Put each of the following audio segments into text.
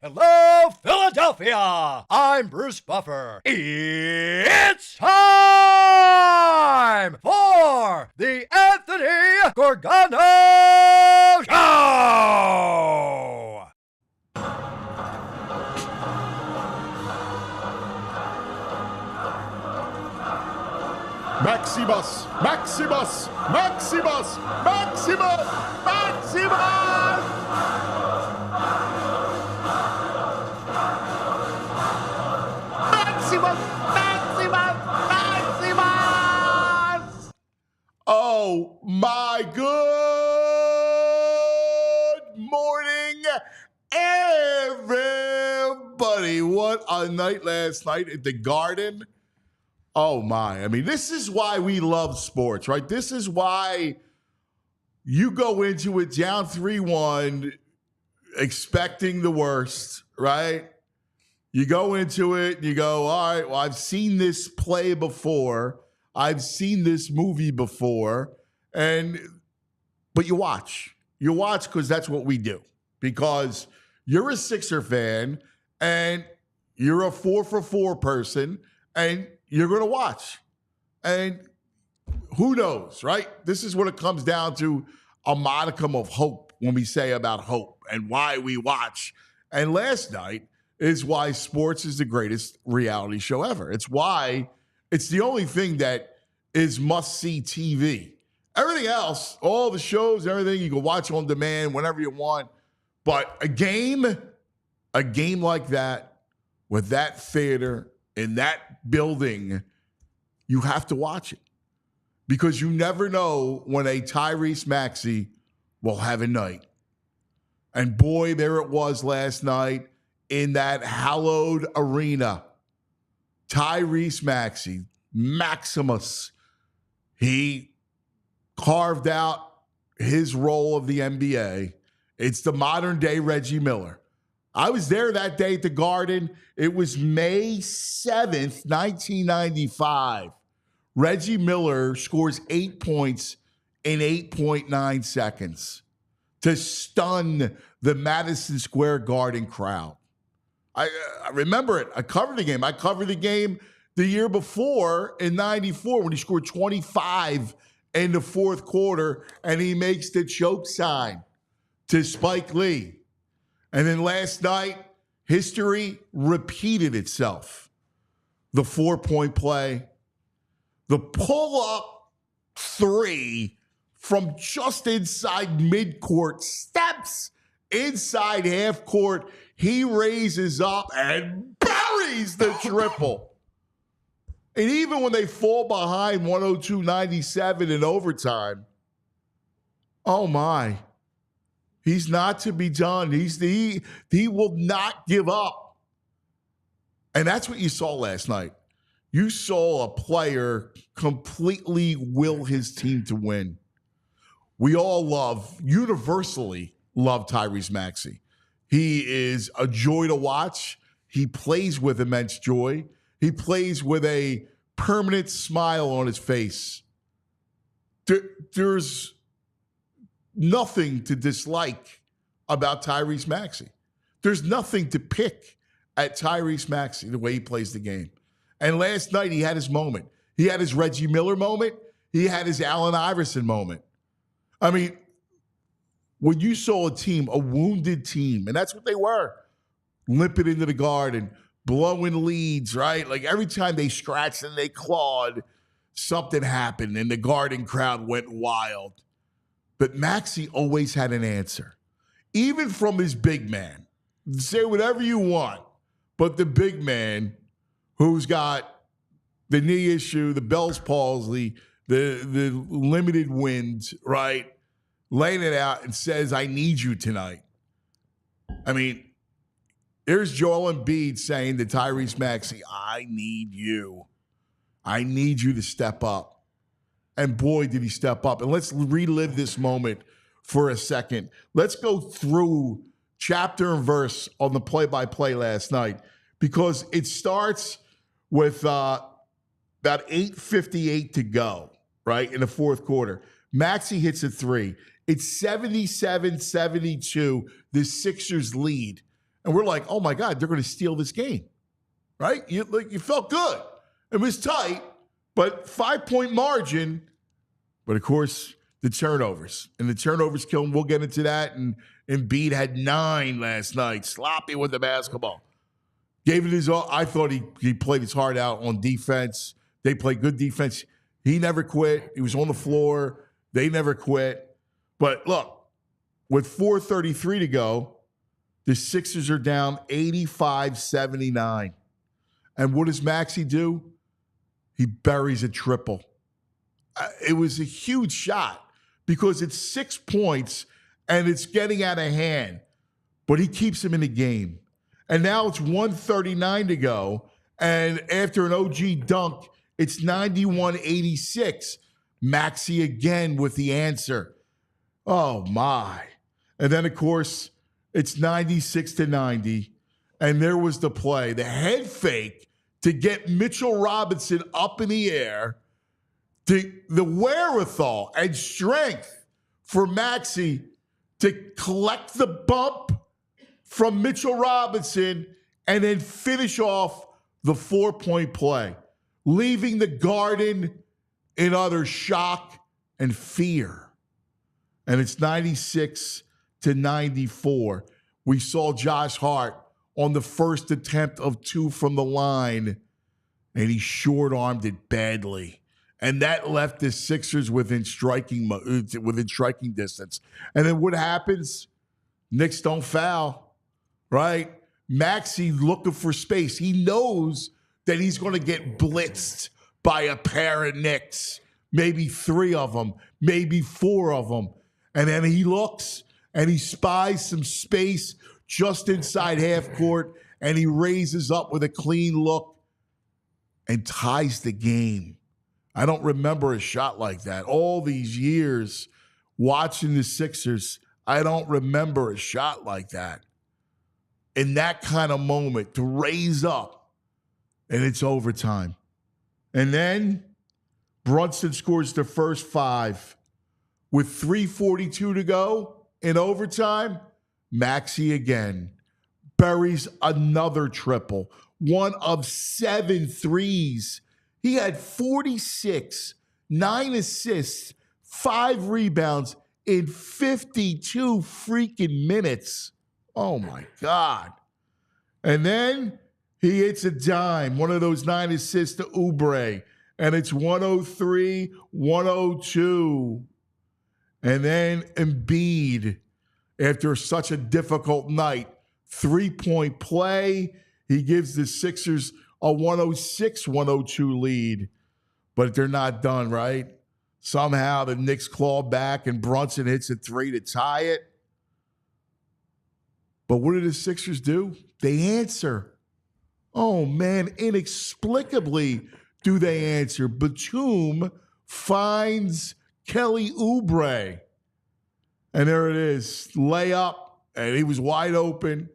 Hello, Philadelphia! I'm Bruce Buffer. It's time for the Anthony Gargano Show! Maximus! Maximus! Maximus! Maximus! Maximus! Maximus! Maximus! Maximus! Oh my good morning, everybody. What a night last night at the Garden. Oh my. I mean, this is why we love sports, right? This is why you go into it down 3-1 expecting the worst, right? You go into it and you go, all right, well, I've seen this play before. I've seen this movie before. But you watch. You watch because that's what we do. Because you're a Sixer fan and you're a 4-for-4 person and you're going to watch. And who knows, right? This is what it comes down to, a modicum of hope when we say about hope and why we watch. And last night is why sports is the greatest reality show ever. It's why it's the only thing that is must-see TV. Everything else, all the shows, everything, you can watch on demand whenever you want. But a game like that, with that theater, in that building, you have to watch it because you never know when a Tyrese Maxey will have a night. And boy, there it was last night in that hallowed arena. Tyrese Maxey, Maximus, he carved out his role of the NBA. It's the modern day Reggie Miller. I was there that day at the Garden. It was May 7th, 1995. Reggie Miller scores 8 points in 8.9 seconds to stun the Madison Square Garden crowd. I remember it. I covered the game. I covered the game the year before in 94 when he scored 25 in the fourth quarter and he makes the choke sign to Spike Lee. And then last night, history repeated itself. The 4-point play, the pull-up three from just inside midcourt, steps inside half court. He raises up and buries the triple. And even when they fall behind 102-97 in overtime, oh my. He's not to be done. He will not give up. And that's what you saw last night. You saw a player completely will his team to win. We all universally love Tyrese Maxey. He is a joy to watch. He plays with immense joy. He plays with a permanent smile on his face. There's nothing to dislike about Tyrese Maxey. There's nothing to pick at Tyrese Maxey, the way he plays the game. And last night, he had his moment. He had his Reggie Miller moment. He had his Allen Iverson moment. I mean, when you saw a team, a wounded team, and that's what they were, limping into the Garden, blowing leads, right? Like every time they scratched and they clawed, something happened and the Garden crowd went wild. But Maxey always had an answer. even from his big man, say whatever you want, but the big man who's got the knee issue, the Bell's palsy, the limited wind, right? Laying it out and says, I need you tonight. I mean, here's Joel Embiid saying to Tyrese Maxey, I need you. I need you to step up. And boy, did he step up. And let's relive this moment for a second. Let's go through chapter and verse on the play-by-play last night, because it starts with about 8:58 to go, right, in the fourth quarter. Maxey hits a three. It's 77-72, the Sixers lead. And we're like, oh, my God, they're going to steal this game, right? You felt good. It was tight, but 5-point margin. But, of course, the turnovers. And the turnovers kill him. We'll get into that. And Embiid had 9 last night, sloppy with the basketball. Gave it his all. I thought he played his heart out on defense. They played good defense. He never quit. He was on the floor. They never quit. But, look, with 4:33 to go, the Sixers are down 85-79. And what does Maxey do? He buries a triple. It was a huge shot because it's 6 points and it's getting out of hand. But he keeps him in the game. And now it's 1:39 to go. And after an OG dunk, it's 91-86. Maxey again with the answer. Oh, my. And then, of course, it's 96-90. And there was the play, the head fake to get Mitchell Robinson up in the air. The wherewithal and strength for Maxey to collect the bump from Mitchell Robinson and then finish off the 4-point play, leaving the Garden in utter shock and fear. And it's 96-94. We saw Josh Hart on the first attempt of 2 from the line, and he short-armed it badly. And that left the Sixers within striking distance. And then what happens? Knicks don't foul, right? Maxey looking for space. He knows that he's going to get blitzed by a pair of Knicks, maybe 3 of them, maybe 4 of them. And then he looks and he spies some space just inside half court, and he raises up with a clean look and ties the game. I don't remember a shot like that. All these years watching the Sixers, I don't remember a shot like that. In that kind of moment, to raise up, and it's overtime. And then Brunson scores the first 5. With 3:42 to go in overtime, Maxey again buries another triple, one of 7 threes. He had 46, 9 assists, 5 rebounds in 52 freaking minutes. Oh, my God. And then he hits a dime, one of those 9 assists to Oubre, and it's 103-102. And then Embiid, after such a difficult night, 3-point play. He gives the Sixers a 106-102 lead. But they're not done, right? Somehow the Knicks claw back and Brunson hits a 3 to tie it. But what do the Sixers do? They answer. Oh, man, inexplicably do they answer. Batum finds Kelly Oubre. And there it is. Layup, and he was wide open.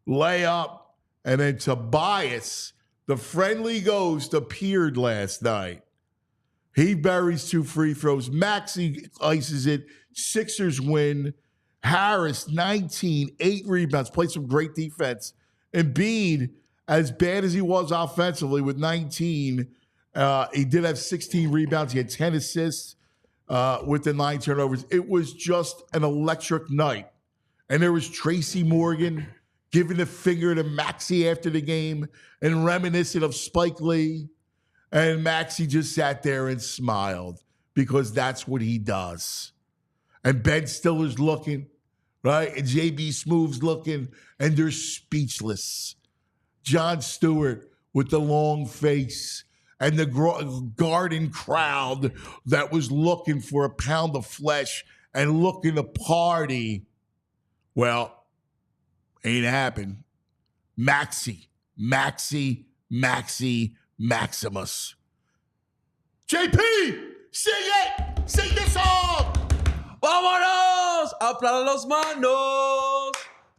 Layup, and then Tobias, the friendly ghost, appeared last night. He buries 2 free throws. Maxey ices it. Sixers win. Harris, 19, 8 rebounds, played some great defense. Embiid, as bad as he was offensively with 19, he did have 16 rebounds. He had 10 assists. With the 9 turnovers. It was just an electric night. And there was Tracy Morgan giving the finger to Maxey after the game and reminiscent of Spike Lee. And Maxey just sat there and smiled because that's what he does. And Ben Stiller's looking, right? And JB Smooth's looking, and they're speechless. Jon Stewart with the long face and the Garden crowd that was looking for a pound of flesh and looking to party. Well, ain't happened. Maxey, Maximus. JP, sing it! Sing the song! ¡Vámonos! ¡Aplaudan los manos!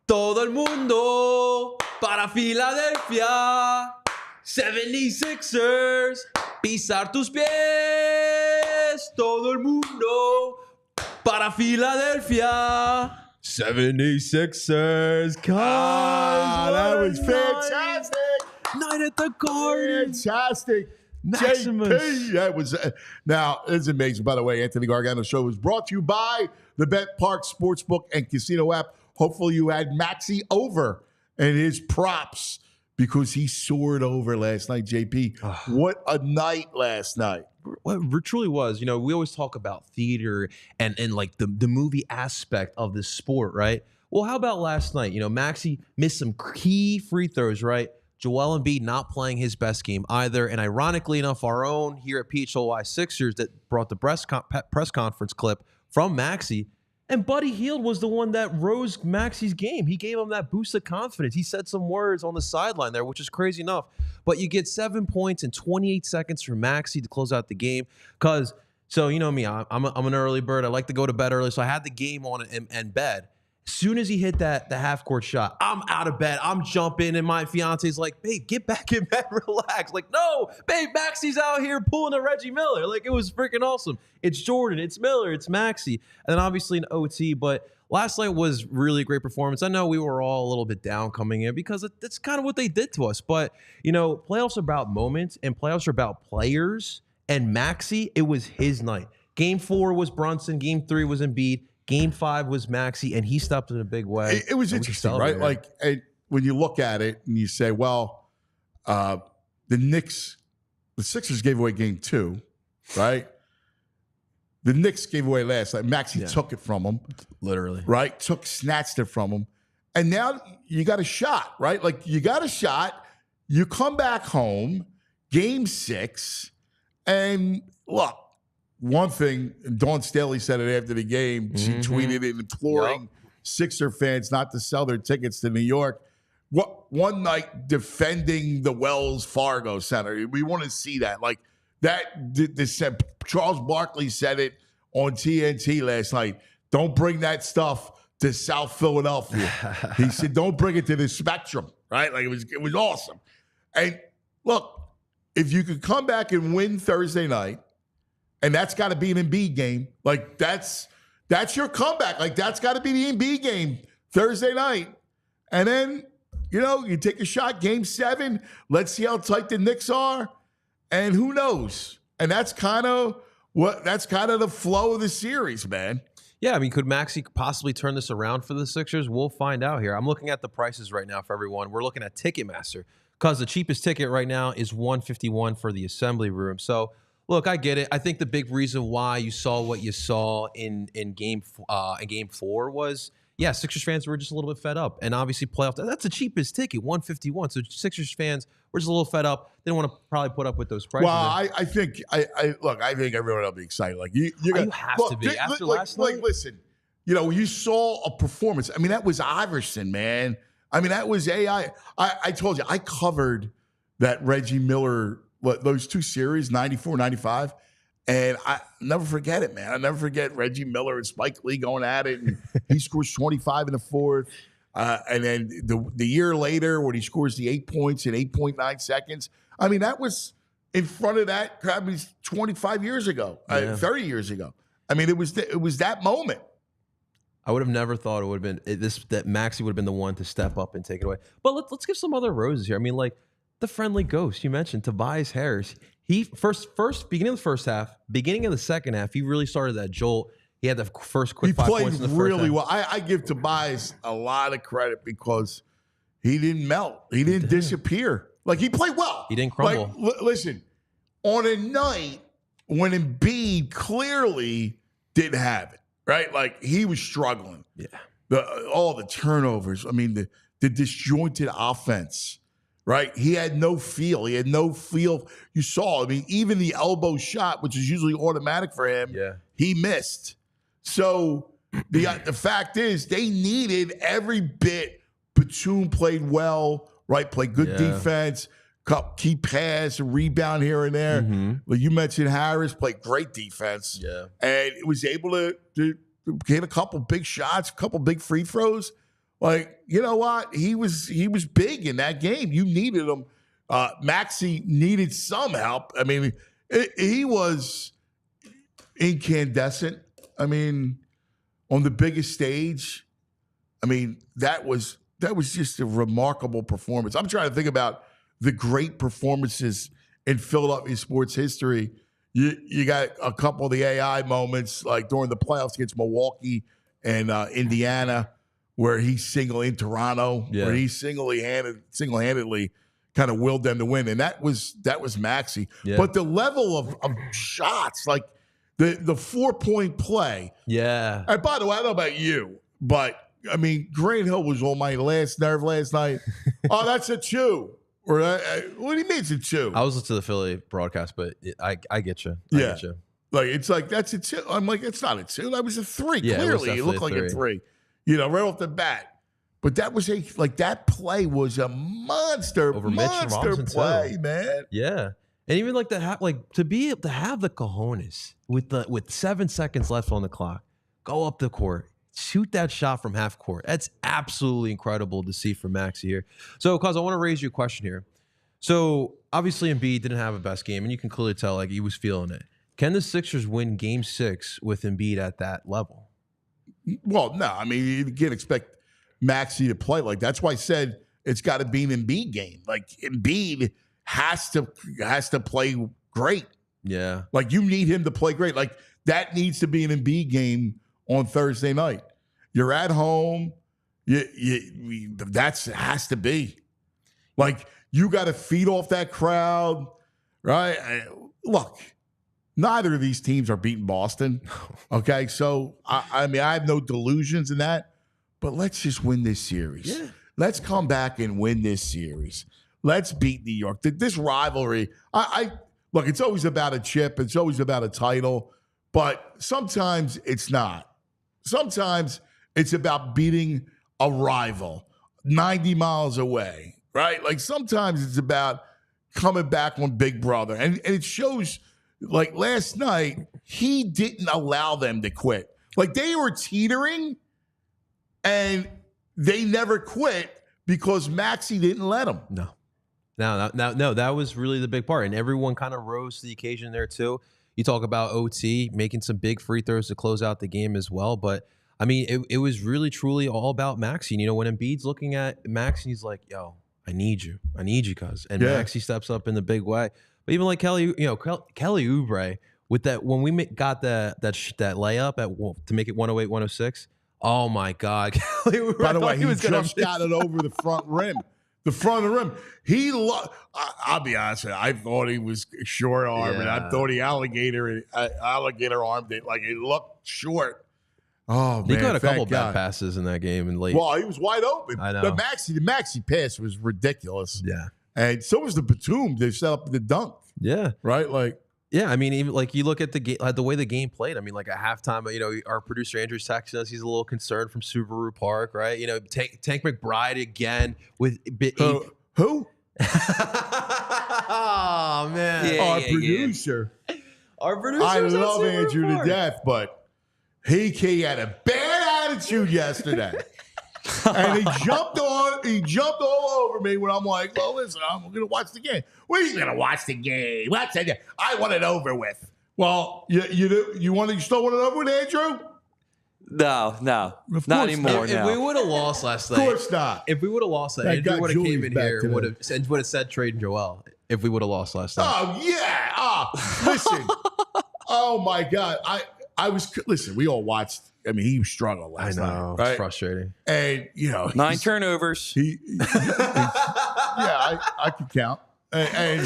Todo el mundo para Filadelfia. 76ers, pisar tus pies. Todo el mundo para Filadelfia. 76ers, that was fantastic. Night at the Garden. Fantastic. Maximus. JP, that was now it's amazing. By the way, Anthony Gargano Show was brought to you by the Bet Park Sportsbook and Casino app. Hopefully, you had Maxey over and his props because he soared over last night. JP, what a night last night! Well, it truly was. You know, we always talk about theater and like the movie aspect of this sport, right? Well, how about last night? You know, Maxey missed some key free throws, right? Joel Embiid not playing his best game either. And ironically enough, our own here at PHLY Sixers that brought the press conference clip from Maxey. And Buddy Hield was the one that rose Maxey's game. He gave him that boost of confidence. He said some words on the sideline there, which is crazy enough. But you get 7 points in 28 seconds from Maxey to close out the game. So you know me, I'm an early bird. I like to go to bed early. So I had the game on in bed. As soon as he hit the half-court shot, I'm out of bed. I'm jumping, and my fiance's like, babe, get back in bed, relax. Like, no, babe, Maxey's out here pulling a Reggie Miller. Like, it was freaking awesome. It's Jordan, it's Miller, it's Maxey. And then obviously an OT, but last night was really a great performance. I know we were all a little bit down coming in because that's kind of what they did to us. But, you know, playoffs are about moments, and playoffs are about players. And Maxey, it was his night. Game 4 was Brunson. Game 3 was Embiid. Game 5 was Maxey, and he stepped in a big way. It was interesting, right? Like when you look at it and you say, well, the Sixers gave away game 2, right? The Knicks gave away last night. Maxey took it from them. Literally. Right? Snatched it from them. And now you got a shot, right? Like you got a shot. You come back home, game 6, and look, one thing, Dawn Staley said it after the game. She tweeted it imploring Sixer fans not to sell their tickets to New York. One night defending the Wells Fargo Center. We want to see that. Like that. Charles Barkley said it on TNT last night. Don't bring that stuff to South Philadelphia. He said, don't bring it to the Spectrum. Right? Like it was awesome. And look, if you could come back and win Thursday night, and that's got to be an Embiid game. Like, that's your comeback. Like, that's got to be the Embiid game Thursday night. And then, you know, you take a shot, game 7. Let's see how tight the Knicks are. And who knows? And that's kind of the flow of the series, man. Yeah, I mean, could Maxey possibly turn this around for the Sixers? We'll find out here. I'm looking at the prices right now for everyone. We're looking at Ticketmaster because the cheapest ticket right now is $151 for the Assembly Room. So, look, I get it. I think the big reason why you saw what you saw in game 4 was, Sixers fans were just a little bit fed up. And obviously playoff, that's the cheapest ticket, $151. So Sixers fans were just a little fed up. They didn't want to probably put up with those prices. Well, I think everyone will be excited. Like you have to be after last night. Like, listen, you know, you saw a performance. I mean, that was Iverson, man. I mean, that was AI. I told you, I covered that Reggie Miller, those 2 series, 94, 95. And I never forget it, man. I never forget Reggie Miller and Spike Lee going at it. And he scores 25 in the 4th. And then the year later when he scores the 8 points in 8.9 seconds. I mean, that was in front of that, probably 25 years ago, 30 years ago. I mean, it was that moment. I would have never thought it would have been that Maxey would have been the one to step up and take it away. But let's give some other roses here. I mean, like, the friendly ghost you mentioned, Tobias Harris. He first beginning of the first half, beginning of the second half, he really started that jolt. He had the first quick 5 points in the first half. He played really well. I give Tobias a lot of credit because he didn't melt. He didn't disappear. Like, he played well. He didn't crumble. Like, listen, on a night when Embiid clearly didn't have it, right? Like, he was struggling. Yeah. all the turnovers. I mean, the disjointed offense, right? He had no feel. He had no feel. You saw, I mean, even the elbow shot, which is usually automatic for him, he missed. So the fact is they needed every bit. Batum played well, right? Played good defense, key pass, a rebound here and there. Well, you mentioned Harris played great defense. And it was able to hit a couple big shots, a couple big free throws. Like, you know what? He was big in that game. You needed him. Maxey needed some help. I mean, he was incandescent. I mean, on the biggest stage. I mean, that was just a remarkable performance. I'm trying to think about the great performances in Philadelphia sports history. You got a couple of the AI moments, like during the playoffs against Milwaukee and Indiana, where he in Toronto, where he single-handedly kind of willed them to win, and that was Maxey. But the level of shots, like the 4-point play. And by the way, I don't know about you, but I mean, Grant Hill was on my last nerve last night. Oh, that's a 2. Or what do you mean it's a 2? I was listening to the Philly broadcast, but I get you. I get you. Like, it's like, that's a 2. I'm like, it's not a 2. That was a 3. Clearly, it looked like a 3. You know, right off the bat. But that was that play was a monster play, man. Yeah. And even like to be able to have the cojones with 7 seconds left on the clock, go up the court, shoot that shot from half court. That's absolutely incredible to see from Maxey here. So, cause I want to raise you a question here. So obviously Embiid didn't have a best game, and you can clearly tell like he was feeling it. Can the Sixers win Game 6 with Embiid at that level? Well, no. I mean, you can't expect Maxey to play like that. That's why I said it's got to be an Embiid game. Like, Embiid has to play great. Yeah. Like, you need him to play great. Like, that needs to be an Embiid game on Thursday night. You're at home. That has to be. Like, you got to feed off that crowd, right? Look, neither of these teams are beating Boston. Okay, so I mean, I have no delusions in that, but let's just win this series. Yeah. Let's come back and win this series. Let's beat New York. This rivalry, look, it's always about a chip. It's always about a title, but sometimes it's not. Sometimes it's about beating a rival 90 miles away, right? Like, sometimes it's about coming back on Big Brother. And it shows, like, last night, he didn't allow them to quit. Like, they were teetering, and they never quit because Maxey didn't let them. No, that was really the big part. And everyone kind of rose to the occasion there, too. You talk about OT, making some big free throws to close out the game as well. But, I mean, it was really, truly all about Maxey. You know, when Embiid's looking at Maxey, he's like, yo, I need you, cuz. And Maxey steps up in the big way. But even like Kelly Oubre, with that, when we got that layup to make it 108, 106, oh, my God. Kelly Oubre, by the way, he just got it over the front rim. The front of the rim. I'll be honest with you, I thought he was short arm, and I thought he alligator armed it. Like, it looked short. Oh, man. He got a couple bad passes in that game and late. Well, he was wide open. I know. The Maxey pass was ridiculous. Yeah. And so was the Batum. They set up the dunk. Yeah. Right? Like, yeah, I mean, even like you look at the way the game played. I mean, like at halftime, you know, our producer Andrew's texting us. He's a little concerned from Subaru Park, right? You know, Tank McBride again with who? Oh man, our producer. Our producer. I love Andrew to death, but he had a bad attitude yesterday. And he jumped all over me when I'm like, well, listen, I'm going to watch the game. Well, he's going to watch the game. I want it over with. Well, you still want it over with, Andrew? No, not anymore. If we would have lost last night, of course not. If we would have lost that, Andrew would have came in here and would have said trade Joel. If we would have lost last night. Oh yeah. Listen. Oh my God. Listen. We all watched. I mean, he struggled last night. I know. Right? It's frustrating. And, you know. 9 turnovers. I could count. And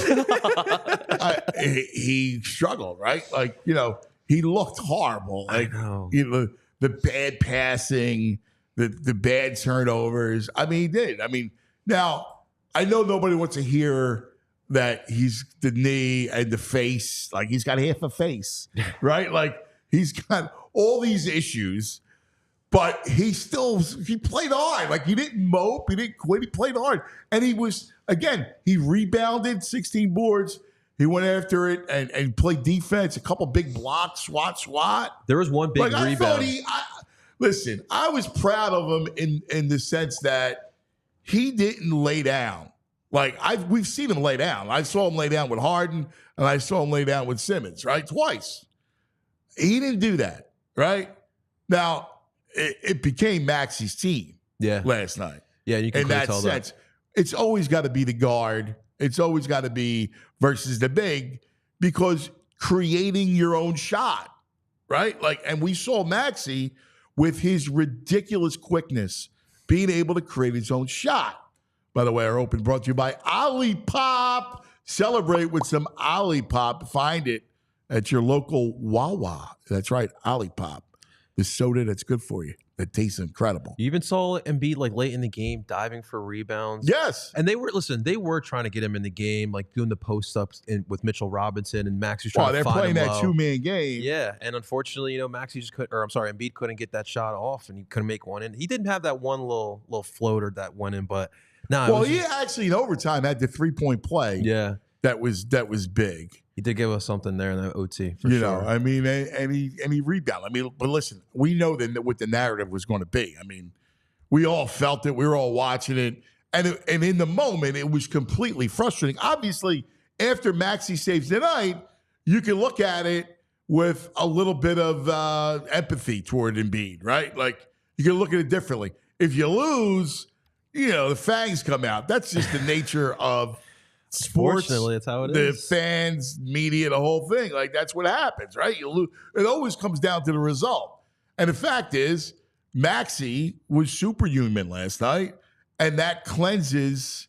he struggled, right? Like, you know, he looked horrible. Like, I know. You know, the bad passing, the bad turnovers. I mean, he did. I mean, now I know nobody wants to hear that he's the knee and the face, like he's got half a face, right? Like he's got all these issues, but he played hard. Like he didn't mope, he didn't quit, he played hard. And he rebounded 16 boards. He went after it and played defense, a couple big blocks, swat. There was one big rebound. Listen, I was proud of him in the sense that he didn't lay down. Like we've seen him lay down. I saw him lay down with Harden, and I saw him lay down with Simmons, right? Twice. He didn't do that, right? Now, it became Maxey's team last night. Yeah, you can in that sense. It's always got to be the guard. It's always got to be versus the big, because creating your own shot, right? Like, and we saw Maxey with his ridiculous quickness being able to create his own shot. By the way, our open brought to you by Olipop. Celebrate with some Olipop. Find it at your local Wawa. That's right, Olipop. The soda that's good for you. That tastes incredible. You even saw Embiid like late in the game diving for rebounds. Yes. And they were trying to get him in the game, like doing the post-ups with Mitchell Robinson, and Max was trying to find him. They're playing that two-man game. Yeah, and unfortunately, Embiid couldn't get that shot off, and he couldn't make one in. He didn't have that one little floater that went in, but he actually in overtime had the 3-point play. Yeah. That was big. He did give us something there in the OT, for sure. I mean, and he rebounded. I mean, but listen, we know that what the narrative was going to be. I mean, we all felt it. We were all watching it. And in the moment, it was completely frustrating. Obviously, after Maxey saves the night, you can look at it with a little bit of empathy toward Embiid, right? Like, you can look at it differently. If you lose, the fangs come out. That's just the nature of sports. Unfortunately, it's how it is. The fans, media, the whole thing. Like, that's what happens, right? You lose. It always comes down to the result. And the fact is, Maxey was superhuman last night, and that cleanses,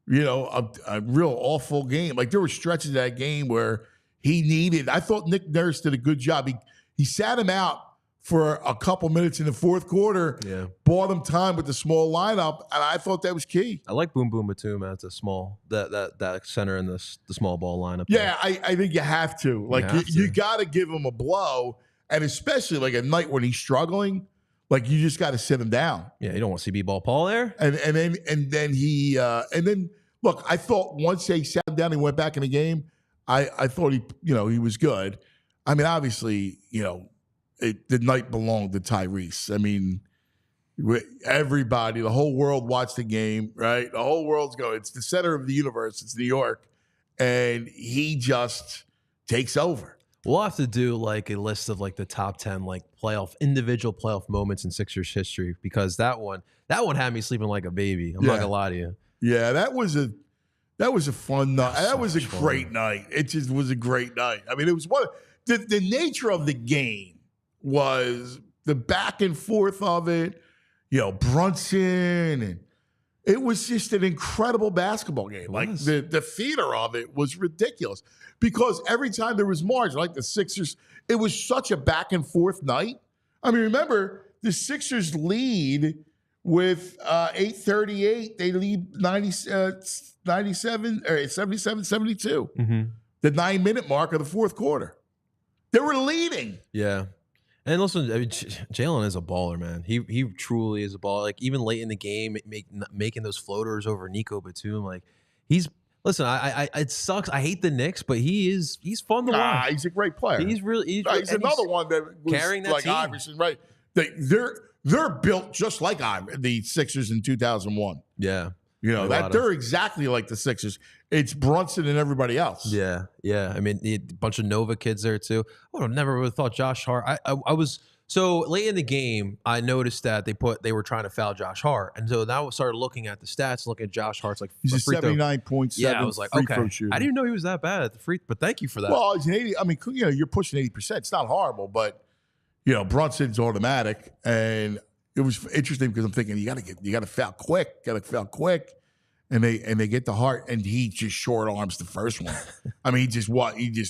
a real awful game. Like, there were stretches of that game where I thought Nick Nurse did a good job. He sat him out for a couple minutes in the fourth quarter, bought him time with the small lineup, and I thought that was key. I like Boom Boom Batum as a small that center in the small ball lineup. Yeah, I think you have to. Like, you got to give him a blow, and especially like a night when he's struggling, like you just got to sit him down. Yeah, you don't want to see B-ball Paul there. And then look, I thought once they sat him down and went back in the game, I thought he was good. I mean, obviously, the night belonged to Tyrese. I mean, everybody, the whole world watched the game, right? The whole world's going. It's the center of the universe. It's New York. And he just takes over. We'll have to do like a list of like the top 10 like individual playoff moments in Sixers history, because that one had me sleeping like a baby. I'm not gonna lie to you. Yeah, that was a fun night. That was a great night. It just was a great night. I mean, it was the nature of the game was the back and forth of it, Brunson, and it was just an incredible basketball game. Like the theater of it was ridiculous, because every time there was margin, like the Sixers, it was such a back and forth night. I mean, remember the Sixers lead with 8:38. They lead 97 or 77-72. Mm-hmm. The 9-minute mark of the fourth quarter. They were leading. Yeah. And listen, I mean, Jalen is a baller, man. He truly is a baller. Like, even late in the game, making those floaters over Nico Batum. Like, listen. It sucks. I hate the Knicks, but he's fun to watch. He's a great player. He's another one that was carrying that like team. Iverson, right? They're built just like the Sixers in 2001. Yeah. They're exactly like the Sixers. It's Brunson and everybody else. Yeah. I mean, a bunch of Nova kids there too. I would have never really thought Josh Hart. I was so late in the game. I noticed that they were trying to foul Josh Hart, and so now I started looking at the stats, looking at Josh Hart's like he's a 79.7. Yeah, I was like, okay, I didn't even know he was that bad at the free. But thank you for that. Well, he's an 80. I mean, you're pushing 80%. It's not horrible, but Brunson's automatic, and it was interesting because I'm thinking you got to foul quick, and they get the Hart, and he just short arms the first one. I mean, he just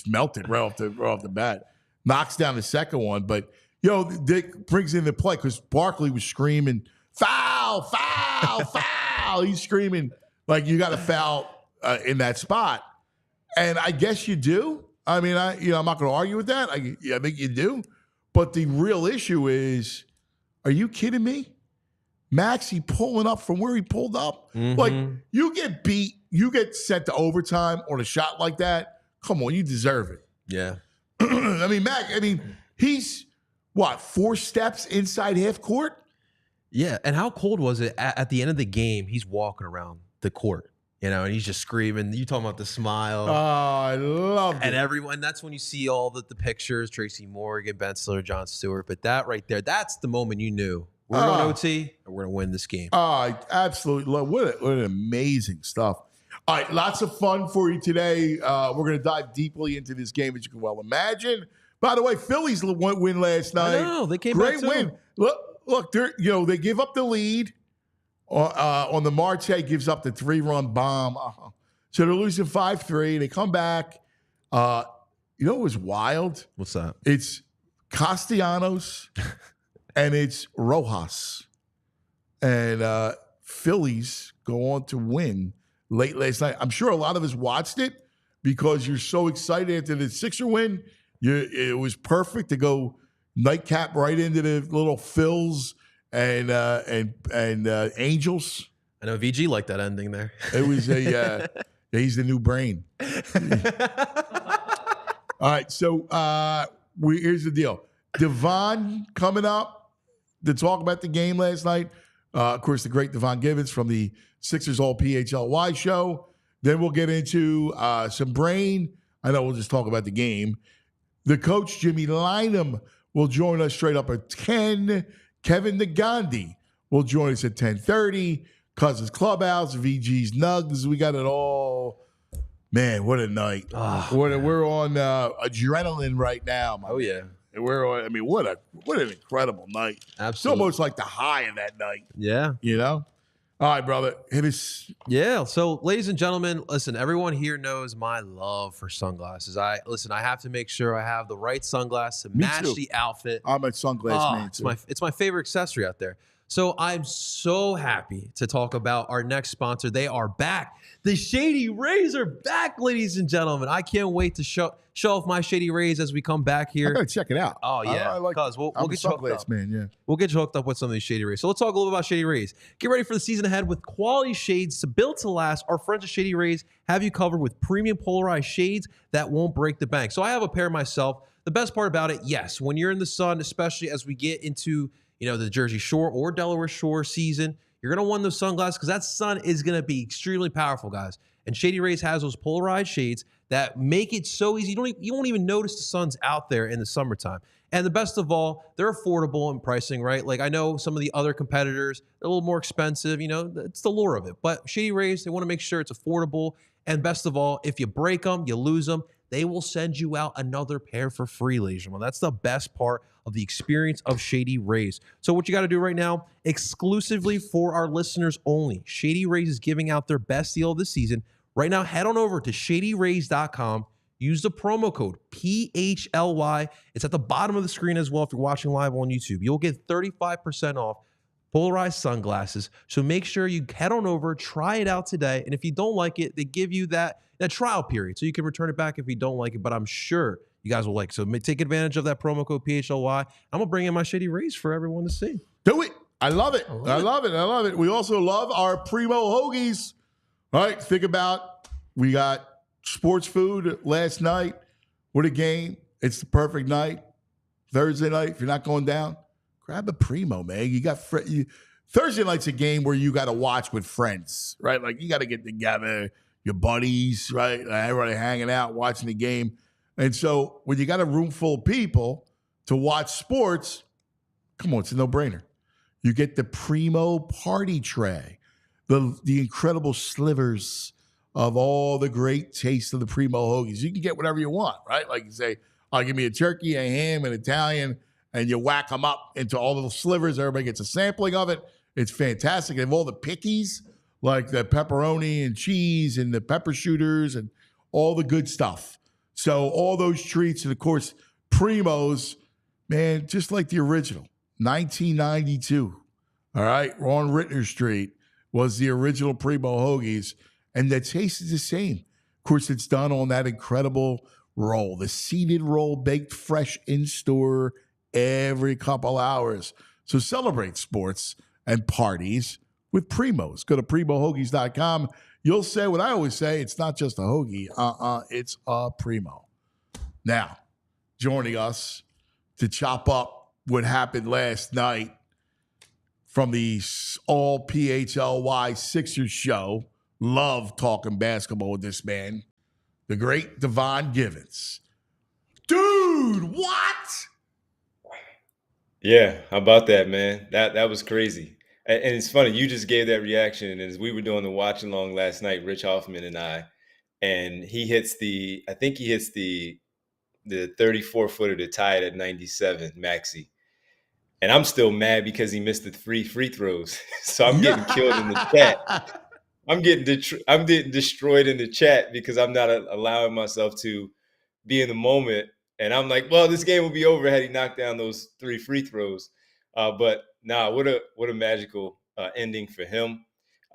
melted right off the bat, knocks down the second one. But Dick brings in the play because Barkley was screaming foul, foul, foul. He's screaming like you got a foul in that spot. And I guess you do. I mean, I'm not going to argue with that. I think you do. But the real issue is, are you kidding me? Maxey pulling up from where he pulled up. Mm-hmm. Like, you get beat, you get sent to overtime on a shot like that. Come on, you deserve it. Yeah. He's, 4 steps inside half court? Yeah. And how cold was it at the end of the game? He's walking around the court, and he's just screaming. You talking about the smile. Oh, I love it. And everyone, that's when you see all the pictures, Tracy Morgan, Ben Stiller, John Stewart. But that right there, that's the moment you knew. We're going to OT, and we're going to win this game. Oh, I absolutely love what an amazing stuff. All right, lots of fun for you today. We're going to dive deeply into this game, as you can well imagine. By the way, Phillies win last night. I know, they came back Great win. Look, they give up the lead. On the Marte gives up the 3-run bomb. So they're losing 5-3. They come back. What was wild? What's that? It's Castellanos and it's Rojas. And Phillies go on to win late last night. I'm sure a lot of us watched it because you're so excited after the Sixer win. It was perfect to go nightcap right into the little Phils and Angels. I know VG liked that ending there. It was he's the new brain. All right, so here's the deal. Devon coming up to talk about the game last night. Of course, the great Devon Givens from the Sixers All PHLY show. Then we'll get into some brain. I know we'll just talk about the game. The coach, Jim Lynam, will join us straight up at 10. Kevin Negandhi will join us at 10:30. Cousins Clubhouse, VG's Nugs. We got it all. Man, what a night. We're on adrenaline right now. Oh, yeah. We're on, what an incredible night. Absolutely. It's almost like the high of that night. Yeah. All right, brother. Hit us. Yeah. So, ladies and gentlemen, listen, everyone here knows my love for sunglasses. I have to make sure I have the right sunglasses to match the outfit. I'm a sunglass man, too. It's my favorite accessory out there. So I'm so happy to talk about our next sponsor. They are back. The Shady Rays are back, ladies and gentlemen. I can't wait to show off my Shady Rays as we come back here. I gotta check it out. Oh yeah, we'll get you hooked up, man. Yeah, we'll get you hooked up with some of these Shady Rays. So let's talk a little bit about Shady Rays. Get ready for the season ahead with quality shades built to last. Our friends at Shady Rays have you covered with premium polarized shades that won't break the bank. So I have a pair myself. The best part about it, yes, when you're in the sun, especially as we get into the Jersey Shore or Delaware Shore season, you're going to want those sunglasses because that sun is going to be extremely powerful, guys. And Shady Rays has those polarized shades that make it so easy. You won't even notice the sun's out there in the summertime. And the best of all, they're affordable in pricing, right? Like I know some of the other competitors, they're a little more expensive. It's the lure of it. But Shady Rays, they want to make sure it's affordable. And best of all, if you break them, you lose them, they will send you out another pair for free, ladies and gentlemen. That's the best part of the experience of Shady Rays. So what you got to do right now, exclusively for our listeners only, Shady Rays is giving out their best deal of the season. Right now, head on over to shadyrays.com. Use the promo code PHLY. It's at the bottom of the screen as well if you're watching live on YouTube. You'll get 35% off polarized sunglasses. So make sure you head on over, try it out today. And if you don't like it, they give you that trial period. So you can return it back if you don't like it. But I'm sure you guys will like it. So take advantage of that promo code PHLY. I'm going to bring in my Shady Rays for everyone to see. Do it. I love it. I love it. We also love our Primo Hoagies. All right, think about, we got sports food last night. What a game. It's the perfect night. Thursday night, if you're not going down, grab a Primo, man. You got Thursday night's a game where you got to watch with friends, right? Like you got to get together, your buddies, right? Everybody hanging out, watching the game. And so when you got a room full of people to watch sports, come on, it's a no-brainer. You get the Primo party tray, the incredible slivers of all the great taste of the Primo hoagies. You can get whatever you want, right? Like you say, give me a turkey, a ham, an Italian, and you whack them up into all the slivers. Everybody gets a sampling of it. It's fantastic. They have all the pickies, like the pepperoni and cheese and the pepper shooters and all the good stuff. So all those treats, and of course, Primos, man, just like the original, 1992. all right, on Rittner Street was the original Primo Hoagies, and the taste is the same. Of course, it's done on that incredible roll, the seeded roll baked fresh in-store every couple hours. So celebrate sports and parties with Primos. Go to PrimoHoagies.com. You'll say what I always say, it's not just a hoagie. It's a Primo. Now, joining us to chop up what happened last night from the all PHLY Sixers show. Love talking basketball with this man. The great Devon Givens. Dude, what? Yeah, how about that, man? That was crazy. And it's funny, you just gave that reaction. And as we were doing the watch along last night, Rich Hoffman and I, and I think he hits the 34-footer to tie it at 97, Maxey. And I'm still mad because he missed the 3 free throws. So I'm getting killed in the chat. I'm getting destroyed in the chat because I'm not allowing myself to be in the moment. And I'm like, well, this game will be over had he knocked down those 3 free throws. But what a magical ending for him.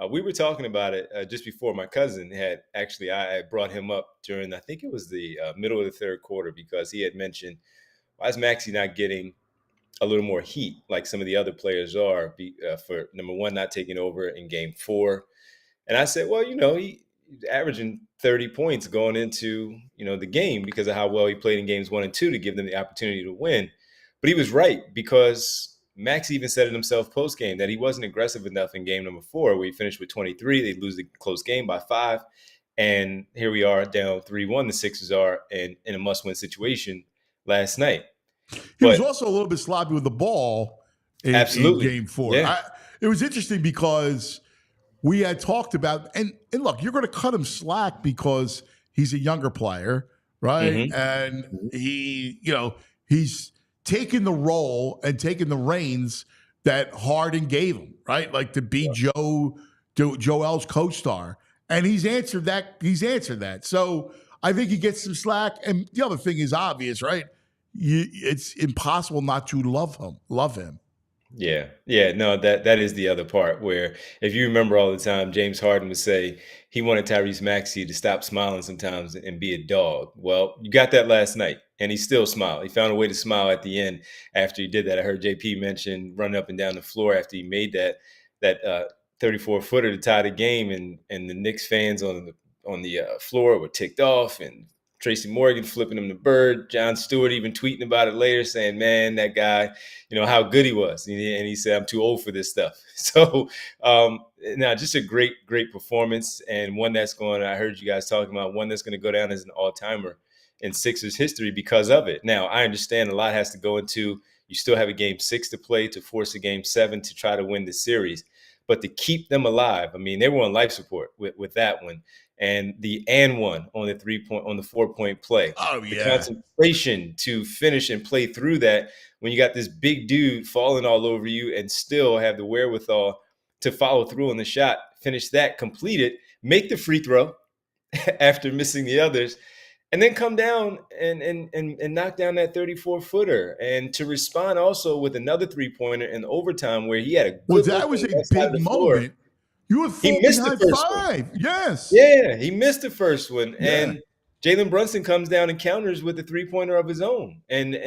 We were talking about it just before. My cousin I brought him up during, I think it was the middle of the third quarter, because he had mentioned, why is Maxey not getting a little more heat like some of the other players are for, number one, not taking over in game 4. And I said, well, he's averaging 30 points going into, the game because of how well he played in games 1 and 2 to give them the opportunity to win. But he was right, because Max even said it himself post-game that he wasn't aggressive enough in game number 4, where he finished with 23. They lose the close game by 5. And here we are down 3-1. The Sixers are in a must-win situation last night. He was also a little bit sloppy with the ball in game 4. Yeah. It was interesting because we had talked about, and look, you're going to cut him slack because he's a younger player, right? Mm-hmm. And he's taken the role and taken the reins that Harden gave him, right? Like to be Joel's co-star. And he's answered that. So I think he gets some slack. And the other thing is obvious, right? It's impossible not to love him. Yeah. No, that is the other part, where if you remember all the time, James Harden would say he wanted Tyrese Maxey to stop smiling sometimes and be a dog. Well, you got that last night, and he still smiled. He found a way to smile at the end after he did that. I heard JP mention running up and down the floor after he made that 34-footer to tie the game, and the Knicks fans on the floor were ticked off, and Tracy Morgan flipping him the bird. Jon Stewart even tweeting about it later, saying, man, that guy, how good he was. And he said, I'm too old for this stuff. So now just a great performance, and one that's I heard you guys talking about, one that's going to go down as an all-timer in Sixers history because of it. Now, I understand a lot has to go into, you still have a game 6 to play to force a game 7 to try to win the series. But to keep them alive, I mean, they were on life support with that one. And the one on the 4-point play. Oh, yeah. The concentration to finish and play through that when you got this big dude falling all over you and still have the wherewithal to follow through on the shot, finish that, complete it, make the free throw after missing the others, and then come down and knock down that 34-footer. And to respond also with another 3-pointer in overtime where he had a good Well, that was a big moment. You were He missed the first 5. One. Yes. Yeah, he missed the first one. Yeah. And Jalen Brunson comes down and counters with a 3-pointer of his own. And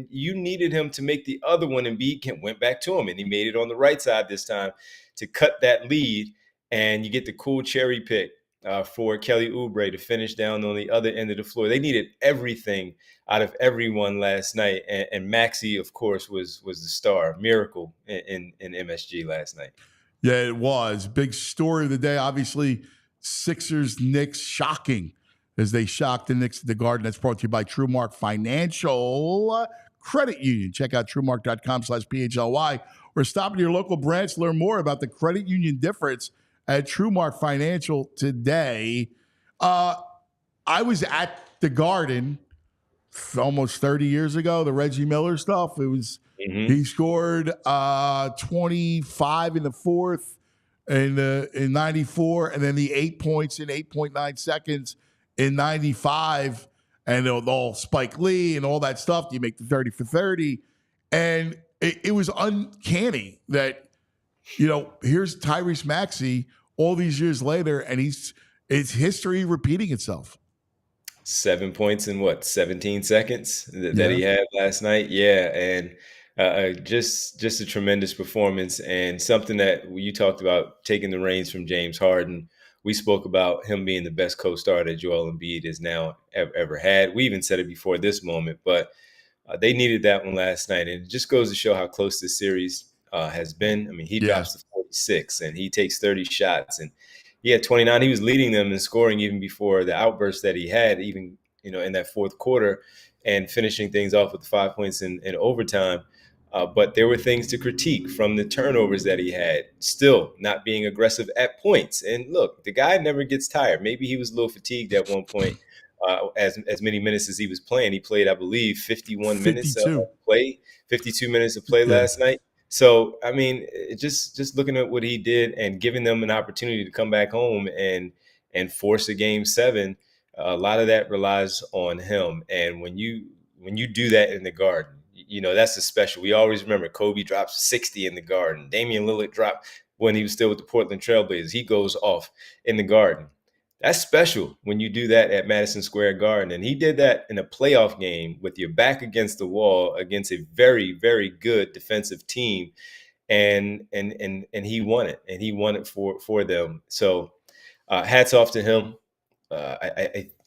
you needed him to make the other one, and Embiid went back to him, and he made it on the right side this time to cut that lead. And you get the cool cherry pick for Kelly Oubre to finish down on the other end of the floor. They needed everything out of everyone last night. And Maxey, of course, was the star. Miracle in MSG last night. Yeah, it was. Big story of the day. Obviously, Sixers, Knicks, shocking as they shocked the Knicks at the Garden. That's brought to you by TrueMark Financial Credit Union. Check out TrueMark.com/PHLY or stop at your local branch. Learn more about the credit union difference at TrueMark Financial today. I was at the Garden almost 30 years ago, the Reggie Miller stuff. It was he scored 25 in the fourth in 94, and then the 8 points in 8.9 seconds in 95, and all Spike Lee and all that stuff. You make the 30 for 30, and it was uncanny that here's Tyrese Maxey all these years later, and it's history repeating itself. 7 points in 17 seconds that he had last night. Yeah. And just a tremendous performance, and something that you talked about, taking the reins from James Harden. We spoke about him being the best co-star that Joel Embiid has now ever had. We even said it before this moment, but they needed that one last night. And it just goes to show how close this series has been. I mean, he drops to 46 and he takes 30 shots, and he had 29. He was leading them in scoring even before the outburst that he had, even, in that fourth quarter, and finishing things off with 5 points in overtime. But there were things to critique from the turnovers that he had, still not being aggressive at points. And look, the guy never gets tired. Maybe he was a little fatigued at one point, as many minutes as he was playing. He played, I believe, 51 minutes of play, 52 minutes of play last night. So, I mean, just looking at what he did and giving them an opportunity to come back home and force a game 7, a lot of that relies on him. And when you do that in the Garden, that's a special. We always remember Kobe dropped 60 in the Garden. Damian Lillard dropped when he was still with the Portland Trailblazers. He goes off in the Garden. That's special when you do that at Madison Square Garden. And he did that in a playoff game with your back against the wall against a very, very good defensive team. And he won it. And he won it for them. So hats off to him.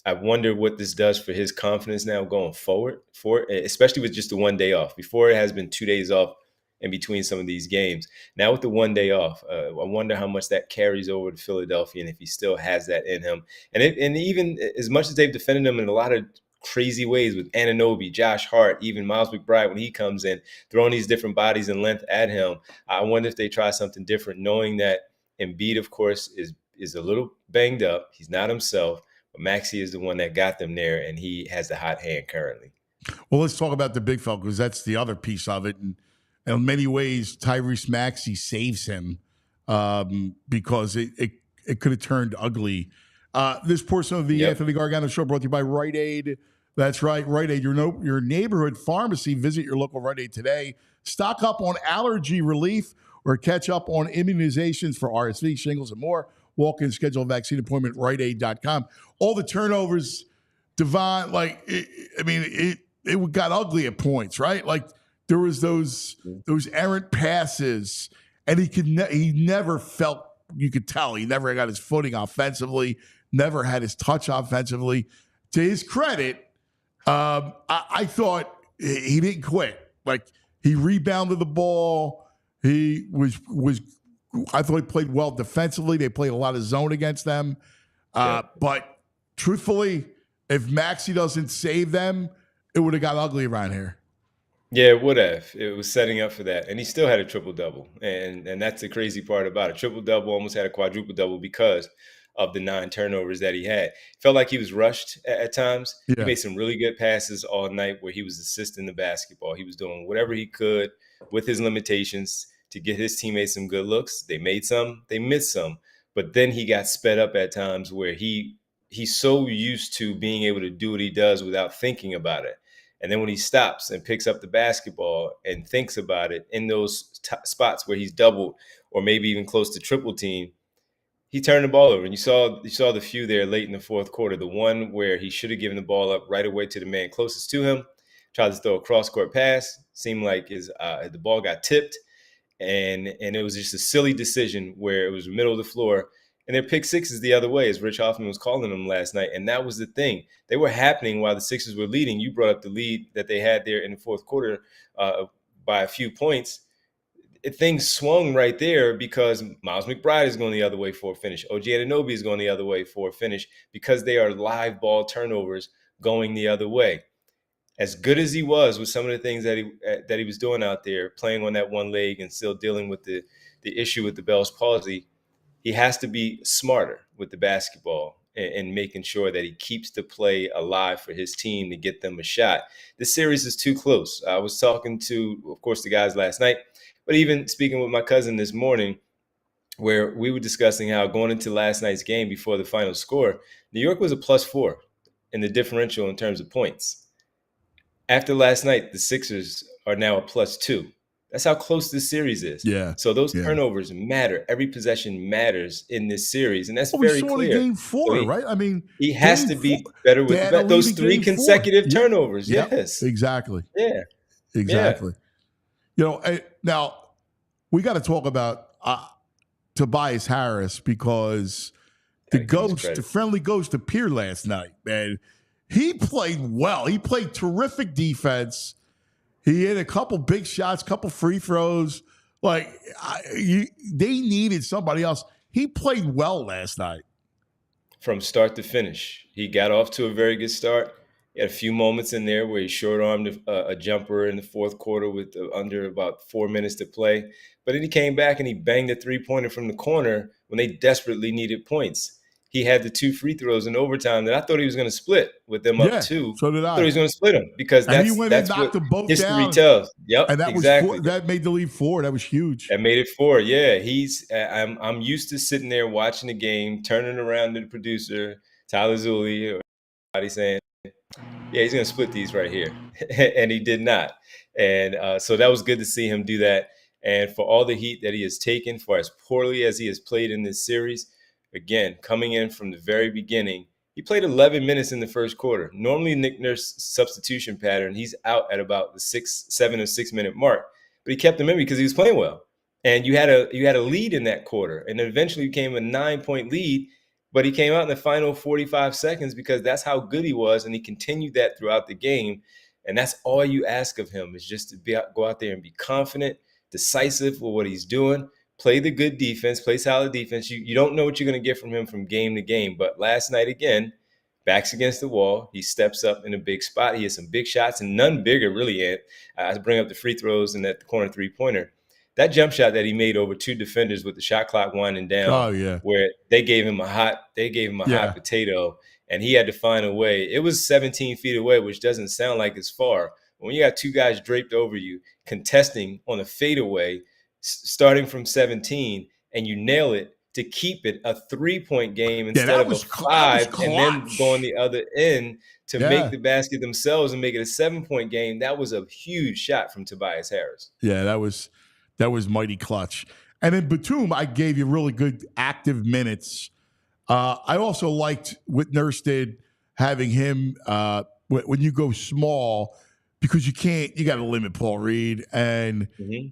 I wonder what this does for his confidence now going forward, especially with just the 1 day off. Before, it has been 2 days off in between some of these games. Now with the 1 day off, I wonder how much that carries over to Philadelphia, and if he still has that in him. And even as much as they've defended him in a lot of crazy ways with Anunoby, Josh Hart, even Miles McBride when he comes in, throwing these different bodies and length at him, I wonder if they try something different, knowing that Embiid, of course, is a little banged up. He's not himself. But Maxey is the one that got them there, and he has the hot hand currently. Well, let's talk about the big fella, because that's the other piece of it. And in many ways, Tyrese Maxey saves him because it could have turned ugly. This portion of the Anthony Gargano Show brought to you by Rite Aid. That's right, Rite Aid, your neighborhood pharmacy. Visit your local Rite Aid today. Stock up on allergy relief or catch up on immunizations for RSV, shingles, and more. Walk-in, schedule a vaccine appointment, riteaid.com. All the turnovers, Devon, it got ugly at points, right? Like there was those errant passes, and he never felt, you could tell, he never got his footing offensively, never had his touch offensively. To his credit, I thought he didn't quit. Like he rebounded the ball. He I thought he played well defensively. They played a lot of zone against them. But truthfully, if Maxey doesn't save them, it would have got ugly around here. Yeah, it would have. It was setting up for that. And he still had a triple-double. And that's the crazy part about it. Triple-double, almost had a quadruple-double because of the 9 turnovers that he had. Felt like he was rushed at times. Yeah. He made some really good passes all night where he was assisting the basketball. He was doing whatever he could with his limitations to get his teammates some good looks. They made some, they missed some, but then he got sped up at times where he's so used to being able to do what he does without thinking about it. And then when he stops and picks up the basketball and thinks about it in those spots where he's doubled or maybe even close to triple team, he turned the ball over. And you saw the few there late in the fourth quarter, the one where he should have given the ball up right away to the man closest to him, tried to throw a cross-court pass, seemed like the ball got tipped. And it was just a silly decision where it was the middle of the floor. And their pick sixes the other way, as Rich Hoffman was calling them last night. And that was the thing. They were happening while the Sixers were leading. You brought up the lead that they had there in the fourth quarter by a few points. Things swung right there because Miles McBride is going the other way for a finish. OG Anunoby is going the other way for a finish because they are live ball turnovers going the other way. As good as he was with some of the things that he was doing out there, playing on that one leg and still dealing with the issue with the Bell's palsy, he has to be smarter with the basketball and making sure that he keeps the play alive for his team to get them a shot. This series is too close. I was talking to, of course, the guys last night, but even speaking with my cousin this morning, where we were discussing how going into last night's game before the final score, New York was a +4 in the differential in terms of points. After last night, the Sixers are now a +2 That's how close this series is. Yeah. So those Yeah. turnovers matter. Every possession matters in this series, and that's Well, we very saw it clear. in game 4, right? I mean, he has to game be 4, better they with had a lead those in 3 game 4. consecutive Yeah. turnovers. Yep. Yes. Exactly. Yeah. Exactly. Now we got to talk about Tobias Harris, because the friendly ghost appeared last night, man. He played well. He played terrific defense. He hit a couple big shots, couple free throws. Like, they needed somebody else. He played well last night. From start to finish. He got off to a very good start. He had a few moments in there where he short-armed a jumper in the fourth quarter with under about 4 minutes to play. But then he came back and he banged a three-pointer from the corner when they desperately needed points. He had the 2 free throws in overtime that I thought he was going to split with them up 2. So did I. I thought he was going to split them because and he went that's and knocked what them both history down. tells. Yep, and that exactly. that made the lead 4. That was huge. That made it 4. Yeah, I'm used to sitting there watching the game, turning around to the producer, Tyler Zulli, or somebody saying, yeah, he's going to split these right here. And he did not. And so that was good to see him do that. And for all the heat that he has taken, for as poorly as he has played in this series, again, coming in from the very beginning, he played 11 minutes in the first quarter. Normally, Nick Nurse's substitution pattern, he's out at about the 7 or 6 minute mark. But he kept him in because he was playing well. And you had a lead in that quarter. And eventually became a 9-point lead. But he came out in the final 45 seconds because that's how good he was, and he continued that throughout the game. And that's all you ask of him, is just to go out there and be confident, decisive with what he's doing, play the good defense, play solid defense. You don't know what you're going to get from him from game to game. But last night, again, backs against the wall. He steps up in a big spot. He has some big shots, and none bigger, really, Ant. I bring up the free throws and that corner three-pointer. That jump shot that he made over 2 defenders with the shot clock winding down, where they gave him a hot hot potato, and he had to find a way. It was 17 feet away, which doesn't sound like it's far. But when you got 2 guys draped over you, contesting on a fadeaway, starting from 17, and you nail it to keep it a 3-point game instead of a 5, and then going the other end to make the basket themselves and make it a 7-point game, that was a huge shot from Tobias Harris. Yeah, that was mighty clutch. And then Batum, I gave you really good active minutes. I also liked what Nurse did, having him when you go small, because you got to limit Paul Reed. And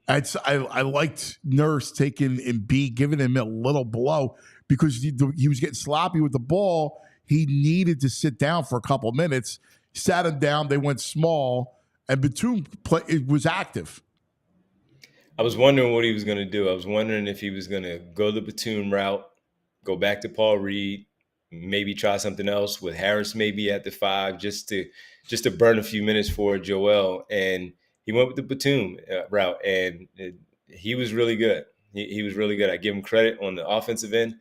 I liked Nurse taking Embiid, giving him a little blow, because he was getting sloppy with the ball. He needed to sit down for a couple minutes, sat him down, they went small, and Batum was active. I was wondering what he was going to do. I was wondering if he was going to go the Batum route, go back to Paul Reed, maybe try something else with Harris maybe at the 5, just to burn a few minutes for Joel. And he went with the Batum route, and he was really good. He was really good. I give him credit on the offensive end.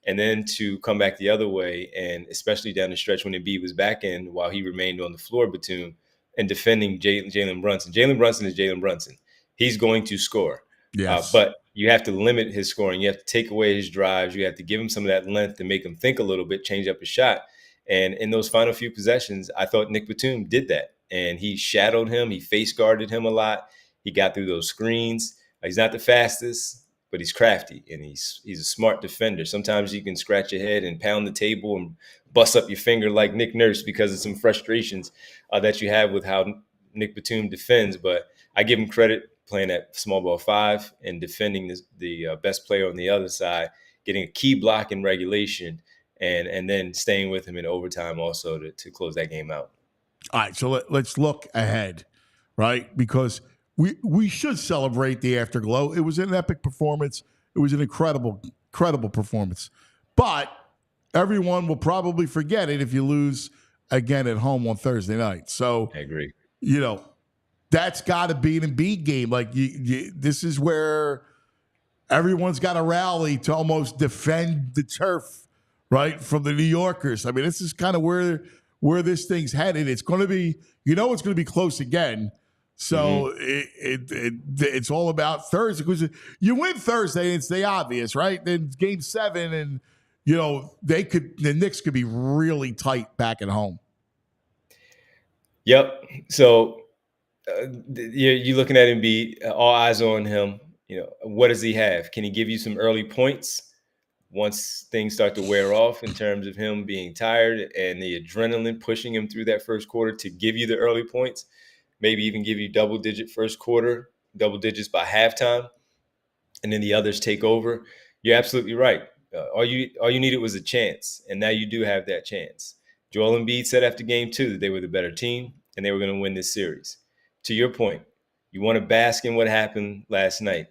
And then to come back the other way, and especially down the stretch when Embiid was back in, while he remained on the floor, Batum, and defending Jalen Brunson. Jalen Brunson is Jalen Brunson. He's going to score. Yes. But you have to limit his scoring. You have to take away his drives. You have to give him some of that length to make him think a little bit, change up his shot. And in those final few possessions, I thought Nick Batum did that. And he shadowed him. He face guarded him a lot. He got through those screens. He's not the fastest, but he's crafty, and he's a smart defender. Sometimes you can scratch your head and pound the table and bust up your finger like Nick Nurse because of some frustrations that you have with how Nick Batum defends. But I give him credit playing at small ball 5 and defending the best player on the other side, getting a key block in regulation, and then staying with him in overtime also to close that game out. All right, so let's look ahead, right? Because we should celebrate the afterglow. It was an epic performance. It was an incredible performance. But everyone will probably forget it if you lose again at home on Thursday night. So I agree. That's got to be an Embiid game. Like this is where everyone's got to rally to almost defend the turf, right, from the New Yorkers. I mean, this is kind of where this thing's headed. It's going to be, it's going to be close again. So it's all about Thursday, because you win Thursday, and it's the obvious, right? Then Game 7, and the Knicks could be really tight back at home. Yep. So you're looking at Embiid, all eyes on him. What does he have? Can he give you some early points once things start to wear off in terms of him being tired and the adrenaline pushing him through that first quarter to give you the early points? Maybe even give you double-digit first quarter, double digits by halftime, and then the others take over. You're absolutely right. All you needed was a chance, and now you do have that chance. Joel Embiid said after game 2 that they were the better team and they were going to win this series. To your point, you want to bask in what happened last night.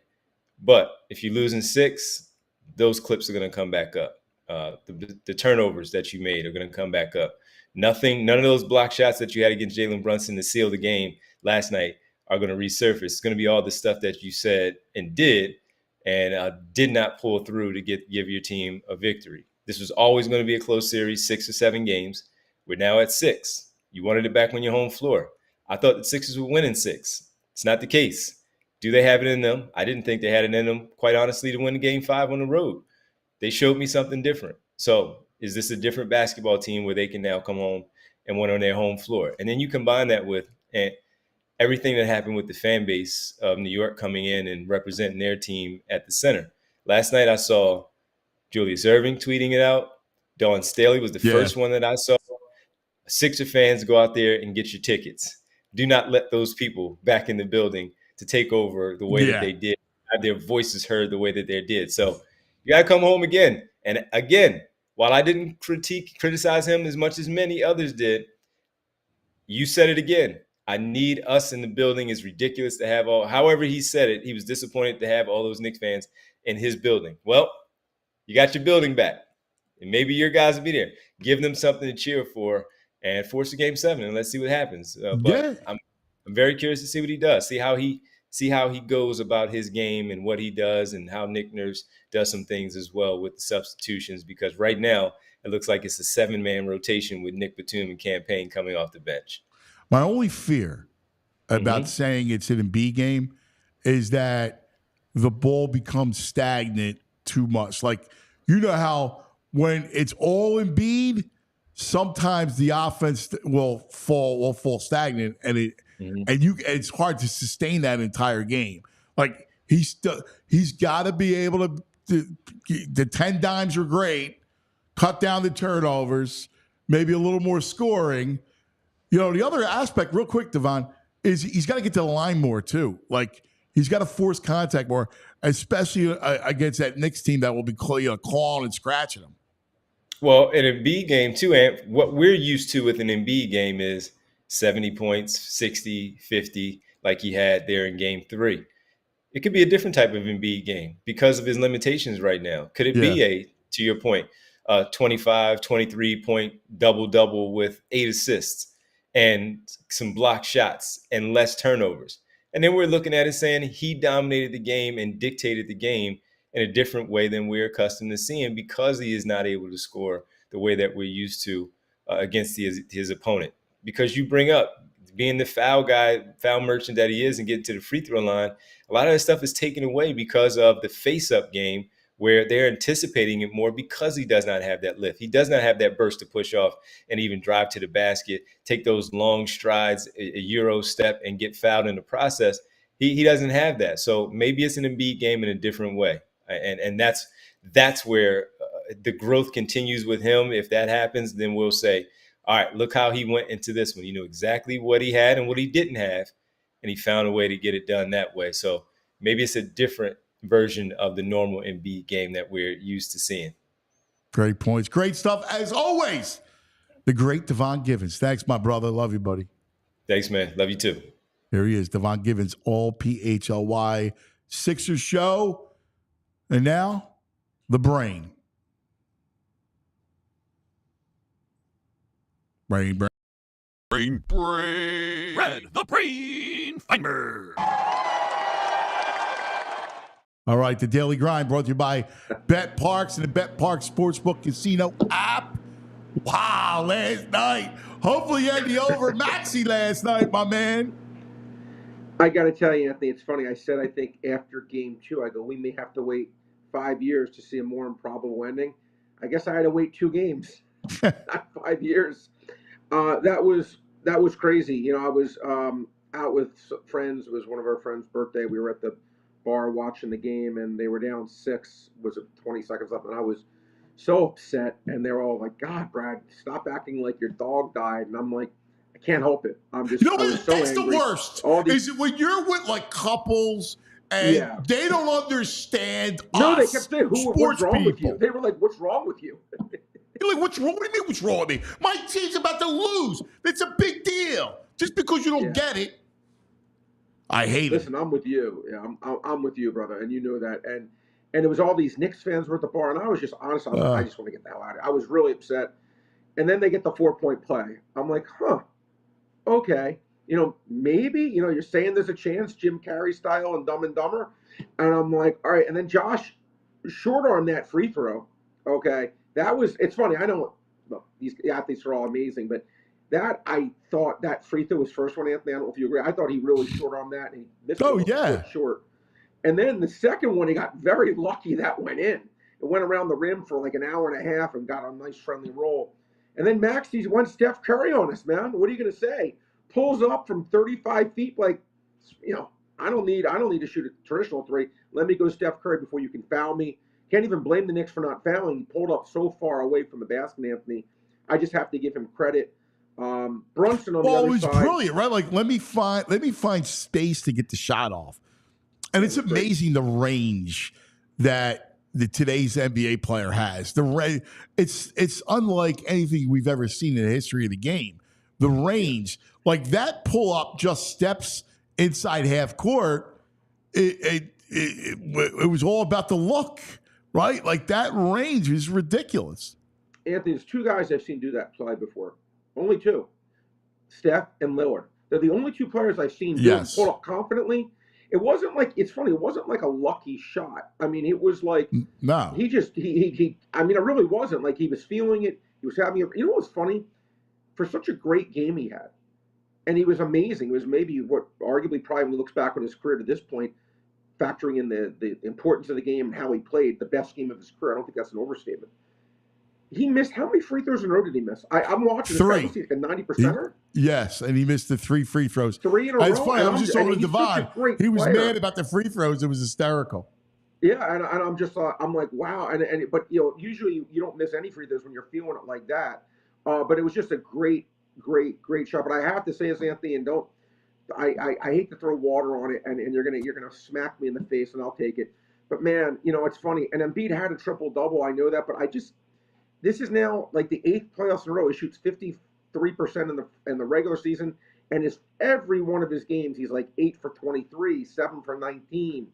But if you lose in 6, those clips are going to come back up. The turnovers that you made are going to come back up. None of those block shots that you had against Jalen Brunson to seal the game last night are going to resurface. It's going to be all the stuff that you said and did not pull through to give your team a victory. This was always going to be a close series, 6 or 7 games. We're now at 6. You wanted it back on your home floor. I thought the Sixers would win in 6. It's not the case. Do they have it in them? I didn't think they had it in them, quite honestly, to win game 5 on the road. They showed me something different. So is this a different basketball team where they can now come home and win on their home floor? And then you combine that with everything that happened with the fan base of New York coming in and representing their team at the center. Last night I saw Julius Erving tweeting it out. Dawn Staley was the first one that I saw. Sixer fans, go out there and get your tickets. Do not let those people back in the building to take over the way that they did, have their voices heard the way that they did. So you got to come home again. And again, while I didn't criticize him as much as many others did, you said it again. I need us in the building. It's ridiculous to have however he said it, he was disappointed to have all those Knicks fans in his building. Well, you got your building back. And maybe your guys will be there. Give them something to cheer for and force a game 7 and let's see what happens. But I'm very curious to see what he does. See how he goes about his game and what he does, and how Nick Nurse does some things as well with the substitutions, because right now it looks like it's a 7-man rotation with Nick Batum and Campaign coming off the bench. My only fear about saying it's an Embiid game is that the ball becomes stagnant too much. Like, you know how when it's all Embiid, sometimes the offense will fall stagnant, and it's hard to sustain that entire game. Like, he's got to be able to the 10 dimes are great, cut down the turnovers, maybe a little more scoring. The other aspect, real quick, Devon, is he's got to get to the line more too. Like, he's got to force contact more, especially against that Knicks team that will be clawing and scratching him. Well, in an Embiid game too, and what we're used to with an Embiid game is 70 points, 60, 50, like he had there in game 3. It could be a different type of Embiid game because of his limitations right now. Could it be to your point, 25, 23-point double-double with 8 assists and some block shots and less turnovers? And then we're looking at it saying he dominated the game and dictated the game in a different way than we're accustomed to seeing, because he is not able to score the way that we're used to against his opponent. Because you bring up being the foul merchant that he is, and getting to the free throw line, a lot of that stuff is taken away because of the face-up game, where they're anticipating it more because he does not have that lift. He does not have that burst to push off and even drive to the basket, take those long strides, a Euro step, and get fouled in the process. He doesn't have that. So maybe it's an Embiid game in a different way. And that's where the growth continues with him. If that happens, then we'll say, all right, look how he went into this one. He knew exactly what he had and what he didn't have, and he found a way to get it done that way. So maybe it's a different version of the normal Embiid game that we're used to seeing. Great points. Great stuff. As always, the great Devon Givens. Thanks, my brother. Love you, buddy. Thanks, man. Love you too. There he is, Devon Givens, all PHLY Sixers show. And now, the brain. Brain. Red, the brain finder. All right, the Daily Grind brought to you by Bet Parks and the Bet Parks Sportsbook Casino app. Wow, last night. Hopefully you had the over Maxey last night, my man. I got to tell you, Anthony, it's funny. I said, I think after game 2, I go, we may have to wait 5 years to see a more improbable ending. I guess I had to wait 2 games, not 5 years. That was crazy. I out with friends. It was one of our friends' birthday. We were at the bar watching the game, and they were down 6. Was it 20 seconds left? And I was so upset. And they were all like, "God, Brad, stop acting like your dog died." And I'm like, I can't help it. I'm just, You know I was what? so That's angry. the worst. Is it when you're with like couples and they don't understand No, us, they kept saying, sports what's wrong people. with you? They were like, what's wrong with you? You're like, what's wrong? What do you mean what's wrong with me? My team's about to lose. It's a big deal. Just because you don't get it. I hate it. Listen, I'm with you. Yeah, I'm with you, brother, and you know that. And it was all these Knicks fans were at the bar, and I was just honest. I just want to get the hell out of it. I was really upset. And then they get the 4-point play. I'm like, okay. You know, maybe, you know, you're saying there's a chance, Jim Carrey style and Dumb and Dumber. And I'm like, all right. And then Josh short on that free throw. Okay. That was, it's funny. I know, look, these athletes are all amazing, but that, I thought that free throw was first one, Anthony. I don't know if you agree. I thought he really short on that. And he missed it short. And then the second one, he got very lucky that went in. It went around the rim for like an hour and a half and got a nice friendly roll. And then Maxey's went Steph Curry on us, man. What are you going to say? Pulls up from 35 feet, like, you know, I don't need to shoot a traditional 3. Let me go Steph Curry before you can foul me. Can't even blame the Knicks for not fouling. He pulled up so far away from the basket, Anthony. I just have to give him credit. Brunson on the other side. It was brilliant, right? Like, let me find space to get the shot off. And it's amazing the range that today's NBA player has. It's unlike anything we've ever seen in the history of the game. The range, like that pull up, just steps inside half court. It was all about the look, right? Like that range is ridiculous. Anthony, there's 2 guys I've seen do that play before. Only 2, Steph and Lillard. They're the only 2 players I've seen pull up confidently. It wasn't like, it's funny, it wasn't like a lucky shot. I mean, it was like, no. I mean, it really wasn't. Like, he was feeling it. He was having it. You know what's funny? For such a great game he had, and he was amazing. It was maybe what arguably probably when he looks back on his career to this point, factoring in the importance of the game and how he played, the best game of his career. I don't think that's an overstatement. He missed, how many free throws in a row did he miss? I'm watching 3. This guy, like a 90%er? Yes, and he missed the 3 free throws. 3 in a row. It's funny. I was just talking to Devon. He was mad about the free throws. It was hysterical. Yeah, and I'm just I'm like, wow. But you know, usually you don't miss any free throws when you're feeling it like that. But it was just a great shot. But I have to say, as Anthony, and I hate to throw water on it, and you're gonna smack me in the face, and I'll take it. But man, you know, it's funny. And Embiid had a triple double. I know that, but this is now like the 8th playoffs in a row. He shoots 53% in the regular season, and every one of his games he's like 8 for 23, 7 for 19.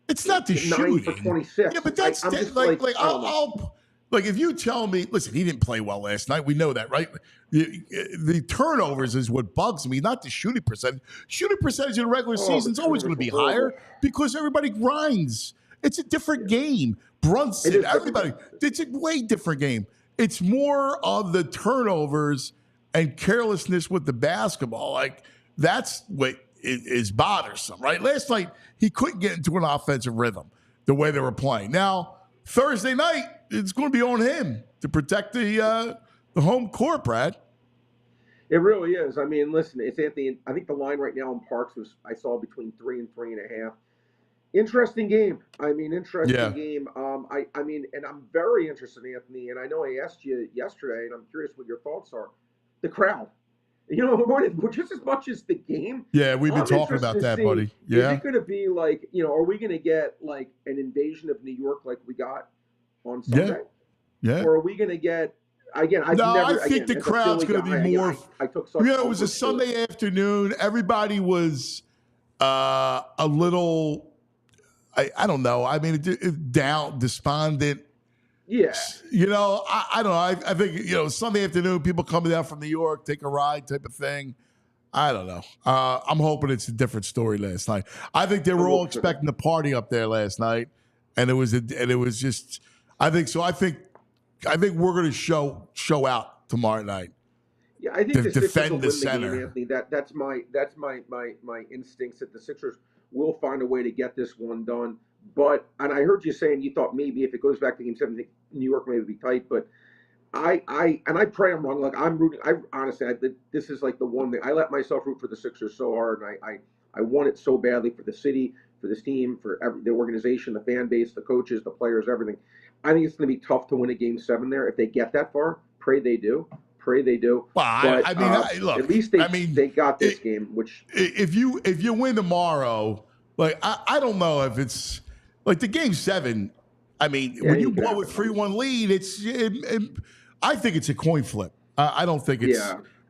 It's not the 9 shooting. for 26. Yeah, but that's I'll like if you tell me, listen, he didn't play well last night. We know that, right? The turnovers is what bugs me, not the shooting percentage. Shooting percentage in the regular season is always going to be higher because everybody grinds. It's a different game. Brunson, everybody. It's a way different game. It's more of the turnovers and carelessness with the basketball. Like that's what is bothersome, right? Last night he couldn't get into an offensive rhythm the way they were playing. Now Thursday night it's going to be on him to protect the home court, Brad. It really is. I mean, listen, it's Anthony. I think the line right now in Parks was I saw between 3 and 3.5. Interesting game. I mean, game. I mean, and I'm very interested, Anthony. And I know I asked you yesterday, and I'm curious what your thoughts are. The crowd. You know, just as much as the game. Yeah, we've been talking about that, buddy. Yeah. Is it going to be like, you know, are we going to get like an invasion of New York like we got on Sunday? Yeah. Or are we going to get, again, I think the crowd's going to be more. I took such it was a Sunday afternoon. Everybody was a little, I don't know. I mean, down, despondent. Yeah. You know, I don't know. I think, you know, Sunday afternoon, people coming down from New York, take a ride type of thing. I don't know. I'm hoping it's a different story last night. I think they were all expecting the party up there last night, and it was just. I think so. I think we're going to show out tomorrow night. Yeah, I think the Sixers defend will the win center. The game, Anthony. That's my instincts that the Sixers will find a way to get this one done. But, and I heard you saying you thought maybe if it goes back to Game 7, New York maybe be tight. But I pray I'm wrong. Like I'm rooting. This is like the one thing I let myself root for the Sixers so hard, and I want it so badly for the city, for this team, for the organization, the fan base, the coaches, the players, everything. I think it's going to be tough to win a Game 7 there if they get that far. Pray they do. Pray they do. Well, But, look. At least they got this game. Which if you win tomorrow, like I don't know if it's like the Game 7. I mean, when you blow a 3-1 lead, I think it's a coin flip. I don't think it's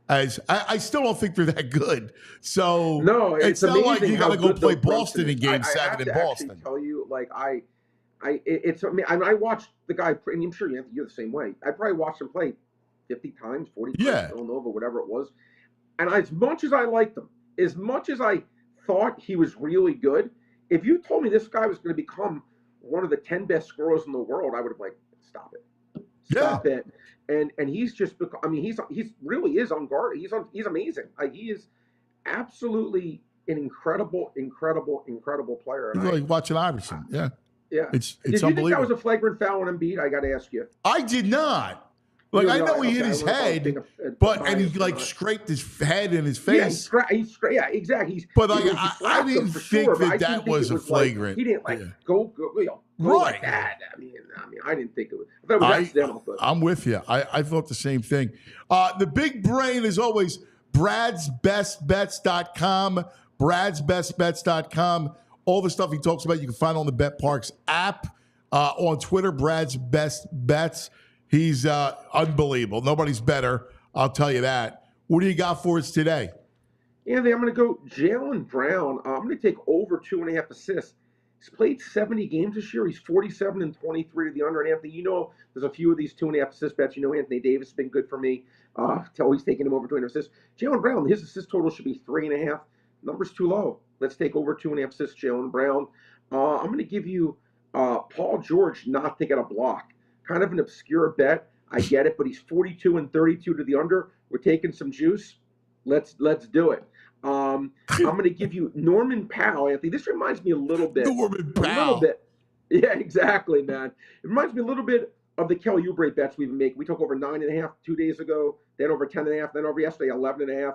I still don't think they're that good. So no, it's not like you got to go play Boston in Game 7 in Boston. I tell you, like I watched the guy, and I'm sure you're the same way. I probably watched him play 50 times, 40 times, Villanova, whatever it was. And as much as I liked him, as much as I thought he was really good, if you told me this guy was going to become one of the 10 best scorers in the world, I would have like, stop it. And he's just become, I mean, he's really is unguarded. He's amazing. He is absolutely an incredible player. He's like watching Iverson. Yeah. It's Did you unbelievable. think that was a flagrant foul on Embiid? I got to ask you. I did not. Like, I know he hit his head, and he like scraped his head in his face. Yeah, exactly. But I didn't think that was a flagrant. He didn't go like that. I mean, I didn't think it was. I thought it was accidental. But. I'm with you. I thought the same thing. The big brain, as always, Brad'sBestBets.com. Brad'sBestBets.com. All the stuff he talks about, you can find on the Bet Parks app. On Twitter, Brad's Best Bets. He's unbelievable. Nobody's better. I'll tell you that. What do you got for us today? Anthony, I'm going to go Jaylen Brown. I'm going to take over 2.5 assists. He's played 70 games this year. He's 47 and 23 to the under. And Anthony, you know, there's a few of these 2.5 assist bets. You know, Anthony Davis has been good for me. Always taking him over 2.5 assists. Jaylen Brown, his assist total should be 3.5. Number's too low. Let's take over 2.5 assists, Jaylen Brown. I'm going to give you Paul George not to get a block. Kind of an obscure bet. I get it, but he's 42 and 32 to the under. We're taking some juice. Let's do it. I'm going to give you Norman Powell, Anthony. This reminds me a little bit. Norman Powell. A little bit. Yeah, exactly, man. It reminds me a little bit of the Kelly Oubre bets we've been making. We took over 9.5 2 days ago, then over 10.5, then over yesterday 11.5.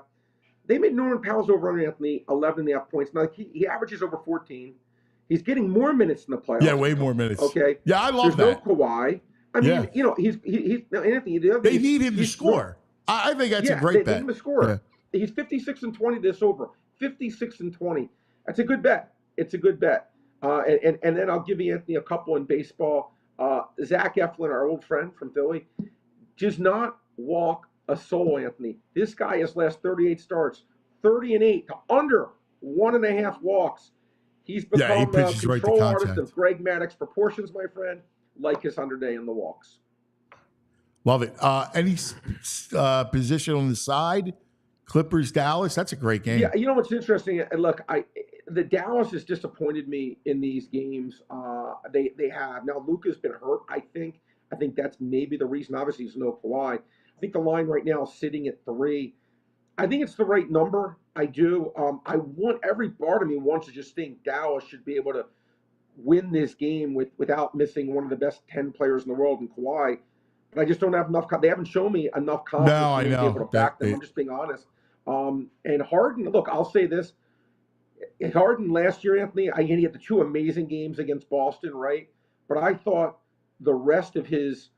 They made Norman Powell's over under Anthony 11.5 points. Now he averages over 14. He's getting more minutes in the playoffs. Yeah, way more minutes. Okay. Yeah, I love that. There's no Kawhi. I mean, you know, he's now Anthony. They need him to score. I think that's a great bet. They need him to score. Yeah. He's 56 and 20 this over. 56 and 20. That's a good bet. It's a good bet. And then I'll give you, Anthony, a couple in baseball. Zach Eflin, our old friend from Philly, does not walk a soul, Anthony. This guy has last 38 starts, 30 and 8 to under 1.5 walks. He's become a control artist of Greg Maddox proportions, my friend. Like his 100-day in the walks. Love it. Any position on the side? Clippers, Dallas. That's a great game. Yeah, you know what's interesting? Look, the Dallas has disappointed me in these games. They have now. Luka's been hurt. I think that's maybe the reason. Obviously, there's no Kawhi. I think the line right now is sitting at 3. I think it's the right number. I do. I want every part of me wants to just think Dallas should be able to win this game without missing one of the best 10 players in the world in Kawhi. But I just don't have enough. They haven't shown me enough confidence to be able to back them. I'm just being honest. And Harden, look, I'll say this. Harden last year, Anthony, he had the 2 amazing games against Boston, right? But I thought the rest of his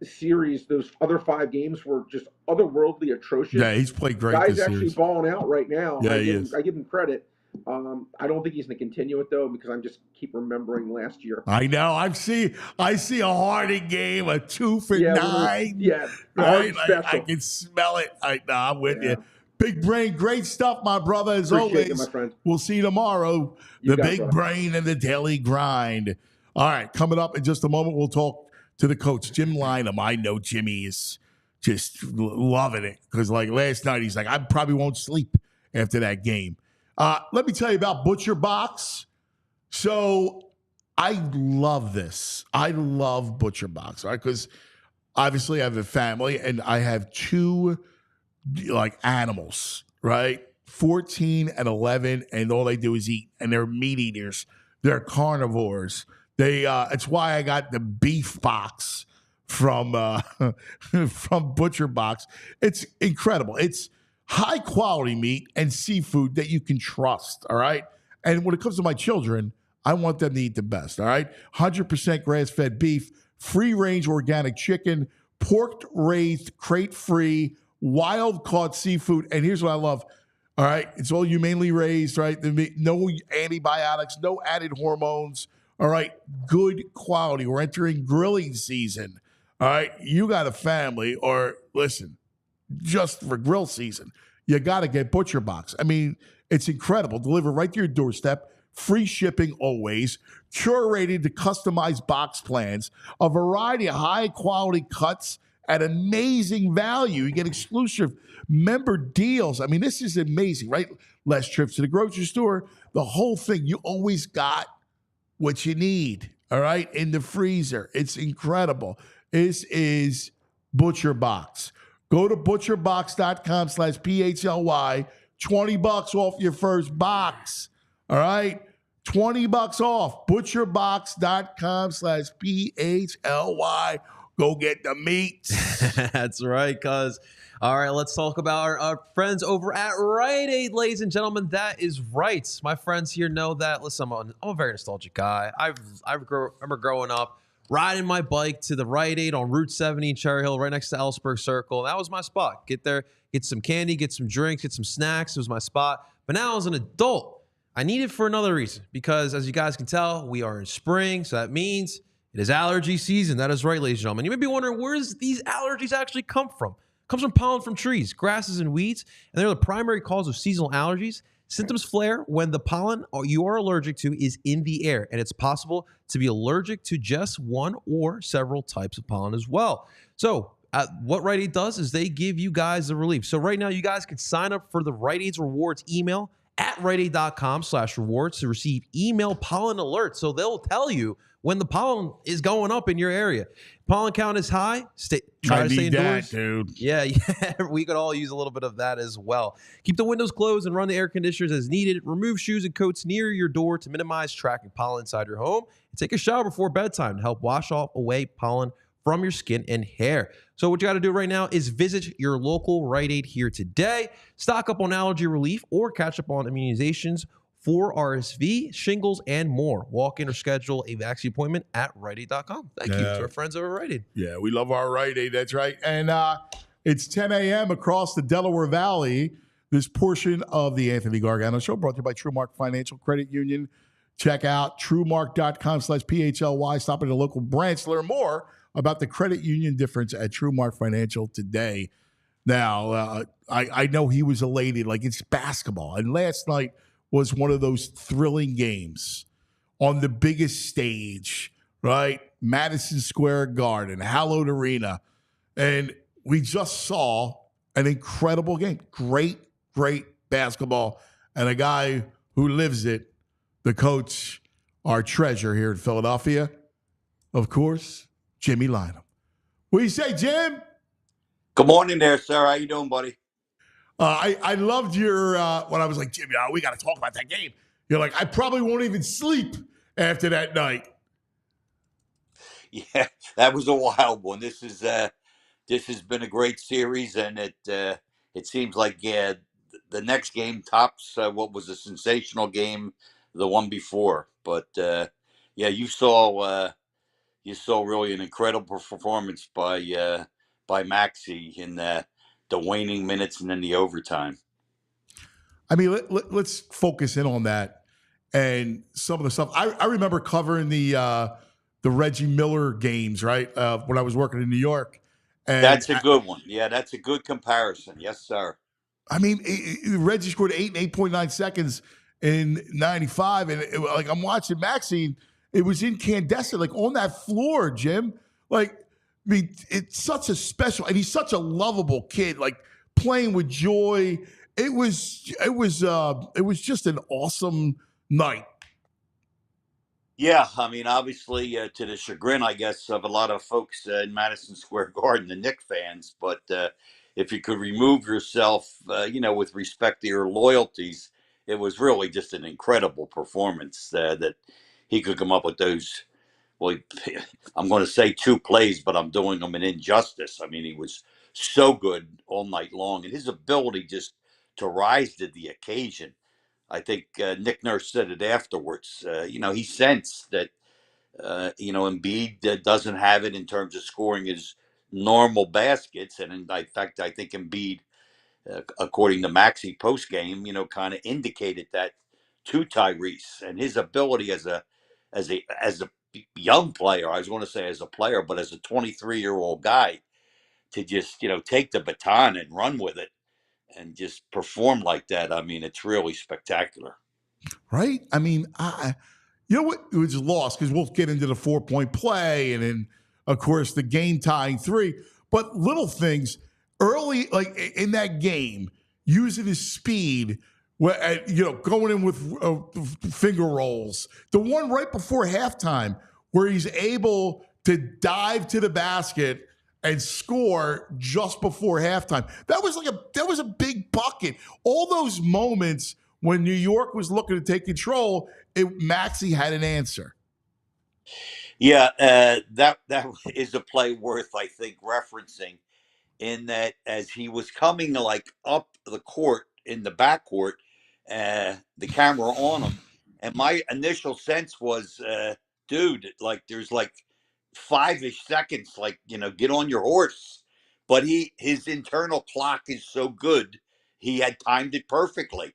series, those other 5 games were just otherworldly atrocious. Yeah, he's played great Guy's this actually series. balling out right now. Yeah, I give him credit. I don't think he's going to continue it, though, because I'm just keep remembering last year. I know. I see a Harden game, a 2 for 9. Yeah. Right? I can smell it. I'm with you. Big Brain, great stuff, my brother, as Appreciate always. it, my friend. We'll see you tomorrow. The Big Brain and the Daily Grind. All right, coming up in just a moment, we'll talk to the coach, Jim Lynam. I know Jimmy is just loving it because, like, last night, he's like, I probably won't sleep after that game. Let me tell you about Butcher Box. So I love this. I love Butcher Box, right? Because obviously I have a family and I have 2 animals, right? 14 and 11, and all they do is eat. And they're meat eaters. They're carnivores. It's why I got the beef box from from Butcher Box. It's incredible. It's high quality meat and seafood that you can trust. All right. And when it comes to my children, I want them to eat the best. All right. 100% grass fed beef, free range organic chicken, pork raised, crate free, wild caught seafood. And here's what I love. All right. It's all humanely raised, right? No antibiotics, no added hormones. All right. Good quality. We're entering grilling season. All right. You got a family, or listen, just for grill season, you got to get Butcher Box. I mean, it's incredible. Delivered right to your doorstep. Free shipping always. Curated to customized box plans. A variety of high-quality cuts at amazing value. You get exclusive member deals. I mean, this is amazing, right? Less trips to the grocery store. The whole thing. You always got what you need, all right, in the freezer. It's incredible. This is Butcher Box. Go to butcherbox.com/PHLY. $20 off your first box. All right? $20 off. Butcherbox.com/PHLY. Go get the meats. That's right, cuz. All right, let's talk about our friends over at Rite Aid, ladies and gentlemen. That is right. My friends here know that. Listen, I'm a very nostalgic guy. I remember growing up, riding my bike to the Rite Aid on Route 70 in Cherry Hill, right next to Ellsberg Circle. That was my spot. Get there, get some candy, get some drinks, get some snacks. It was my spot. But now as an adult, I need it for another reason, because as you guys can tell, we are in spring, so that means it is allergy season. That is right, ladies and gentlemen. You may be wondering, where does these allergies actually come from? It comes from pollen from trees, grasses, and weeds, and they're the primary cause of seasonal allergies. Symptoms flare when the pollen you are allergic to is in the air, and it's possible to be allergic to just one or several types of pollen as well. So what Rite Aid does is they give you guys the relief. So right now, you guys can sign up for the Rite Aid's rewards email at riteaid.com/rewards to receive email pollen alerts. So they'll tell you when the pollen is going up in your area. Pollen count is high. Try to stay indoors. Dude. Yeah, we could all use a little bit of that as well. Keep the windows closed and run the air conditioners as needed. Remove shoes and coats near your door to minimize tracking pollen inside your home. And take a shower before bedtime to help wash off away pollen from your skin and hair. So what you got to do right now is visit your local Rite Aid here today. Stock up on allergy relief or catch up on immunizations for RSV, shingles, and more. Walk in or schedule a vaccine appointment at riteaid.com. Thank you to our friends over at Rite Aid. Yeah, we love our Rite Aid. That's right. And it's 10 a.m. across the Delaware Valley. This portion of the Anthony Gargano Show brought to you by TrueMark Financial Credit Union. Check out TrueMark.com/PHLY. Stop at a local branch. Learn more about the credit union difference at TrueMark Financial today. Now, I know he was elated. Like, it's basketball. And last night was one of those thrilling games on the biggest stage, right? Madison Square Garden, hallowed arena. And we just saw an incredible game. Great basketball. And a guy who lives it, the coach, our treasure here in Philadelphia, of course, Jimmy Lynam. What do you say, Jim? Good morning there, sir. How you doing, buddy? I loved your, when I was like, Jimmy, we got to talk about that game. You're like, I probably won't even sleep after that night. Yeah, that was a wild one. This has been a great series, and it seems like the next game tops what was a sensational game, the one before. But you saw really an incredible performance by Maxey in the waning minutes and then the overtime. I mean, let's focus in on that and some of the stuff. I remember covering the Reggie Miller games, right, when I was working in New York. And that's a good one. Yeah, that's a good comparison. Yes, sir. I mean, Reggie scored 8.9 seconds in 95. And I'm watching Maxey. It was incandescent, like on that floor, Jim. Like, I mean, it's such a special, and he's such a lovable kid, like playing with joy. It was just an awesome night. Yeah, I mean, obviously, to the chagrin, I guess, of a lot of folks in Madison Square Garden, the Knicks fans. But if you could remove yourself, with respect to your loyalties, it was really just an incredible performance that he could come up with those well, I'm going to say 2 plays, but I'm doing them an injustice. I mean, he was so good all night long, and his ability just to rise to the occasion. I think Nick Nurse said it afterwards. He sensed that, Embiid doesn't have it in terms of scoring his normal baskets. And in fact, I think Embiid, according to Maxey post game, kind of indicated that to Tyrese, and his ability as a young player. I was going to say as a player, but as a 23-year-old guy to just take the baton and run with it and just perform like that. I mean, it's really spectacular. Right? I mean, you know what? It was lost because we'll get into the 4-point play and then, of course, the game tying 3. But little things early, like in that game, using his speed, going in with finger rolls. The one right before halftime where he's able to dive to the basket and score just before halftime. That was a big bucket. All those moments when New York was looking to take control, Maxey had an answer. Yeah, that is a play worth, I think, referencing, in that as he was coming like up the court in the backcourt, the camera on him, and my initial sense was, dude, like there's like 5-ish seconds, like get on your horse. But his internal clock is so good, he had timed it perfectly.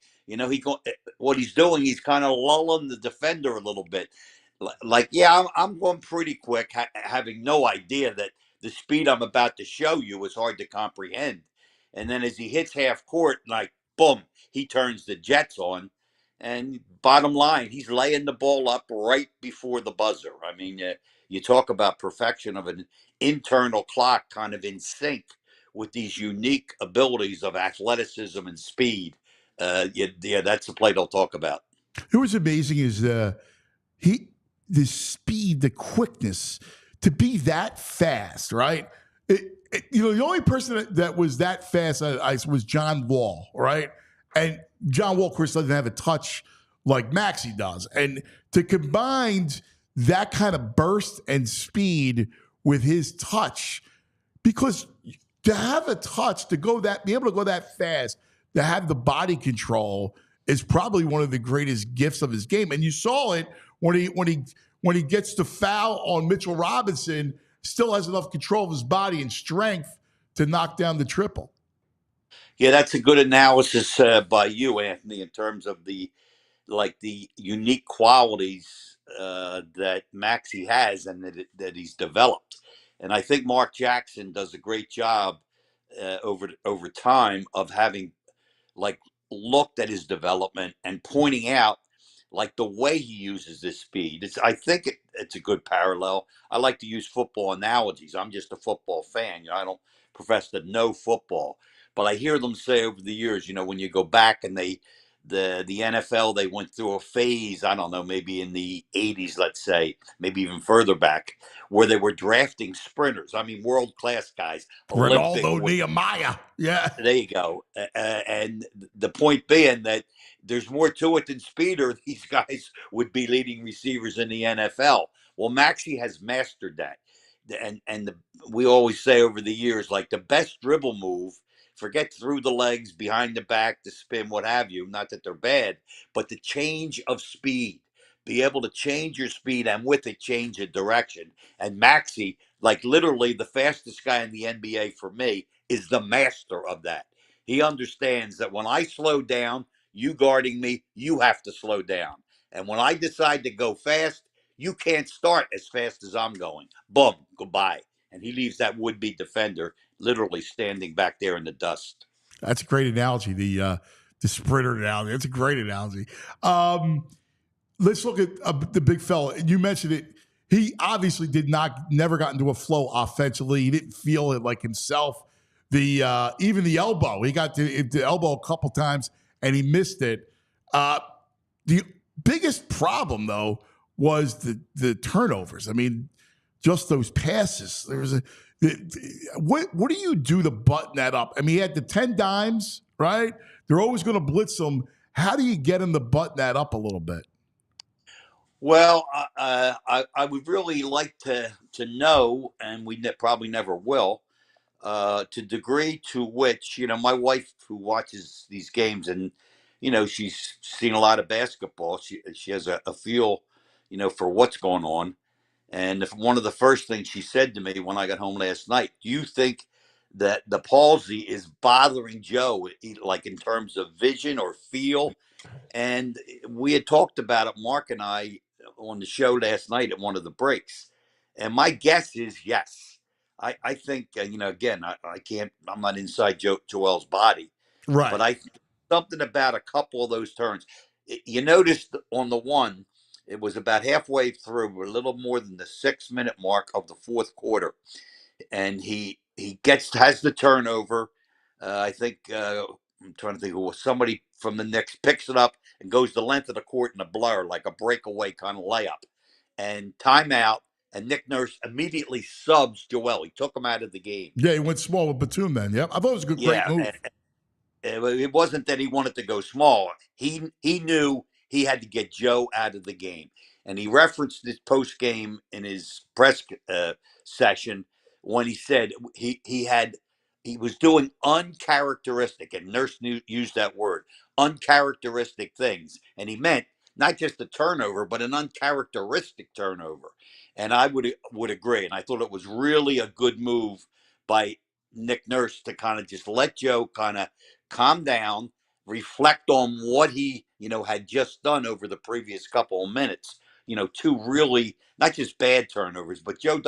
What he's doing, he's kind of lulling the defender a little bit. Like, yeah, I'm going pretty quick, having no idea that the speed I'm about to show you is hard to comprehend. And then as he hits half court, like, boom, he turns the Jets on. And bottom line, he's laying the ball up right before the buzzer. I mean, you talk about perfection of an internal clock kind of in sync with these unique abilities of athleticism and speed. Yeah, that's the play they'll talk about. It was amazing is the speed, the quickness to be that fast, right? The only person that was that fast was John Wall, right? And John Wall, of course, doesn't have a touch like Maxey does. And to combine that kind of burst and speed with his touch, because to have a touch, be able to go that fast, to have the body control is probably one of the greatest gifts of his game. And you saw it when he gets the foul on Mitchell Robinson, still has enough control of his body and strength to knock down the triple. Yeah, that's a good analysis by you, Anthony, in terms of the unique qualities that Maxey has and that he's developed. And I think Mark Jackson does a great job over time of having looked at his development and pointing out the way he uses this speed. I think it's a good parallel. I like to use football analogies. I'm just a football fan. I don't profess to know football, but I hear them say over the years, when you go back and the NFL, they went through a phase, I don't know, maybe in the 80s, let's say, maybe even further back, where they were drafting sprinters. I mean, world-class guys. Ronaldo, Nehemiah. Yeah. There you go. And the point being that there's more to it than speed, or these guys would be leading receivers in the NFL. Well, Maxey has mastered that. And we always say over the years, the best dribble move, forget through the legs, behind the back, the spin, what have you. Not that they're bad, but the change of speed. Be able to change your speed and with it change the direction. And Maxey, literally the fastest guy in the NBA for me, is the master of that. He understands that when I slow down, you guarding me, you have to slow down. And when I decide to go fast, you can't start as fast as I'm going. Boom, goodbye. And he leaves that would-be defender literally standing back there in the dust. That's a great analogy, the sprinter analogy. That's a great analogy. Let's look at the big fella. You mentioned it. He obviously never got into a flow offensively. He didn't feel it like himself. Even the elbow, he got the elbow a couple times and he missed it. The biggest problem, though, was the turnovers. I mean, just those passes. There was what do you do to button that up? I mean, he had the 10 dimes, right? They're always going to blitz him. How do you get him to button that up a little bit? Well, I would really like to know, and probably never will, to degree to which, my wife who watches these games, and she's seen a lot of basketball. She has a feel, for what's going on. And one of the first things she said to me when I got home last night, do you think that the palsy is bothering Joe, like in terms of vision or feel? And we had talked about it, Mark and I, on the show last night at one of the breaks. And my guess is yes. I think, again, I can't, I'm not inside Joel's body, but Right. I think something about a couple of those turns. You noticed on the one, it was about halfway through, a little more than the 6 minute mark of the fourth quarter, and he has the turnover. I think I'm trying to think, it was somebody from the Knicks picks it up and goes the length of the court in a blur, like a breakaway kind of layup, and timeout. And Nick Nurse immediately subs Joel. He took him out of the game. Yeah, he went small with Batum then. Yep. I thought it was a good, great Yeah, move. it wasn't that he wanted to go small. He knew he had to get Joe out of the game, and he referenced this post game in his press session when he said he was doing uncharacteristic, and Nurse used that word, uncharacteristic things, and he meant not just a turnover, but an uncharacteristic turnover. And I would agree, and I thought it was really a good move by Nick Nurse to kind of just let Joe kind of calm down, reflect on what he, had just done over the previous couple of minutes. Two really not just bad turnovers, but Joe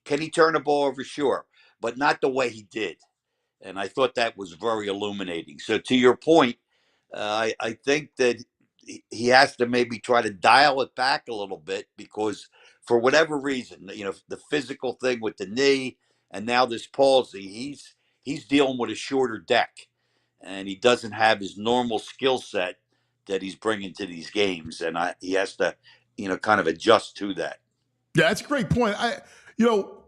can he turn the ball over? Sure, but not the way he did. And I thought that was very illuminating. So to your point, I think that he has to maybe try to dial it back a little bit, because for whatever reason, the physical thing with the knee and now this palsy, he's dealing with a shorter deck, and he doesn't have his normal skill set that he's bringing to these games, and he has to, kind of adjust to that. Yeah, that's a great point.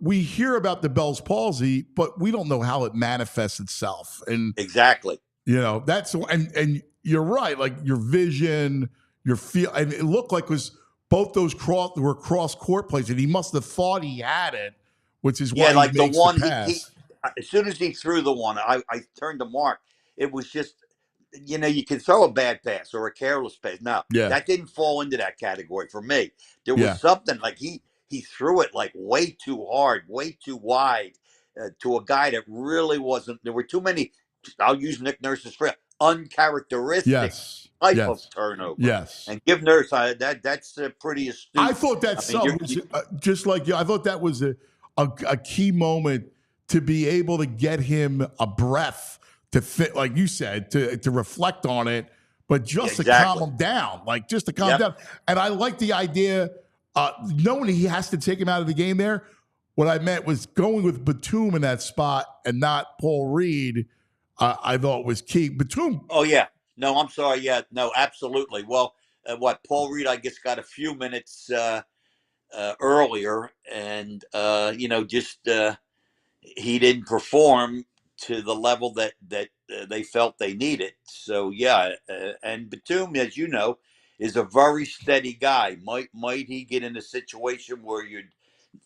We hear about the Bell's palsy, but we don't know how it manifests itself. And exactly, that's and you're right. Like your vision, your feel, and it looked like both those were cross court plays, and he must have thought he had it, which is why like he makes the one the pass. As soon as he threw the one, I turned to Mark. It was just, you can throw a bad pass or a careless pass. No, Yeah. that didn't fall into that category for me. There was Yeah. something like he threw it like way too hard, way too wide to a guy that really wasn't. There were too many. I'll use Nick Nurse's phrase, uncharacteristic type of turnover. Yes. And give Nurse that's pretty astute. I thought that was just like I thought that was a key moment to be able to get him a breath to fit, like you said, to reflect on it, but just to calm him down, just to calm down. And I like the idea, knowing he has to take him out of the game there. What I meant was going with Batum in that spot and not Paul Reed. I thought was key. Batum. Oh yeah, no, I'm sorry. Yeah, no, absolutely. Well, Paul Reed, I guess, got a few minutes earlier, and he didn't perform to the level that they felt they needed. So yeah, and Batum, as you know, is a very steady guy. Might he get in a situation where you'd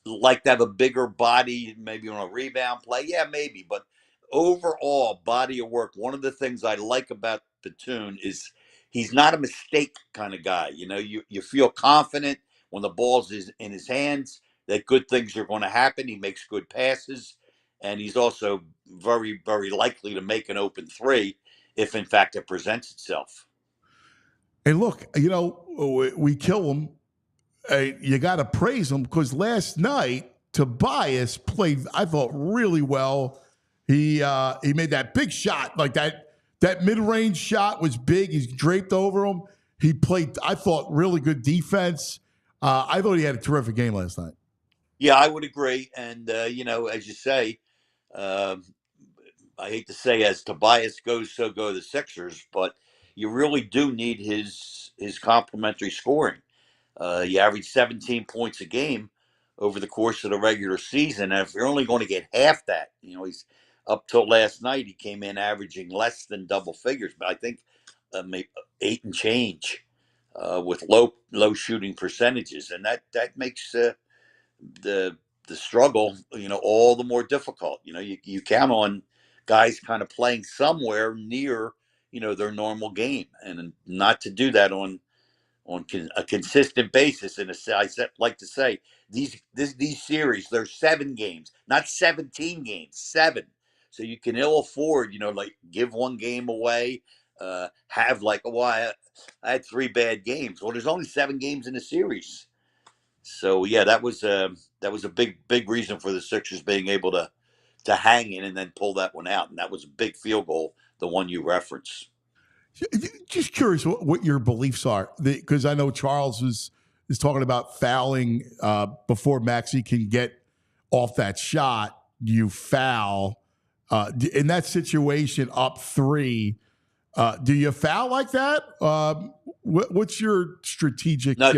like to have a bigger body, maybe on a rebound play? Yeah, maybe. But overall, body of work. One of the things I like about Batum is he's not a mistake kind of guy. You feel confident when the ball's in his hands that good things are going to happen. He makes good passes, and he's also very, very likely to make an open three if, in fact, it presents itself. And look, we kill him. You got to praise him, because last night Tobias played, I thought, really well. He made that big shot, like that mid-range shot was big. He's draped over him. He played, I thought, really good defense. I thought he had a terrific game last night. Yeah, I would agree. And as you say, I hate to say, as Tobias goes, so go the Sixers, but you really do need his complementary scoring. He averaged 17 points a game over the course of the regular season. And if you're only going to get half that, he's up till last night, he came in averaging less than double figures, but I think maybe 8 and change. with low shooting percentages, and that makes the struggle, all the more difficult. You count on guys kind of playing somewhere near, their normal game, and not to do that on a consistent basis. And I like to say these series, there's 7 games, not 17 games, 7. So you can ill afford, like give one game away, have like, I had 3 bad games. Well, there's only 7 games in a series. So yeah, that was a big reason for the Sixers being able to hang in and then pull that one out, and that was a big field goal, the one you referenced. Just curious what your beliefs are, because I know Charles is talking about fouling before Maxey can get off that shot. You foul in that situation up 3. Do you foul like that? What's your strategic? No,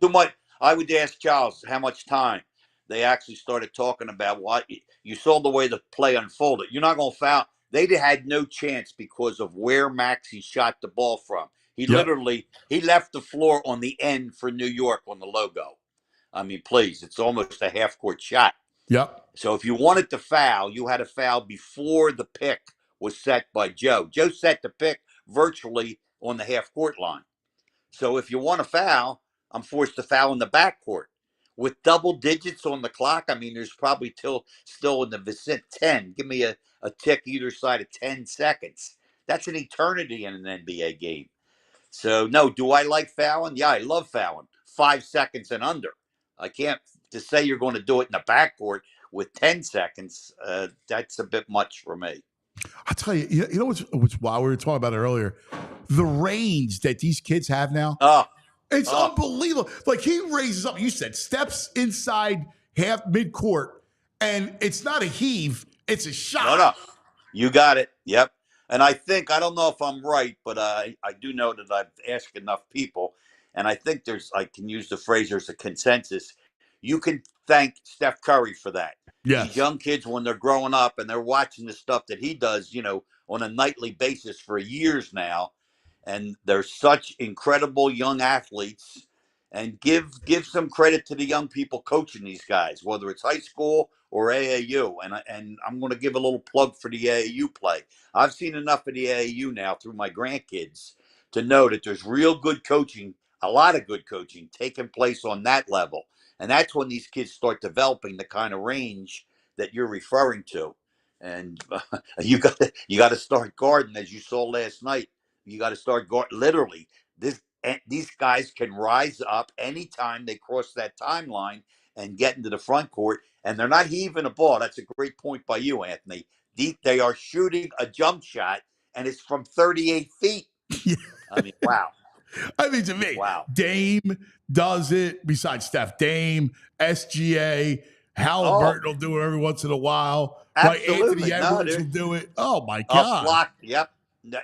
too much. I would ask Charles how much time they actually started talking about. What you saw the way the play unfolded. You're not going to foul. They had no chance because of where Maxey shot the ball from. He literally left the floor on the end for New York on the logo. I mean, please, it's almost a half-court shot. Yep. So if you wanted to foul, you had to foul before the pick was set by Joe. Joe set the pick virtually on the half-court line. So if you want to foul, I'm forced to foul in the backcourt. With double digits on the clock, I mean, there's probably still in the vicinity 10. Give me a tick either side of 10 seconds. That's an eternity in an NBA game. So, no, do I like fouling? Yeah, I love fouling. 5 seconds and under. I can't, to say you're going to do it in the backcourt with 10 seconds, that's a bit much for me. I'll tell you, you know what's wild? We were talking about it earlier. The range that these kids have now. It's unbelievable. Like he raises up, you said, steps inside half mid-court, and it's not a heave, it's a shot. No. You got it. Yep. And I don't know if I'm right, but I do know that I've asked enough people, and I think I can use the phrase, there's a consensus. You can thank Steph Curry for that. Yes. These young kids, when they're growing up and they're watching the stuff that he does, on a nightly basis for years now, and they're such incredible young athletes, and give some credit to the young people coaching these guys, whether it's high school or AAU. And I'm going to give a little plug for the AAU play. I've seen enough of the AAU now through my grandkids to know that there's real good coaching, a lot of good coaching taking place on that level. And that's when these kids start developing the kind of range that you're referring to. And you got to start guarding, as you saw last night. You got to start guarding. Literally, these guys can rise up anytime they cross that timeline and get into the front court, and they're not heaving a ball. That's a great point by you, Anthony. They are shooting a jump shot, and it's from 38 feet. I mean, wow. I mean, to me, wow. Dame does it. Besides Steph, Dame, SGA, Halliburton will do it every once in a while. Absolutely. Like Anthony Edwards will do it. Oh my God! Block. Yep,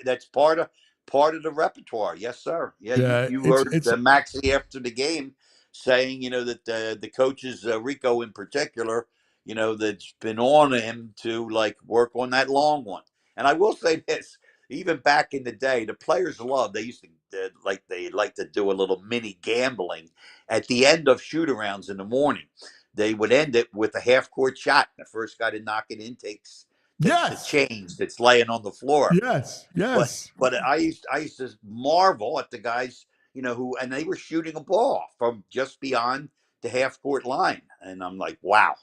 that's part of the repertoire. Yes, sir. Yeah, you heard Maxey after the game saying, that the coaches, Rico in particular, that's been on him to like work on that long one. And I will say this. Even back in the day, the players they used to they like to do a little mini gambling at the end of shoot-arounds in the morning. They would end it with a half-court shot. The first guy to knock it in takes the change that's laying on the floor. Yes. But I used to marvel at the guys, and they were shooting a ball from just beyond the half-court line, and I'm like, wow.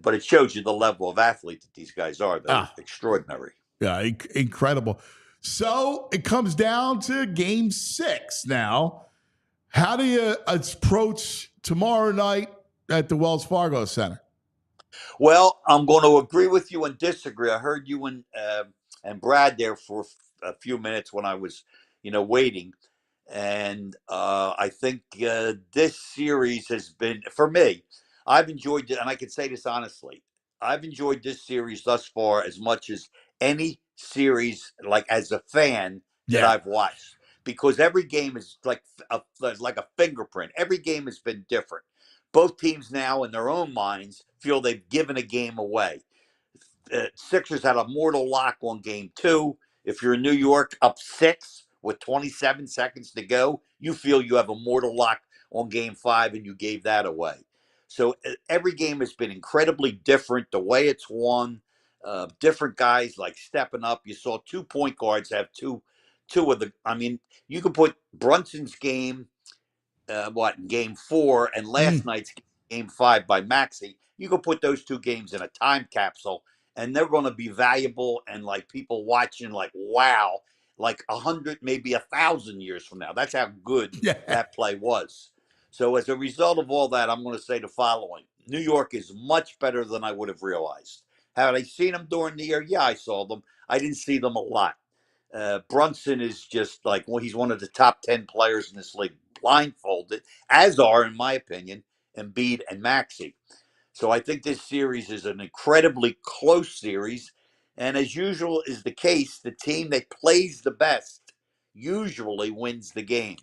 But it shows you the level of athlete that these guys are. They're extraordinary. Yeah, incredible. So it comes down to Game 6 now. How do you approach tomorrow night at the Wells Fargo Center? Well, I'm going to agree with you and disagree. I heard you and Brad there for a few minutes when I was, waiting. And I think this series has been, for me, I've enjoyed it. And I can say this honestly. I've enjoyed this series thus far as much as any series, like as a fan, that I've watched, because every game is like a fingerprint. Every game has been different. Both teams now, in their own minds, feel they've given a game away. Sixers had a mortal lock on Game 2. If you're in New York, up 6 with 27 seconds to go, you feel you have a mortal lock on game 5 and you gave that away. So every game has been incredibly different. The way it's won, different guys like stepping up. You saw 2 point guards have two of the. I mean, you could put Brunson's game, in game 4, and last night's game 5 by Maxey. You could put those 2 games in a time capsule, and they're going to be valuable. And like people watching, like, wow, like 100, maybe 1,000 years from now. That's how good that play was. So as a result of all that, I'm going to say the following. New York is much better than I would have realized. Had I seen them during the year? Yeah, I saw them. I didn't see them a lot. Brunson is just like, well, he's one of the top 10 players in this league, blindfolded, as are, in my opinion, Embiid and Maxey. So I think this series is an incredibly close series. And as usual is the case, the team that plays the best usually wins the game.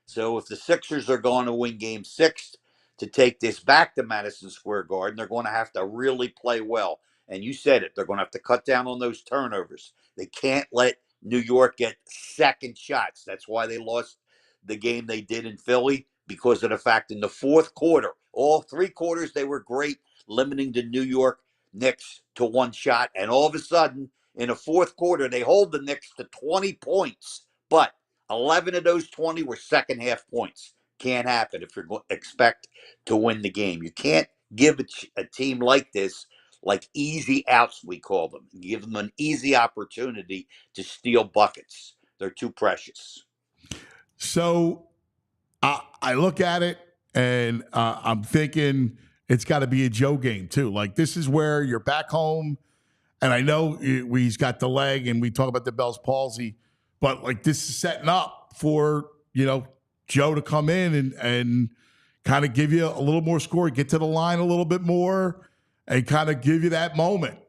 So if the Sixers are going to win game 6 to take this back to Madison Square Garden, they're going to have to really play well. And you said it, they're going to have to cut down on those turnovers. They can't let New York get second shots. That's why they lost the game they did in Philly, because of the fact in the fourth quarter, all 3 quarters, they were great, limiting the New York Knicks to 1 shot. And all of a sudden, in the fourth quarter, they hold the Knicks to 20 points. But 11 of those 20 were second half points. Can't happen if you're going to expect to win the game. You can't give a team like this, like easy outs, we call them. Give them an easy opportunity to steal buckets. They're too precious. So I look at it and I'm thinking it's got to be a Joe game too. Like, this is where you're back home. And I know he's got the leg and we talk about the Bell's palsy, but like, this is setting up for, Joe to come in and kind of give you a little more score, get to the line a little bit more, and kind of give you that moment.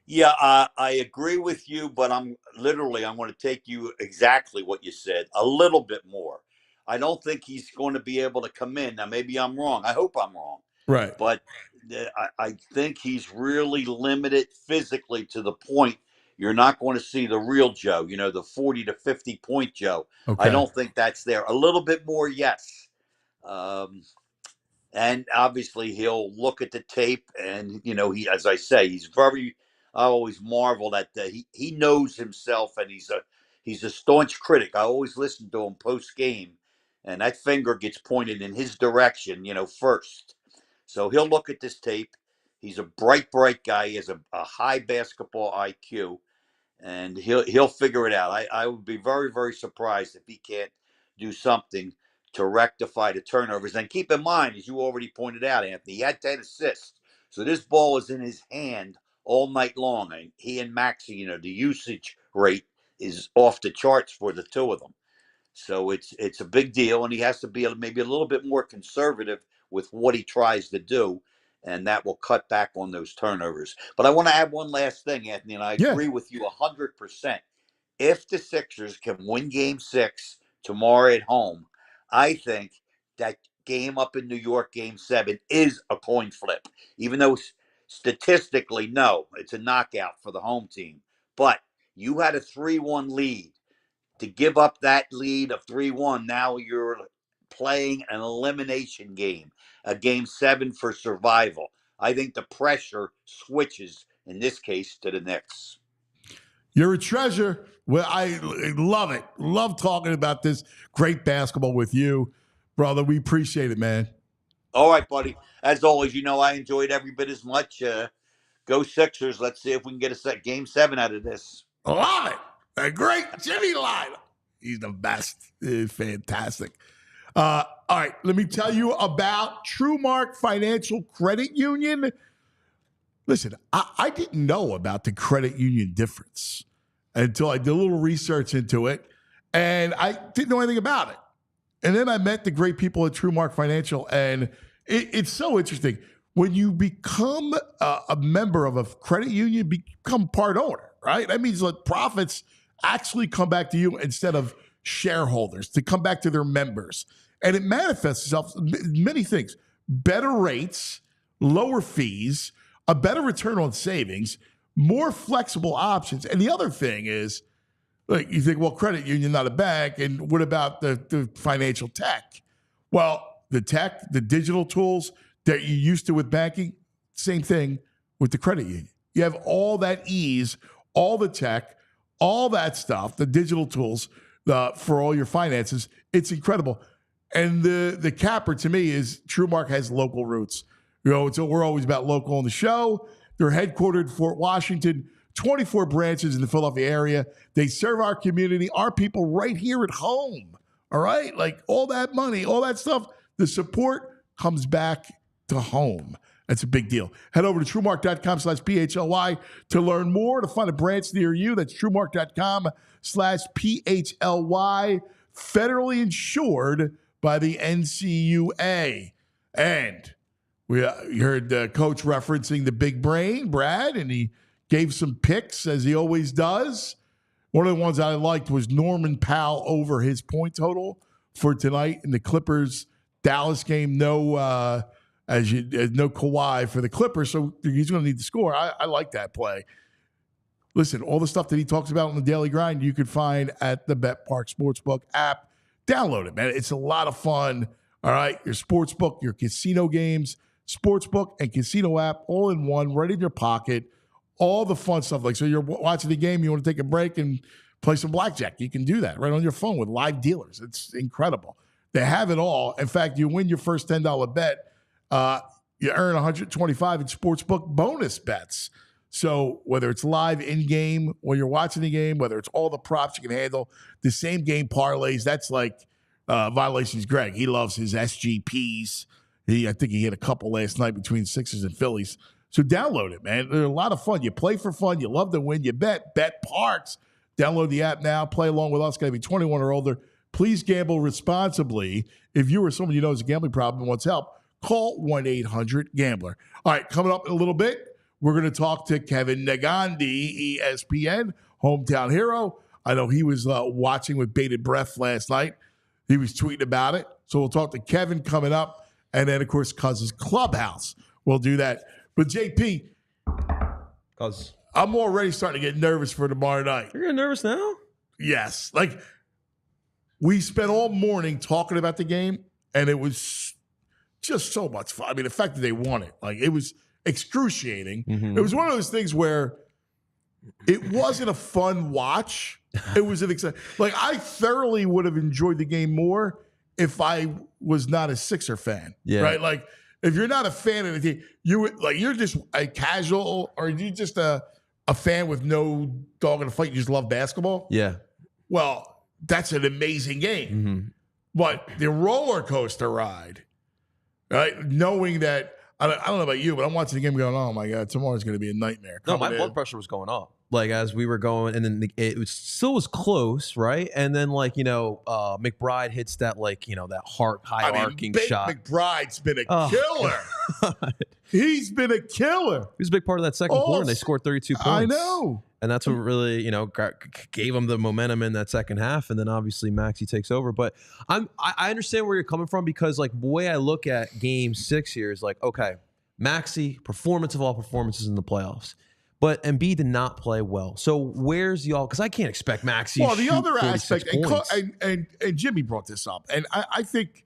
Yeah, I agree with you, but I'm going to take you exactly what you said, a little bit more. I don't think he's going to be able to come in. Now, maybe I'm wrong. I hope I'm wrong. Right. But I think he's really limited physically to the point you're not going to see the real Joe, the 40 to 50 point Joe. Okay. I don't think that's there. A little bit more, yes. And obviously he'll look at the tape and, he, as I say, I always marvel that he knows himself, and he's a staunch critic. I always listen to him post game, and that finger gets pointed in his direction, first. So he'll look at this tape. He's a bright guy. He has a high basketball IQ, and he'll figure it out. I would be very, very surprised if he can't do something to rectify the turnovers. And keep in mind, as you already pointed out, Anthony, he had 10 assists. So this ball is in his hand all night long. And he and Maxey, the usage rate is off the charts for the 2 of them. So it's a big deal, and he has to be maybe a little bit more conservative with what he tries to do, and that will cut back on those turnovers. But I want to add one last thing, Anthony, and I agree with you 100%. If the Sixers can win game 6 tomorrow at home, I think that game up in New York, game 7, is a coin flip. Even though statistically, no, it's a knockout for the home team. But you had a 3-1 lead. To give up that lead of 3-1, now you're playing an elimination game, a game 7 for survival. I think the pressure switches, in this case, to the Knicks. You're a treasure. Well, I love it. Love talking about this great basketball with you, brother. We appreciate it, man. All right, buddy. As always, I enjoyed every bit as much. Go Sixers. Let's see if we can get a game 7 out of this. Love it. A great Jimmy Lynam. He's the best. It's fantastic. All right, let me tell you about TrueMark Financial Credit Union. Listen, I didn't know about the credit union difference until I did a little research into it, and I didn't know anything about it. And then I met the great people at TrueMark Financial, and it's so interesting. When you become a member of a credit union, you become part owner, right? That means like profits actually come back to you instead of shareholders, to come back to their members. And it manifests itself in many things: better rates, lower fees, a better return on savings, more flexible options. And the other thing is, Like you think, well, credit union, not a bank. And what about the financial tech? Well, the tech, the digital tools that you're used to with banking, same thing with the credit union. You have all that ease, all the tech, all that stuff, the digital tools for all your finances. It's incredible. And the capper to me is TrueMark has local roots. We're always about local on the show. They're headquartered in Fort Washington, 24 branches in the Philadelphia area. They serve our community, our people right here at home. All right? Like all that money, all that stuff, the support comes back to home. That's a big deal. Head over to TrueMark.com/PHLY to learn more, to find a branch near you. That's TrueMark.com/PHLY, federally insured by the NCUA. And you heard Coach referencing the big brain, Brad, and he gave some picks, as he always does. One of the ones I liked was Norman Powell over his point total for tonight in the Clippers-Dallas game. No Kawhi for the Clippers, so he's going to need to score. I like that play. Listen, all the stuff that he talks about on the Daily Grind, you can find at the BetPark Sportsbook app. Download it, man. It's a lot of fun. All right, your sportsbook, your casino games, sportsbook and casino app, all in one, right in your pocket. All the fun stuff. Like, so you're watching the game, you want to take a break and play some blackjack. You can do that right on your phone with live dealers. It's incredible. They have it all. In fact, you win your first $10 bet, you earn $125 in sportsbook bonus bets. So whether it's live in-game when you're watching the game, whether it's all the props you can handle, the same game parlays, that's like Violations Greg. He loves his SGPs. I think he hit a couple last night between Sixers and Phillies. So download it, man. They're a lot of fun. You play for fun. You love to win. You bet. Bet Parks. Download the app now. Play along with us. Got to be 21 or older. Please gamble responsibly. If you or someone you know has a gambling problem and wants help, call 1-800-GAMBLER. All right, coming up in a little bit, we're going to talk to Kevin Negandhi, ESPN, hometown hero. I know he was watching with bated breath last night. He was tweeting about it. So we'll talk to Kevin coming up. And then, of course, Cuz's Clubhouse. We'll do that. But, JP, Cuz, I'm already starting to get nervous for tomorrow night. You're getting nervous now? Yes. Like, we spent all morning talking about the game, and it was just so much fun. I mean, the fact that they won it, like, it was excruciating. Mm-hmm. It was one of those things where it wasn't a fun watch. It was an exciting. Like, I thoroughly would have enjoyed the game more if I was not a Sixer fan. Yeah. Right? Like, if you're not a fan of the team, you're just a casual, or you just a fan with no dog in the fight. You just love basketball. Yeah. Well, that's an amazing game. Mm-hmm. But the roller coaster ride, right? Knowing that, I don't know about you, but I'm watching the game going, oh my God, tomorrow's going to be a nightmare. No, my blood pressure was going up. Like, as we were going, and then it was still close, right? And then, like, McBride hits that, like, that high-arcing shot. McBride's been a killer. He's been a killer. He was a big part of that second quarter, and they scored 32 points. I know. And that's what really, gave them the momentum in that second half. And then, obviously, Maxey takes over. But I understand where you're coming from, because, like, the way I look at Game 6 here is, like, okay, Maxey, performance of all performances in the playoffs. But Embiid did not play well. So where's y'all? Because I can't expect Maxey to shoot the other aspect, points. And Jimmy brought this up, and I think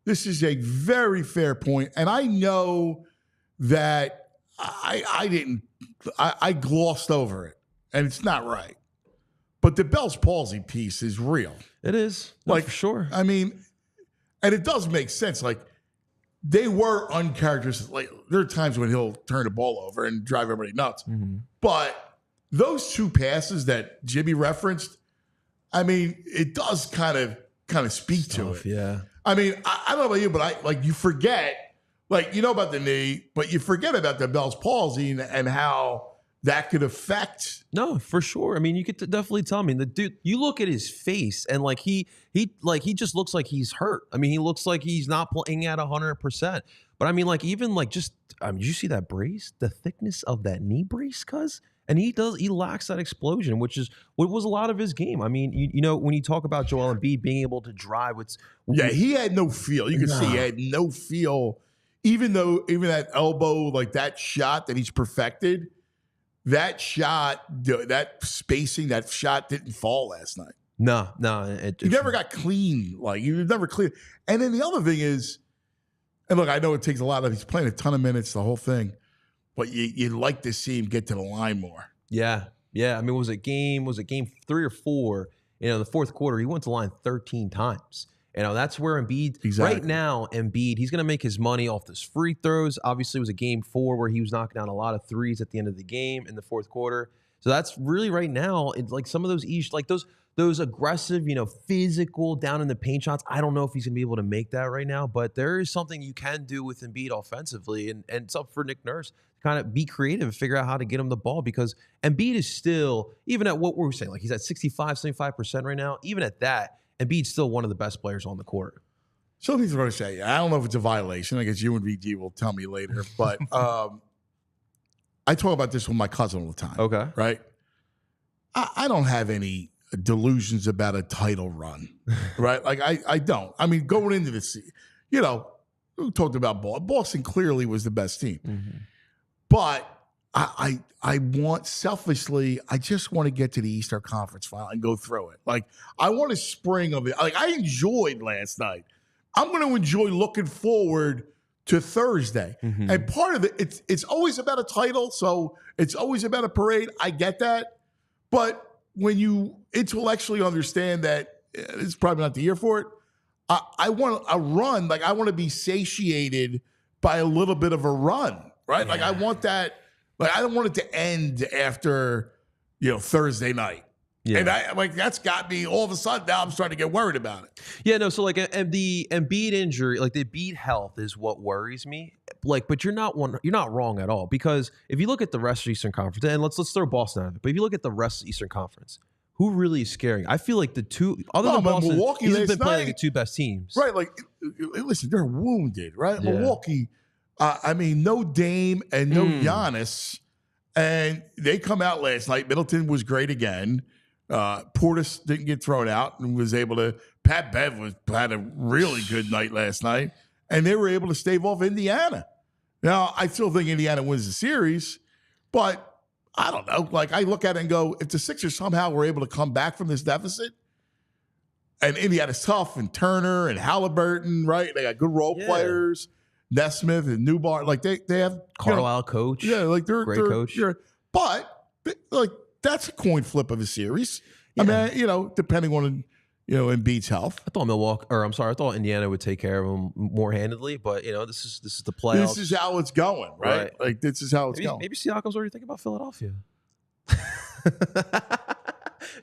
this is a very fair point. And I know that I glossed over it, and it's not right. But the Bell's palsy piece is real. It is, for sure. I mean, and it does make sense. Like, they were uncharacteristic. Like, there are times when he'll turn the ball over and drive everybody nuts. Mm-hmm. But those two passes that Jimmy referenced, I mean, it does kind of speak to it. Yeah. I mean, I don't know about you, but you forget, like, you know about the knee, but you forget about the Bell's palsy and how that could affect. No, for sure. I mean, you could definitely tell me. The dude, you look at his face, and like he just looks like he's hurt. I mean, he looks like he's not playing at 100%. But I mean, like, even like did you see that brace? The thickness of that knee brace, cuz? And he lacks that explosion, which is what was a lot of his game. I mean, when you talk about Joel Embiid being able to drive, he had no feel. You can see he had no feel, even that elbow, like that shot that he's perfected. that shot, that spacing, that shot didn't fall last night. No. You never got clean. Like, you never clean. And then the other thing is, and look, I know it takes a lot of, he's playing a ton of minutes, the whole thing, but you'd like to see him get to the line more. Yeah. I mean, was it game 3 or 4? The fourth quarter, he went to the line 13 times. That's where Embiid, right now, he's going to make his money off those free throws. Obviously, it was a game 4 where he was knocking down a lot of threes at the end of the game in the fourth quarter. So that's really right now, it's like some of those those aggressive, physical down in the paint shots. I don't know if he's going to be able to make that right now, but there is something you can do with Embiid offensively. And it's up for Nick Nurse to kind of be creative and figure out how to get him the ball, because Embiid is still, even at what we're saying, like he's at 75% right now, even at that, Embiid's still one of the best players on the court. So he's going to say, I don't know if it's a violation. I guess you and VG will tell me later, but I talk about this with my cousin all the time. Okay. Right? I don't have any delusions about a title run, right? Like, I don't. I mean, going into this, we talked about Boston clearly was the best team. Mm-hmm. But I want, selfishly, I just want to get to the Eastern Conference final and go through it. Like, I want a spring of it. Like, I enjoyed last night. I'm going to enjoy looking forward to Thursday. Mm-hmm. And part of it, it's always about a title, so it's always about a parade. I get that. But when you intellectually understand that it's probably not the year for it, I want a run. Like, I want to be satiated by a little bit of a run, right? Yeah. Like, I want that. Like, I don't want it to end after, Thursday night. Yeah. And that's got me all of a sudden, now I'm starting to get worried about it. Yeah, no, so like the Embiid injury, like the Embiid health is what worries me. Like, but you're not wrong at all, because if you look at the rest of the Eastern Conference, and let's throw Boston out of it, but if you look at the rest of the Eastern Conference, who really is scaring? I feel like the two, other than Boston, Milwaukee, these have been playing the two best teams. Right, like, listen, they're wounded, right? Yeah. Milwaukee, no Dame and no Giannis, and they come out last night. Middleton was great again. Portis didn't get thrown out and was able to. Pat Bev had a really good night last night, and they were able to stave off Indiana. Now, I still think Indiana wins the series, but I don't know. Like, I look at it and go, if the Sixers somehow were able to come back from this deficit, and Indiana's tough, and Turner and Halliburton, right? They got good role players, Nesmith and Newbar. Like, they have Carlisle coach. Yeah, like they're great coach. But like, that's a coin flip of a series. Yeah. I mean, depending on Embiid's health. I thought Indiana would take care of them more handedly, but this is the playoffs. This is how it's going, right? Like, this is how it's going. Maybe Siakam's already thinking about Philadelphia.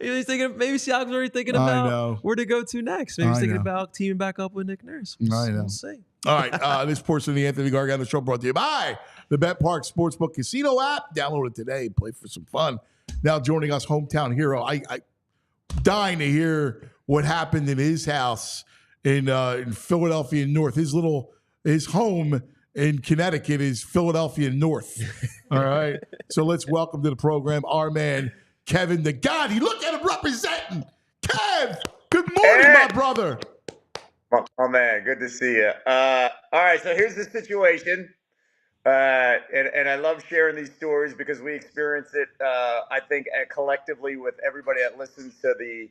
Maybe Siakam's already thinking about where to go to next. Maybe he's thinking about teaming back up with Nick Nurse. We'll see. All right, this portion of the Anthony Gargano Show brought to you by the Bet Park Sportsbook Casino app. Download it today. Play for some fun. Now joining us, hometown hero. I dying to hear what happened in his house in Philadelphia North. His home in Connecticut is Philadelphia North. All right. So let's welcome to the program our man, Kevin Negandhi. Look at him representing. Kev, good morning, my brother. Oh, man, good to see you. All right, so here's the situation. And I love sharing these stories because we experience it, I think, collectively with everybody that listens to the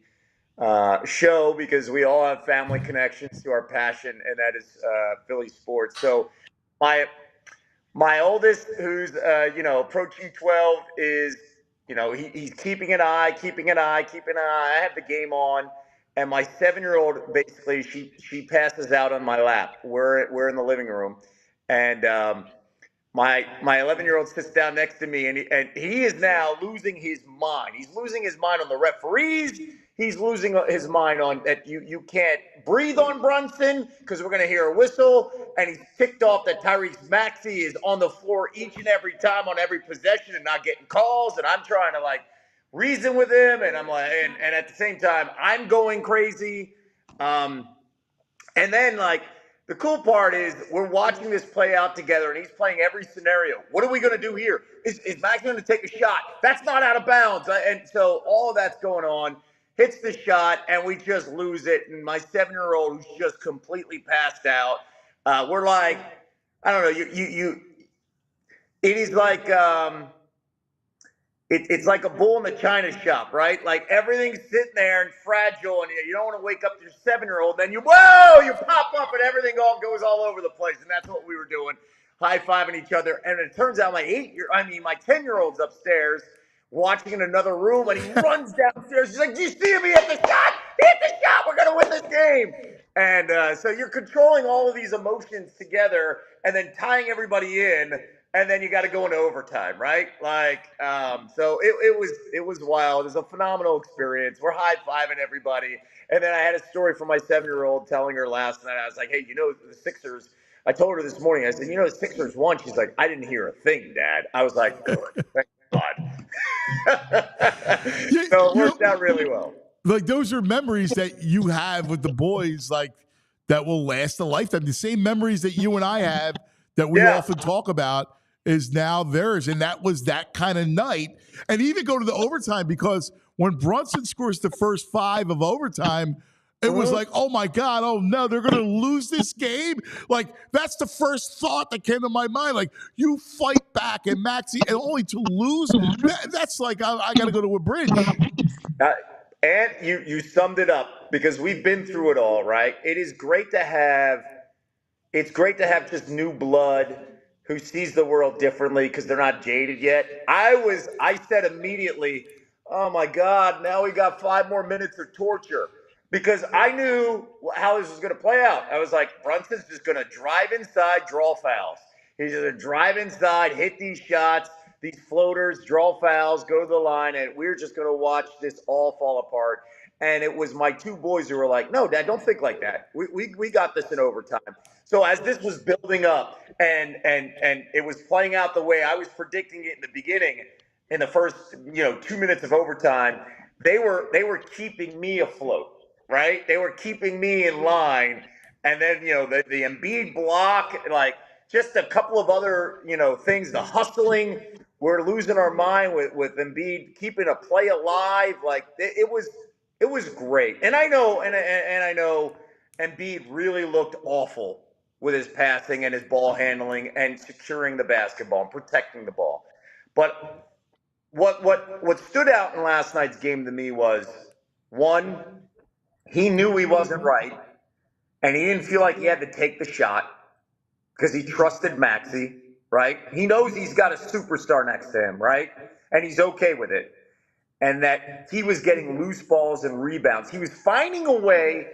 show, because we all have family connections to our passion, and that is Philly sports. So my oldest, who's approaching 12, is he's keeping an eye. I have the game on, and my 7-year-old, basically she passes out on my lap. We're in the living room, and my 11-year-old sits down next to me, and he is now losing his mind. He's losing his mind on the referees. He's losing his mind on that you can't breathe on Brunson because we're going to hear a whistle. And he's ticked off that Tyrese Maxey is on the floor each and every time on every possession and not getting calls. And I'm trying to reason with him. And I'm like, and at the same time, I'm going crazy. And then the cool part is we're watching this play out together, and he's playing every scenario. What are we going to do here? Is Max going to take a shot? That's not out of bounds. And so all of that's going on. Hits the shot, and we just lose it. And my 7-year-old, who's just completely passed out, we're like, I don't know. It is like it's like a bull in the china shop, right? Like everything's sitting there and fragile, and you don't want to wake up your 7-year-old. Then you pop up, and everything goes all over the place, and that's what we were doing, high-fiving each other. And it turns out my 10-year-old's upstairs watching in another room, and he runs downstairs. He's like, "Do you see him? He hit the shot! He hit the shot! We're gonna win this game!" And so you're controlling all of these emotions together, and then tying everybody in. And then you got to go into overtime, right? So it was wild. It was a phenomenal experience. We're high-fiving everybody. And then I had a story from my 7-year-old telling her last night. I was like, "Hey, the Sixers," I told her this morning, I said, "The Sixers won." She's like, "I didn't hear a thing, Dad." I was like, "Good, thank God." So it worked out really well. Like, those are memories that you have with the boys, like, that will last a lifetime. The same memories that you and I have that we often talk about is now theirs. And that was that kind of night. And even go to the overtime, because when Brunson scores the first 5 of overtime, it was like, oh my God, oh no, they're going to lose this game. Like, that's the first thought that came to my mind. Like, you fight back, and Maxey, and only to lose, that's like, I got to go to a bridge. And you summed it up, because we've been through it all, right? It's great to have just new blood who sees the world differently because they're not jaded yet. I said immediately, "Oh my God, now we got 5 more minutes of torture," because I knew how this was going to play out. I was like, Brunson's just going to drive inside, draw fouls. He's going to drive inside, hit these shots, these floaters, draw fouls, go to the line, and we're just going to watch this all fall apart. And it was my 2 boys who were like, "No, Dad, don't think like that. We got this in overtime." So as this was building up and it was playing out the way I was predicting it in the beginning, in the first 2 minutes of overtime, they were keeping me afloat, right? They were keeping me in line. And then the Embiid block, like just a couple of other things, the hustling. We're losing our mind with Embiid keeping a play alive. Like it was great. And I know and I know Embiid really looked awful with his passing and his ball handling and securing the basketball and protecting the ball. But what stood out in last night's game to me was, one, he knew he wasn't right, and he didn't feel like he had to take the shot because he trusted Maxey, right? He knows he's got a superstar next to him, right? And he's okay with it. And that he was getting loose balls and rebounds. He was finding a way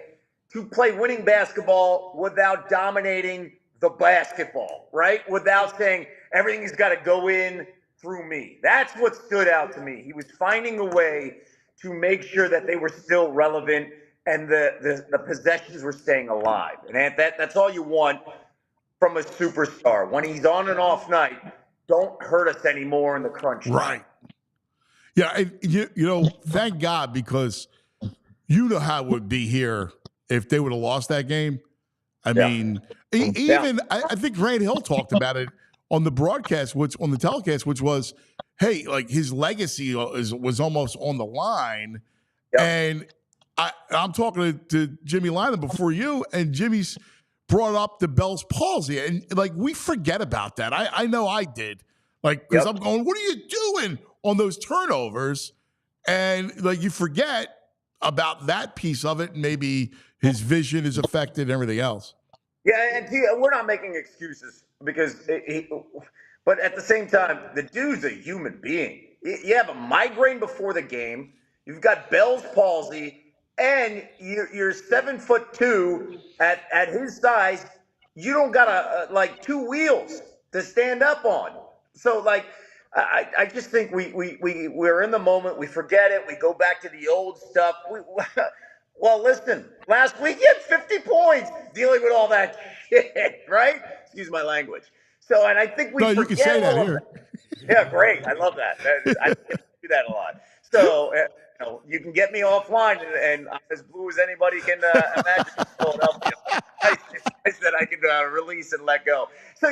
to play winning basketball without dominating the basketball, right? Without saying everything's got to go in through me. That's what stood out to me. He was finding a way to make sure that they were still relevant and the possessions were staying alive. And that's all you want from a superstar. When he's on an off night, don't hurt us anymore in the crunch time. Right. Yeah, thank God, because you know how it would be here if they would have lost that game. I mean, even I think Grant Hill talked about it on the broadcast, on the telecast, which was, hey, like his legacy was almost on the line. Yep. And I'm talking to Jimmy Lynam before you, and Jimmy's brought up the Bell's palsy. And like, we forget about that. I know I did. Like, because I'm going, what are you doing on those turnovers? And like, you forget about that piece of it. And maybe his vision is affected and everything else. Yeah, and we're not making excuses but at the same time, the dude's a human being. You have a migraine before the game. You've got Bell's palsy, and you're 7'2" at his size. You don't got like 2 wheels to stand up on. So like, I just think we're in the moment. We forget it. We go back to the old stuff. Well, listen, last week you had 50 points dealing with all that shit, right? Excuse my language. So, and I think we forget you can say that here. Yeah, great. I love that. I do that a lot. So, you can get me offline, and I'm as blue as anybody can imagine in Philadelphia. I said I can release and let go. So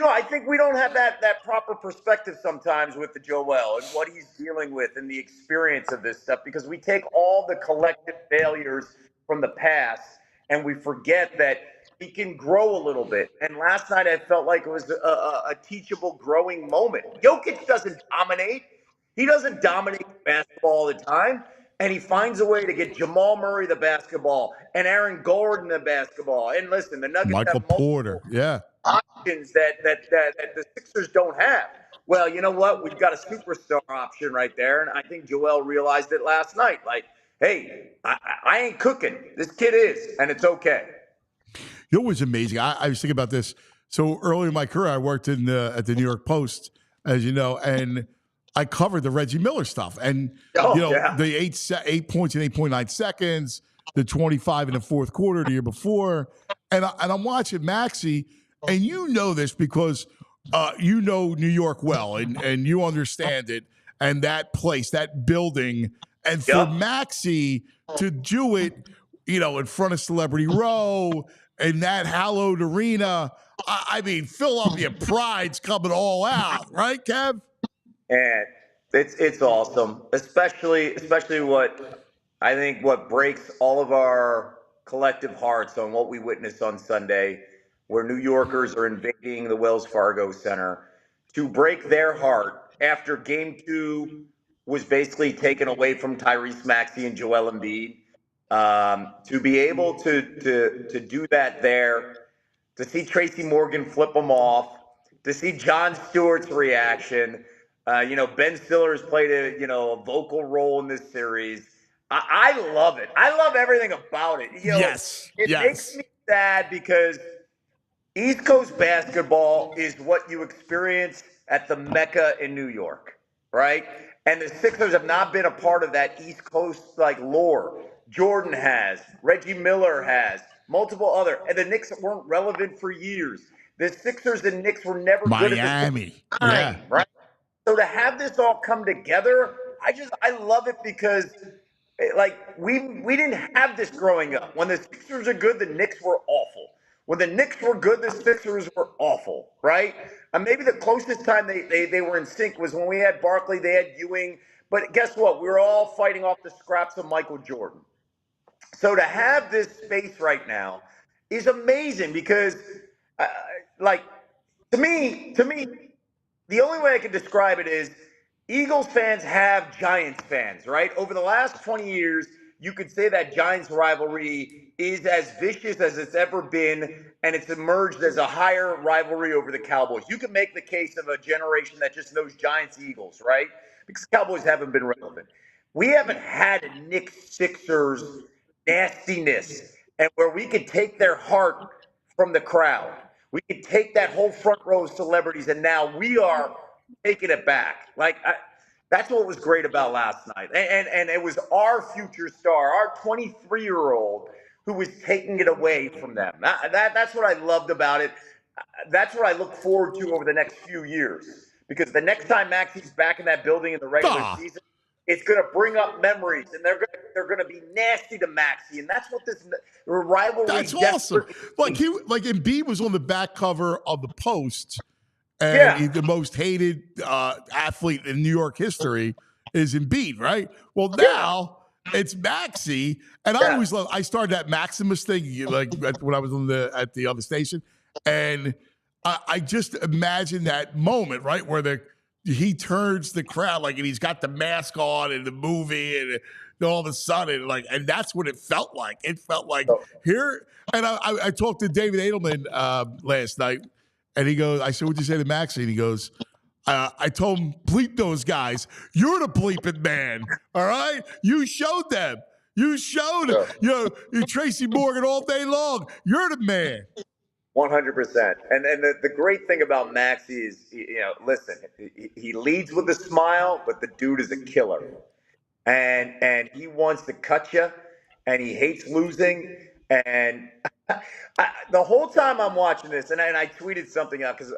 I think we don't have that proper perspective sometimes with the Joel and what he's dealing with and the experience of this stuff, because we take all the collective failures from the past and we forget that he can grow a little bit. And last night I felt like it was a teachable growing moment. Jokic doesn't dominate. He doesn't dominate basketball all the time, and he finds a way to get Jamal Murray the basketball and Aaron Gordon the basketball. And listen, the Nuggets Michael have multiple Porter, yeah. options that the Sixers don't have. Well, you know what? We've got a superstar option right there, and I think Joel realized it last night. Like, hey, I ain't cooking. This kid is, and it's okay. You know what was amazing? I was thinking about this. So early in my career, I worked at the New York Post, as you know, and I covered the Reggie Miller stuff. And, the 8 points in 8.9 seconds, the 25 in the fourth quarter the year before. And I'm watching Maxey, and you know this because you know New York well, and you understand it, and that place, that building. And for Maxey to do it, in front of Celebrity Row, in that hallowed arena, I mean, Philadelphia pride's coming all out, right, Kev? And it's awesome, especially what breaks all of our collective hearts on what we witnessed on Sunday, where New Yorkers are invading the Wells Fargo Center, to break their heart after Game 2 was basically taken away from Tyrese Maxey and Joel Embiid. To be able to do that there, to see Tracy Morgan flip them off, to see Jon Stewart's reaction. Ben Stiller has played a vocal role in this series. I love it. I love everything about it. It makes me sad because East Coast basketball is what you experience at the Mecca in New York, right? And the Sixers have not been a part of that East Coast lore. Jordan has, Reggie Miller has, multiple other, and the Knicks weren't relevant for years. The Sixers and Knicks were never good at the same time, right? So to have this all come together, I love it because we didn't have this growing up. When the Sixers are good, the Knicks were awful. When the Knicks were good, the Sixers were awful, right? And maybe the closest time they were in sync was when we had Barkley, they had Ewing. But guess what? We were all fighting off the scraps of Michael Jordan. So to have this space right now is amazing because, to me, the only way I can describe it is Eagles fans have Giants fans, right? Over the last 20 years, you could say that Giants rivalry is as vicious as it's ever been, and it's emerged as a higher rivalry over the Cowboys. You can make the case of a generation that just knows Giants-Eagles, right? Because Cowboys haven't been relevant. We haven't had a Knicks-Sixers nastiness, and where we could take their heart from the crowd. We could take that whole front row of celebrities, and now we are taking it back. That's what was great about last night. And it was our future star, our 23-year-old, who was taking it away from them. That's what I loved about it. That's what I look forward to over the next few years. Because the next time Maxey's back in that building in the regular season, it's going to bring up memories, and they're going to be nasty to Maxey, and that's what this rivalry. That's awesome. Embiid was on the back cover of the Post, and he's the most hated athlete in New York history is Embiid, right? Well, now it's Maxey, and I always love. I started that Maximus thing when I was at the other station, and I just imagine that moment, right, where he turns the crowd and he's got the mask on in the movie, and all of a sudden, and that's what it felt like. It felt like here. And I talked to David Edelman last night, and he goes, I said, "What'd you say to Maxey?" And he goes, I told him, bleep those guys. You're the bleeping man, all right? You showed them. You showed them. You Tracy Morgan all day long. You're the man. 100%. And the great thing about Maxey is, listen, he leads with a smile, but the dude is a killer. And he wants to cut you, and he hates losing. And the whole time I'm watching this, and I tweeted something out because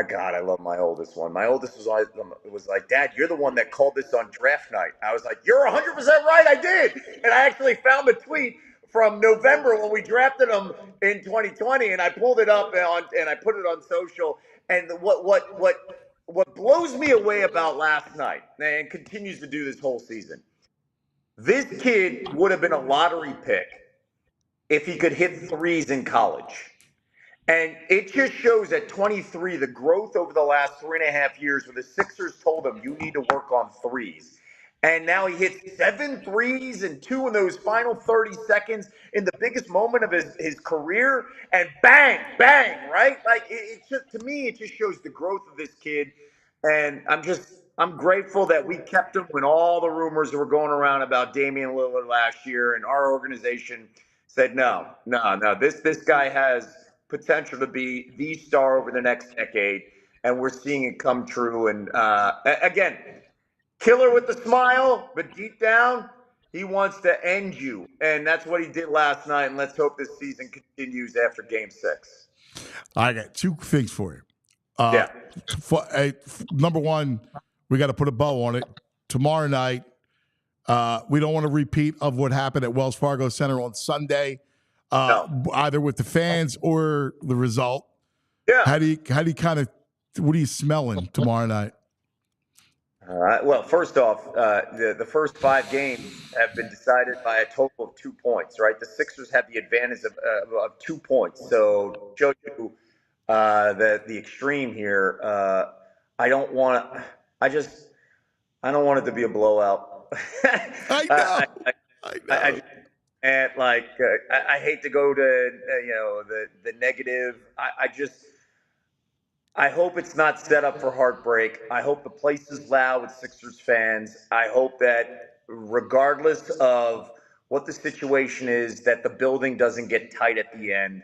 God, I love my oldest one. My oldest was like, "Dad, you're the one that called this on draft night." I was like, "You're 100% right, I did." And I actually found the tweet from November when we drafted him in 2020, and I pulled it up and I put it on social. And what blows me away about last night, and continues to do this whole season, this kid would have been a lottery pick if he could hit threes in college. And it just shows at 23 the growth over the last 3.5 years where the Sixers told him you need to work on threes. And now he hits 7 threes and 2 in those final 30 seconds in the biggest moment of his career. And bang, bang, right? Like it just, to me, it just shows the growth of this kid. And I'm grateful that we kept him when all the rumors were going around about Damian Lillard last year, and our organization said no. This guy has potential to be the star over the next decade, and we're seeing it come true. And again, killer with the smile, but deep down, he wants to end you, and that's what he did last night. And let's hope this season continues after Game 6. I got 2 things for you. Yeah. Number one, we got to put a bow on it. Tomorrow night, we don't want a repeat of what happened at Wells Fargo Center on Sunday, either with the fans or the result. Yeah. How do you what are you smelling tomorrow night? All right. Well, first off, the first 5 games have been decided by a total of 2 points, right? The Sixers have the advantage of 2 points. So show you the extreme here. I don't want it to be a blowout. I know. I hate to go to the negative. I hope it's not set up for heartbreak. I hope the place is loud with Sixers fans. I hope that regardless of what the situation is, that the building doesn't get tight at the end,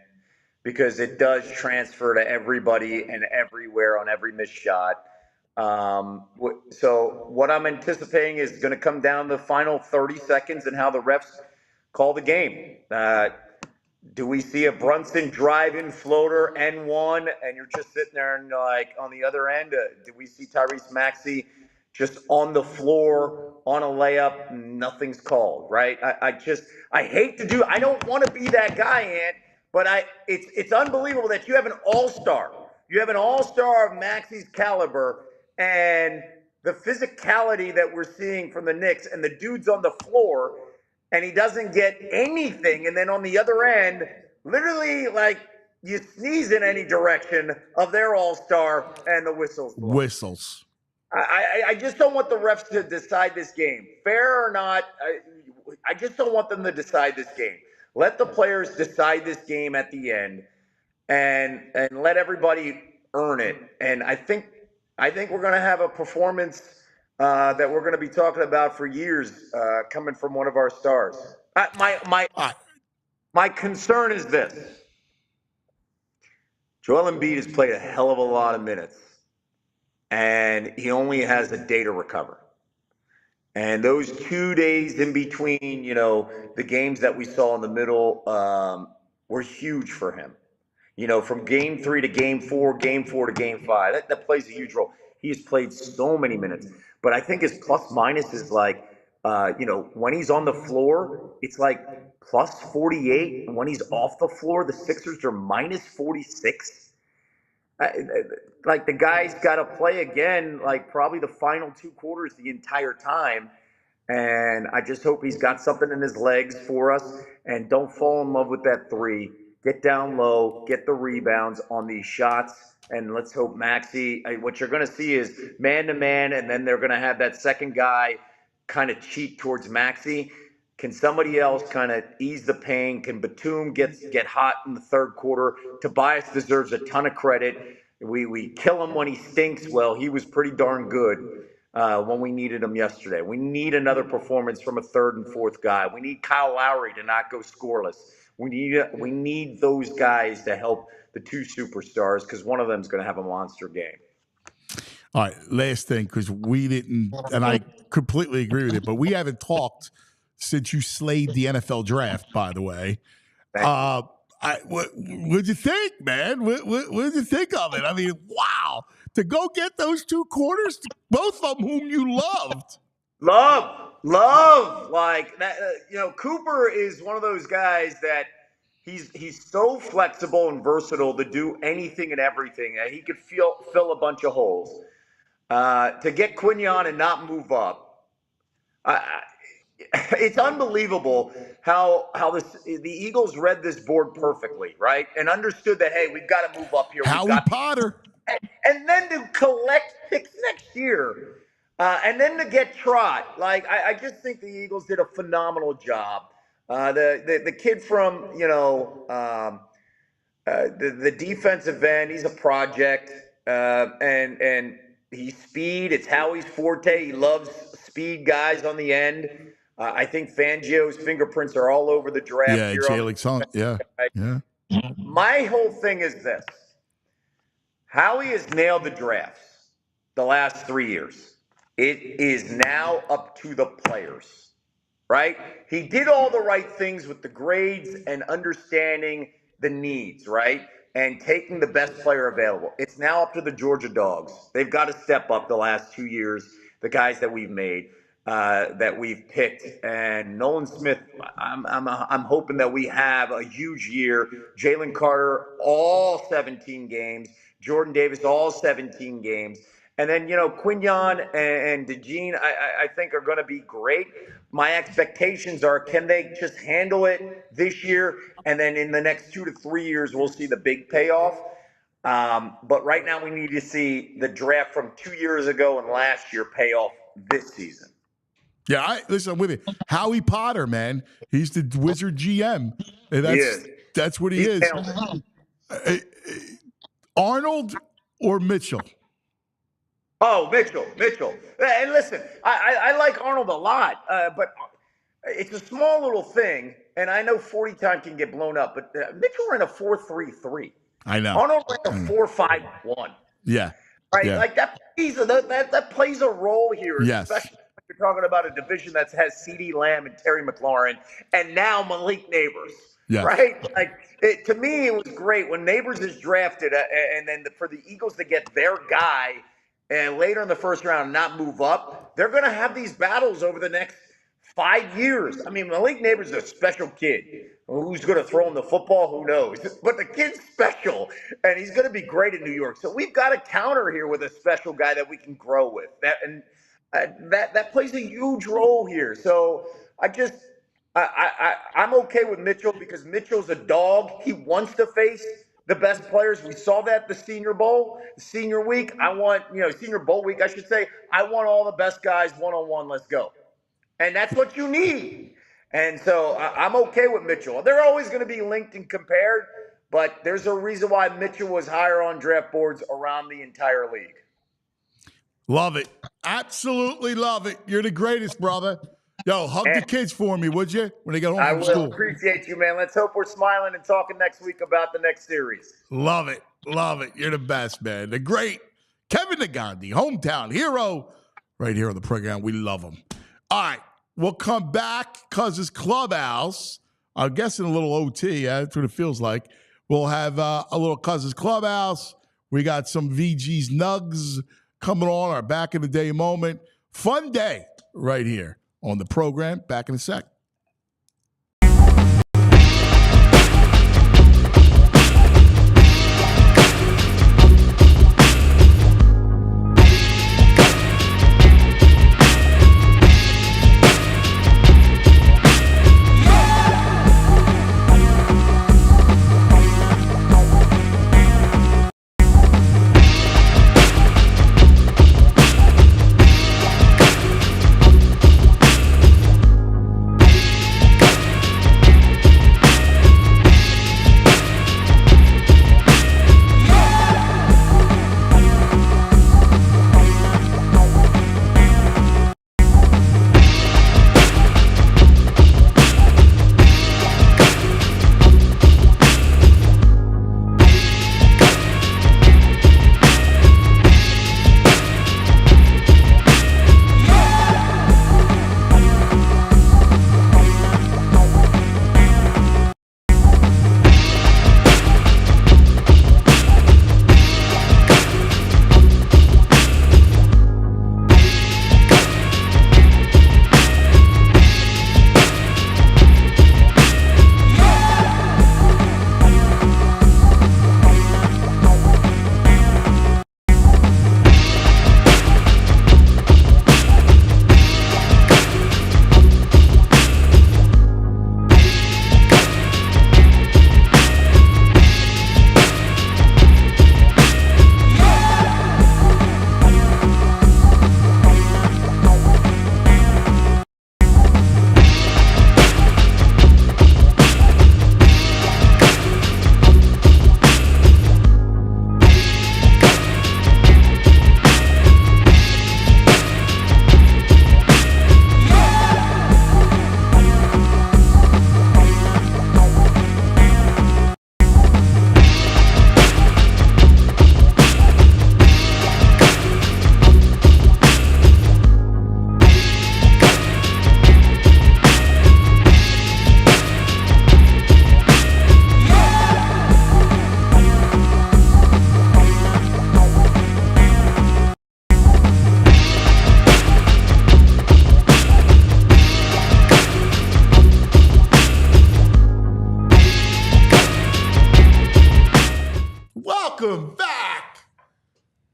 because it does transfer to everybody and everywhere on every missed shot. So what I'm anticipating is going to come down to the final 30 seconds and how the refs call the game. Do we see a Brunson drive-in floater N1 and you're just sitting there and like on the other end? Do we see Tyrese Maxey just on the floor on a layup? Nothing's called, right? I hate to do. I don't want to be that guy, Ant. But it's unbelievable that you have an all-star. You have an all-star of Maxey's caliber, and the physicality that we're seeing from the Knicks, and the dude's on the floor, and he doesn't get anything. And then on the other end, literally, like, you sneeze in any direction of their all-star, and the whistles blow. Whistles. I just don't want the refs to decide this game. Fair or not, I just don't want them to decide this game. Let the players decide this game at the end, and let everybody earn it. And I think we're going to have a performance that we're going to be talking about for years, coming from one of our stars. My concern is this: Joel Embiid has played a hell of a lot of minutes, and he only has a day to recover. And those 2 days in between, the games that we saw in the middle were huge for him. From Game 3 to Game 4, Game 4 to Game 5, that plays a huge role. He has played so many minutes. But I think his plus-minus is like, when he's on the floor, it's like plus 48. And when he's off the floor, the Sixers are minus 46. Like, the guy's got to play again, like probably the final 2 quarters the entire time. And I just hope he's got something in his legs for us. And don't fall in love with that 3. Get down low, get the rebounds on these shots. And let's hope Maxey, what you're going to see is man-to-man, and then they're going to have that second guy kind of cheat towards Maxey. Can somebody else kind of ease the pain? Can Batum get hot in the third quarter? Tobias deserves a ton of credit. We kill him when he stinks. Well, he was pretty darn good when we needed him yesterday. We need another performance from a third and fourth guy. We need Kyle Lowry to not go scoreless. We need those guys to help the 2 superstars, because one of them is going to have a monster game. All right, last thing, because we didn't, and I completely agree with it, but we haven't talked since you slayed the NFL draft, by the way. What'd you think, man? What did you think of it? I mean, wow. To go get those 2 corners, both of them whom you loved. Love. Like that, Cooper is one of those guys that he's so flexible and versatile to do anything and everything. He could fill a bunch of holes. To get Quignon and not move up, it's unbelievable the Eagles read this board perfectly, right? And understood that, hey, we've got to move up here. Potter. And then to collect picks next year, and then to get Trot. Like, I just think the Eagles did a phenomenal job. The kid from, the defensive end, he's a project, and he's speed. It's Howie's forte. He loves speed guys on the end. I think Fangio's fingerprints are all over the draft. Yeah, here. Yeah. My whole thing is this. Howie has nailed the drafts the last 3 years. It is now up to the players, right? He did all the right things with the grades and understanding the needs, right? And taking the best player available. It's now up to the Georgia Dogs. They've got to step up the last 2 years, the guys that we've made, that we've picked. And Nolan Smith, I'm hoping that we have a huge year. Jalen Carter, all 17 games. Jordan Davis, all 17 games. And then, Quinyon and DeJean, I think are going to be great. My expectations are, can they just handle it this year? And then in the next 2 to 3 years, we'll see the big payoff. But right now we need to see the draft from 2 years ago and last year pay off this season. Yeah, listen, I'm with you. Howie Potter, man. He's the Wizard GM. And that's what he is. Arnold or Mitchell? Oh, Mitchell. And listen, I like Arnold a lot, but it's a small little thing, and I know 40 time can get blown up, but Mitchell ran a 4.33. I know. Arnold ran a 4.51. Yeah. Right? Yeah. Like that plays a role here, Yes. especially when you're talking about a division that has CeeDee Lamb and Terry McLaurin, and now Malik Neighbors. Yes. Right? Like, to me, it was great when Neighbors is drafted, and then for the Eagles to get their guy and later in the first round not move up, they're going to have these battles over the next 5 years. I mean, Malik Neighbors is a special kid. Who's going to throw him the football? Who knows? But the kid's special, and he's going to be great in New York. So we've got to counter here with a special guy that we can grow with. That plays a huge role here. So I'm okay with Mitchell because Mitchell's a dog. He wants to face the best players. We saw that the Senior Bowl, Senior Week. Senior Bowl week, I should say. I want all the best guys one-on-one. Let's go. And that's what you need. And so I'm okay with Mitchell. They're always going to be linked and compared, but there's a reason why Mitchell was higher on draft boards around the entire league. Love it. Absolutely love it. You're the greatest, brother. Yo, hug the kids for me, would you, when they get home from school? I will. Appreciate you, man. Let's hope we're smiling and talking next week about the next series. Love it. Love it. You're the best, man. The great Kevin Negandhi, hometown hero, right here on the program. We love him. All right. We'll come back, Cousins Clubhouse. I'm guessing a little OT. That's what it feels like. We'll have a little Cousins Clubhouse. We got some VG's Nugs coming on, our back in the day moment. Fun day right here on the program. Back in a sec.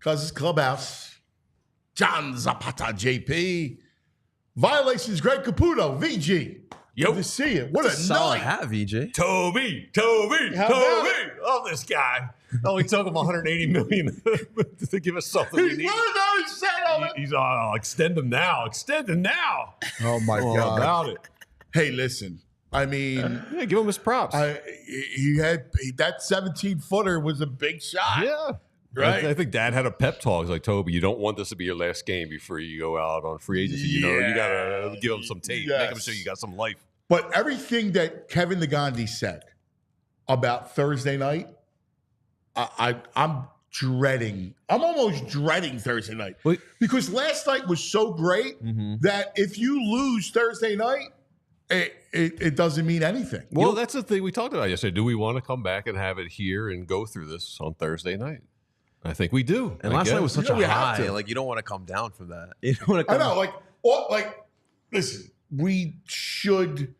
Cousins Clubhouse. John Zapata, JP. Violations, Greg Caputo, VG. Good to see you. What a solid night. hat, VJ. Toby. How about it? Love this guy. Oh, he took him 180 million to give us something we need. He's extend him now. Extend him now. Oh, my How God. about it? Hey, listen. I mean, Yeah, give him his props. he had that 17-footer was a big shot. Yeah. Right. I think Dad had a pep talk. He's like, Toby, you don't want this to be your last game before you go out on free agency. You know, you got to give him some tape. Make him show you got some life. But everything that Kevin Negandhi said about Thursday night, I'm dreading. I'm almost dreading Thursday night. Wait. Because last night was so great that if you lose Thursday night, it doesn't mean anything. Well, that's the thing we talked about yesterday. Do we want to come back and have it here and go through this on Thursday night? I think we do. And last night was such a we have high. to. Like, you don't want to come down from that. You don't want to I come know, listen, we should.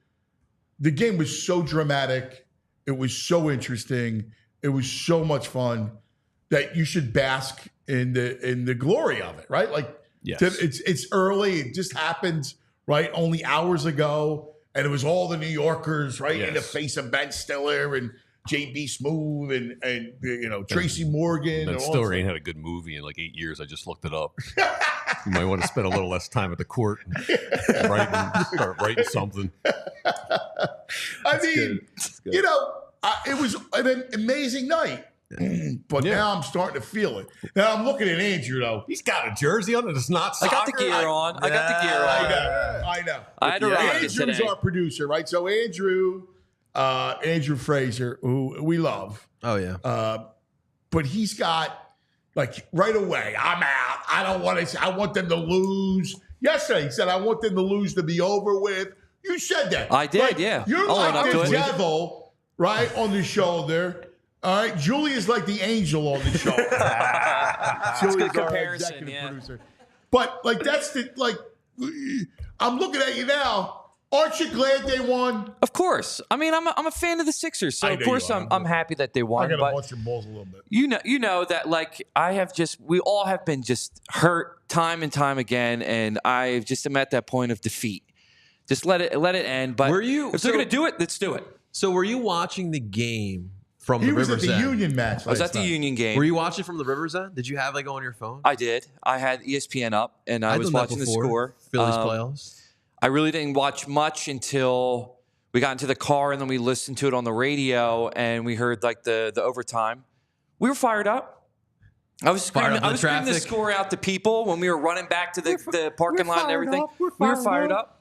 The game was so dramatic. It was so interesting. It was so much fun that you should bask in the glory of it, right? Like, Yes. it's early. It just happened, right? Only hours ago, and it was all the New Yorkers, right, in the Yes. face of Ben Stiller and JB Smoove and Tracy Morgan. Ben and all Stiller that ain't had a good movie in like 8 years. I just looked it up. You might want to spend a little less time at the court and start writing something. I mean, it was an amazing night. But now I'm starting to feel it. Now I'm looking at Andrew, though. He's got a jersey on it. It's not I soccer. got the gear on. I got the gear on. I know. I had to rock it Andrew's today. our producer, right? So Andrew Fraser, who we love, Oh, yeah. but he's got right away. I'm out. I don't want to. I want them to lose. Yesterday he said, "I want them to lose to be over with." You said that. I did, yeah. You're I'll own like up to the it. devil, right, on the shoulder. All right, Julia's like the angel on the shoulder. Julia's good our comparison, executive yeah. producer. But that's I'm looking at you now. Aren't you glad they won? Of course. I mean, I'm a fan of the Sixers, so I of know course you are. I'm happy that they won. I got to But bust your balls a little bit. you know that we all have been just hurt time and time again, and I just am at that point of defeat. Just let it end. But Were you- if they're gonna do it, let's do it. So were you watching the game from He the was at Rivers the End? Union match. I was last at the night. Union game. Were you watching from the Rivers End? Did you have on your phone? I did. I had ESPN up, and I I've was done that watching the before. score. Phillies playoffs. I really didn't watch much until we got into the car, and then we listened to it on the radio, and we heard the overtime. We were fired up. I was screaming, Fired up the screaming the traffic. score out to people when we were running back to the parking lot and everything. We were fired up.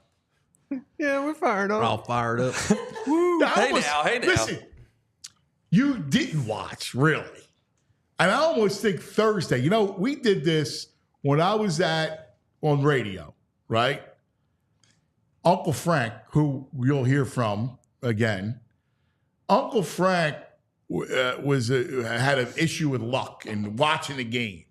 Yeah, we're fired up. We're all fired up. Hey now. Listen, you didn't watch, really. And I almost think Thursday, we did this when I was on radio, right? Uncle Frank, who you'll hear from again, Uncle Frank had an issue with luck in watching the game.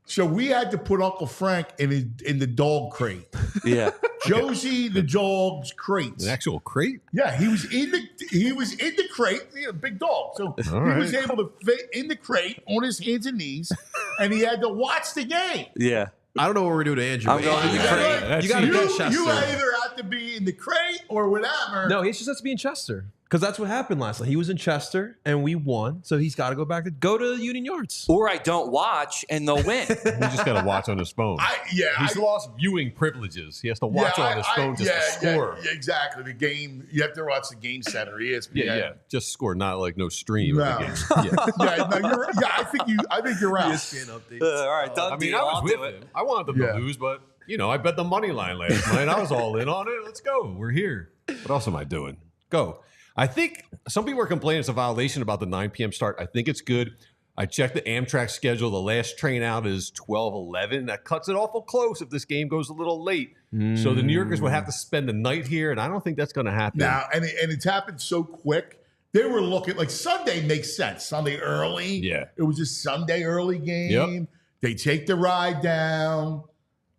So we had to put Uncle Frank in the dog crate. Yeah. Josie the dog's crate. An actual crate? Yeah, he was in the crate. Big dog. So he was able to fit in the crate on his hands and knees, and he had to watch the game. Yeah. I don't know what we're doing to Andrew. I'm going in the crate. You got to You, go to Chester. you either have to be in the crate or whatever. No, he just has to be in Chester because that's what happened last night. He was in Chester and we won, so he's got to go to Union Yards. Or I don't watch, and they'll win. He just got to watch on his phone. He's lost viewing privileges. He has to watch on his phone just to score. Yeah, exactly. The game, you have to watch the game center. ESPN. Yeah. Just score, not like no stream. No. Of the game. I think you're out. ESPN updates. All right, done I mean, deal. I was I'll with do it. him. I wanted them to lose, but I bet the money line last night. I was all in on it. Let's go. We're here. What else am I doing? Go. I think some people are complaining it's a violation about the 9 p.m. start. I think it's good. I checked the Amtrak schedule. The last train out is 12:11. That cuts it awful close if this game goes a little late. So the New Yorkers would have to spend the night here, and I don't think that's going to happen. Now, and it's happened so quick. They were looking like Sunday makes sense. Sunday early. Yeah. It was a Sunday early game. Yep. They take the ride down.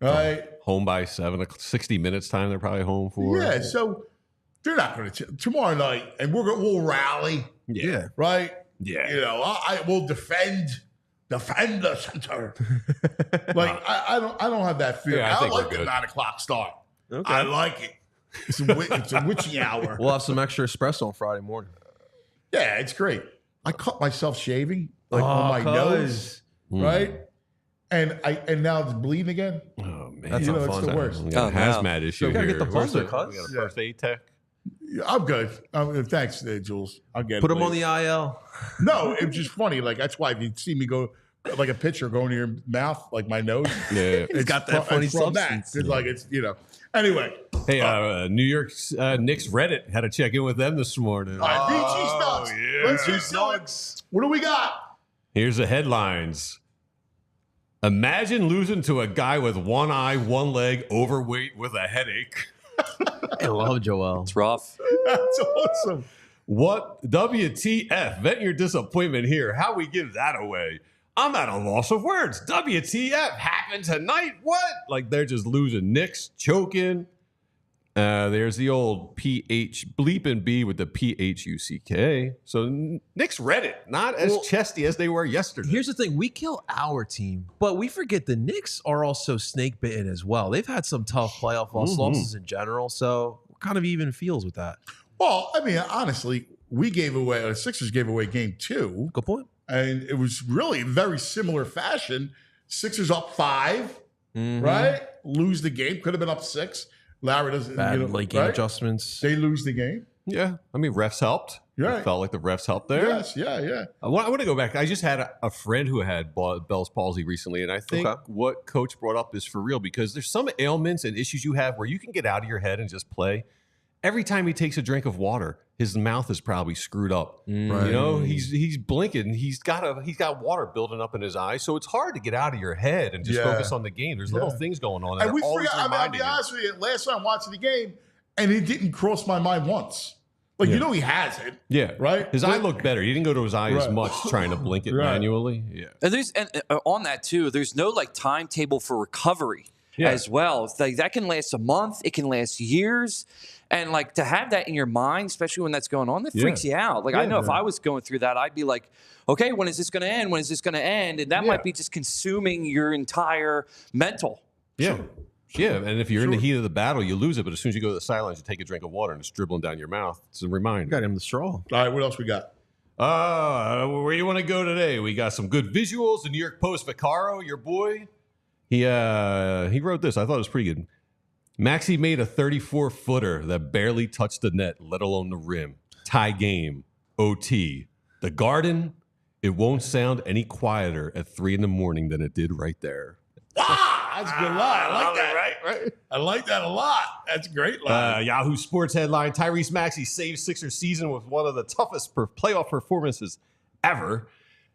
Right. Home by 60 minutes time. They're probably home for. Yeah. So they're not going to tomorrow night, and we'll rally. Yeah. Right. Yeah. I will defend defend the center. Like I don't have that fear. Yeah, I think like we're the good. 9 o'clock start. Okay. I like it. It's a witchy hour. We'll have some extra espresso on Friday morning. Yeah, it's great. I cut myself shaving on my nose, right? And now it's bleeding again. Oh man, That's You know, not it's fun. the worst. We got a Oh, no. hazmat issue We gotta here. get the Where's plunger, we cuz. got a first aid tech. I'm good. Thanks, Jules. I'll get Put it. him on the later. IL. No, it was just funny. Like that's why if you see me go like a pitcher going to your mouth, like my nose. Yeah. He's got that funny it's from substance. That. It's like it's Anyway, Hey, New York Knicks Reddit had to check in with them this morning. all right, BG Snugs. yeah. Let's hear Snugs. What do we got? Here's the headlines. Imagine losing to a guy with one eye, one leg, overweight with a headache. I love Joel. It's rough. That's awesome. What WTF? Vent your disappointment here. How we give that away? I'm at a loss of words. WTF happened tonight? What? Like they're just losing. Knicks choking. There's the old PH bleeping B with the PHUCK. So Knicks Reddit, not as chesty as they were yesterday. Here's the thing. We kill our team, but we forget the Knicks are also snake bitten as well. They've had some tough playoff losses in general. So what kind of even feels with that? Well, I mean, honestly, the Sixers gave away game 2, Good point. and it was really very similar fashion. Sixers up 5, right? Lose the game. Could have been up 6. Larry doesn't. Bad late game right? adjustments. They lose the game. Yeah. I mean, refs helped. Right. It felt like the refs helped there. Yes, yeah. I want to go back. I just had a friend who had Bell's palsy recently, and I think what Coach brought up is for real because there's some ailments and issues you have where you can get out of your head and just play. Every time he takes a drink of water, his mouth is probably screwed up. Right. You know, he's blinking. He's got water building up in his eyes, so it's hard to get out of your head and just focus on the game. There's little things going on. And we always forgot. I mean, I'll be honest with you. Last time watching the game, and it didn't cross my mind once. Like you know, he has it. Yeah, right. His eye looked better. He didn't go to his eye as much trying to blink it manually. Yeah, And on that too, there's no like timetable for recovery as well. It's like that can last a month, it can last years, and like to have that in your mind, especially when that's going on, that freaks you out. Like I know if I was going through that, I'd be like, okay, when is this going to end? When is this going to end? And that might be just consuming your entire mental. Yeah. Yeah, and if you're in the heat of the battle, you lose it. But as soon as you go to the sidelines, you take a drink of water and it's dribbling down your mouth. It's a reminder. Got him the straw. All right, what else we got? Where you want to go today? We got some good visuals. The New York Post, Vaccaro, your boy, he wrote this. I thought it was pretty good. Maxey made a 34-footer that barely touched the net, let alone the rim. Tie game, OT. The Garden, it won't sound any quieter at 3 a.m. than it did right there. That's a good line. I like that. Right. I like that a lot. That's a great line. Yahoo Sports headline: Tyrese Maxey saves Sixers season with one of the toughest playoff performances ever.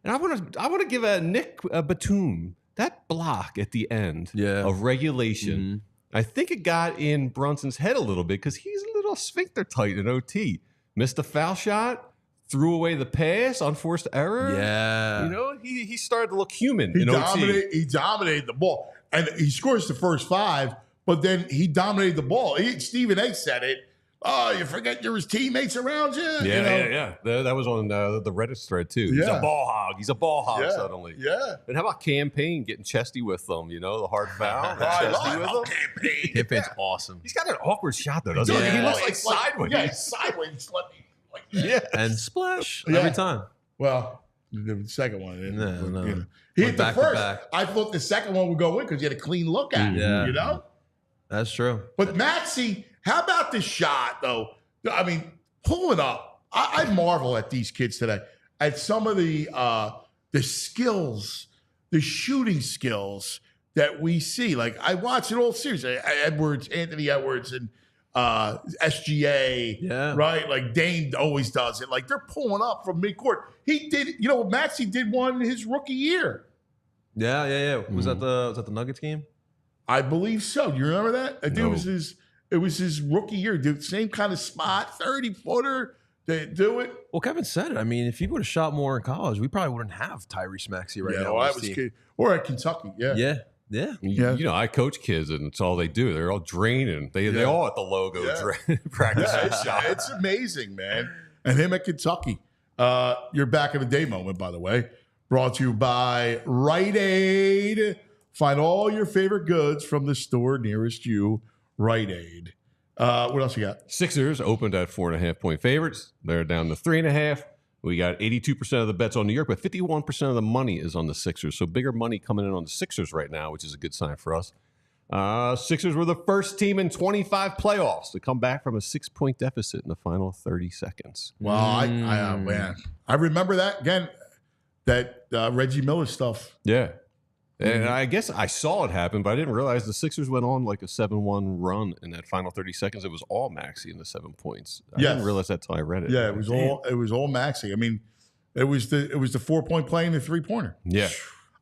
And I want to give Nick Batum that block at the end of regulation. I think it got in Brunson's head a little bit because he's a little sphincter tight in OT. Missed a foul shot. Threw away the pass, unforced error. Yeah. You know, he started to look human He in OT. He dominated the ball. And he scores the first 5, but then he dominated the ball. Stephen A said it. Oh, you forget there's teammates around you? Yeah. That was on the Reddit thread, too. He's a ball hog. He's a ball hog suddenly. Yeah. And how about Campaign getting chesty with them, you know, the hard foul? I love Campaign. Campaign's awesome. He's got an awkward shot, though, doesn't he? Yeah. He looks like sideways. Yeah, sideways. And splash every time. Well, the second one. No. He hit the Back to first. back. I thought the second one would go in because he had a clean look at it. Yeah. You know? That's true. But Maxey, how about the shot, though? I mean, pulling up. I marvel at these kids today. At some of the skills, the shooting skills that we see. Like, I watch it all series. Anthony Edwards, and SGA, right? Like Dame always does it. Like they're pulling up from midcourt. He did, Maxey did one his rookie year. Yeah. Was that the Nuggets game? I believe so. You remember that? I think it was his rookie year. Dude, same kind of spot, 30-footer. They do it. Well, Kevin said it. I mean, if he would have shot more in college, we probably wouldn't have Tyrese Maxey right now. I was kidding. Or at Kentucky. Yeah. You know, I coach kids, and it's all they do. They're all draining. They all at the logo practice shot. It's amazing, man. And him at Kentucky. Your back of the day moment, by the way. Brought to you by Rite Aid. Find all your favorite goods from the store nearest you. Rite Aid. What else you got? Sixers opened at 4.5-point favorites. They're down to 3.5. We got 82% of the bets on New York, but 51% of the money is on the Sixers. So bigger money coming in on the Sixers right now, which is a good sign for us. Sixers were the first team in 25 playoffs to come back from a 6-point deficit in the final 30 seconds. Well, man, I remember that again. That Reggie Miller stuff. Yeah. And I guess I saw it happen, but I didn't realize the Sixers went on like a 7-1 run in that final 30 seconds. It was all Maxey in the 7 points. I didn't realize that till I read it. Yeah, it was all Maxey. I mean, it was the 4-point play and the 3-pointer. Yeah.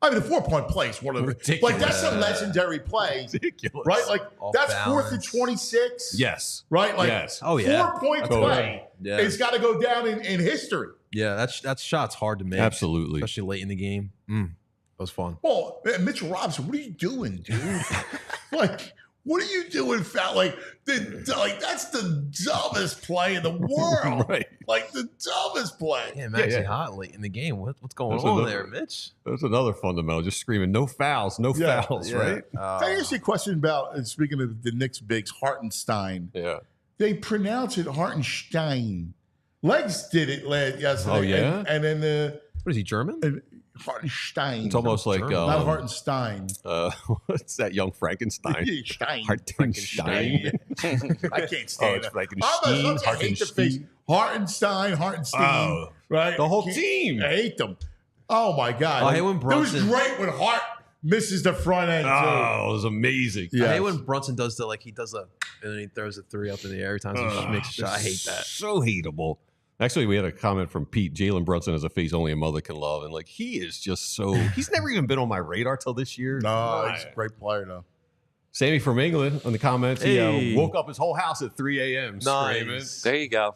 I mean, the 4-point play is one of the like that's a legendary play, ridiculous, right? Like that's balance. 4th and 26. Yes. Right. Like yes. Oh yeah. 4-point play. Yeah. It's got to go down in history. Yeah, that shot's hard to make. Absolutely. Especially late in the game. That was fun. Well, man, Mitchell Robinson, what are you doing, dude? Like, what are you doing, foul? Like that's the dumbest play in the world. Right. Like the dumbest play. Yeah, Maxey Yeah. hot late in the game. What's going That's on another- there, Mitch? That's another fundamental. Just screaming, no fouls, no fouls, right? Can I ask you a question about, speaking of the Knicks bigs, Hartenstein? Yeah. They pronounce it Hartenstein. Legs did it yesterday. Oh, yeah? And then What is he, German? Hartenstein. It's almost like not Hartenstein. what's that? Young Frankenstein. Stein. Hartenstein. I can't stand it's it. Frankenstein. I hate the face. Hartenstein. Oh, right? the whole team. I hate them. Oh my God. I hate when It was Brunson- great when Hart misses the front end. Oh, it was amazing. Yeah. I hate when Brunson does the he does and then he throws a 3 up in the air every time he makes a shot. I hate that. So hateable. Actually, we had a comment from Pete. Jalen Brunson has a face only a mother can love. And he is just so, he's never even been on my radar till this year. No, he's a great player though. Sammy from England on the comments. Hey. He woke up his whole house at 3 a.m. screaming. Nice. There you go.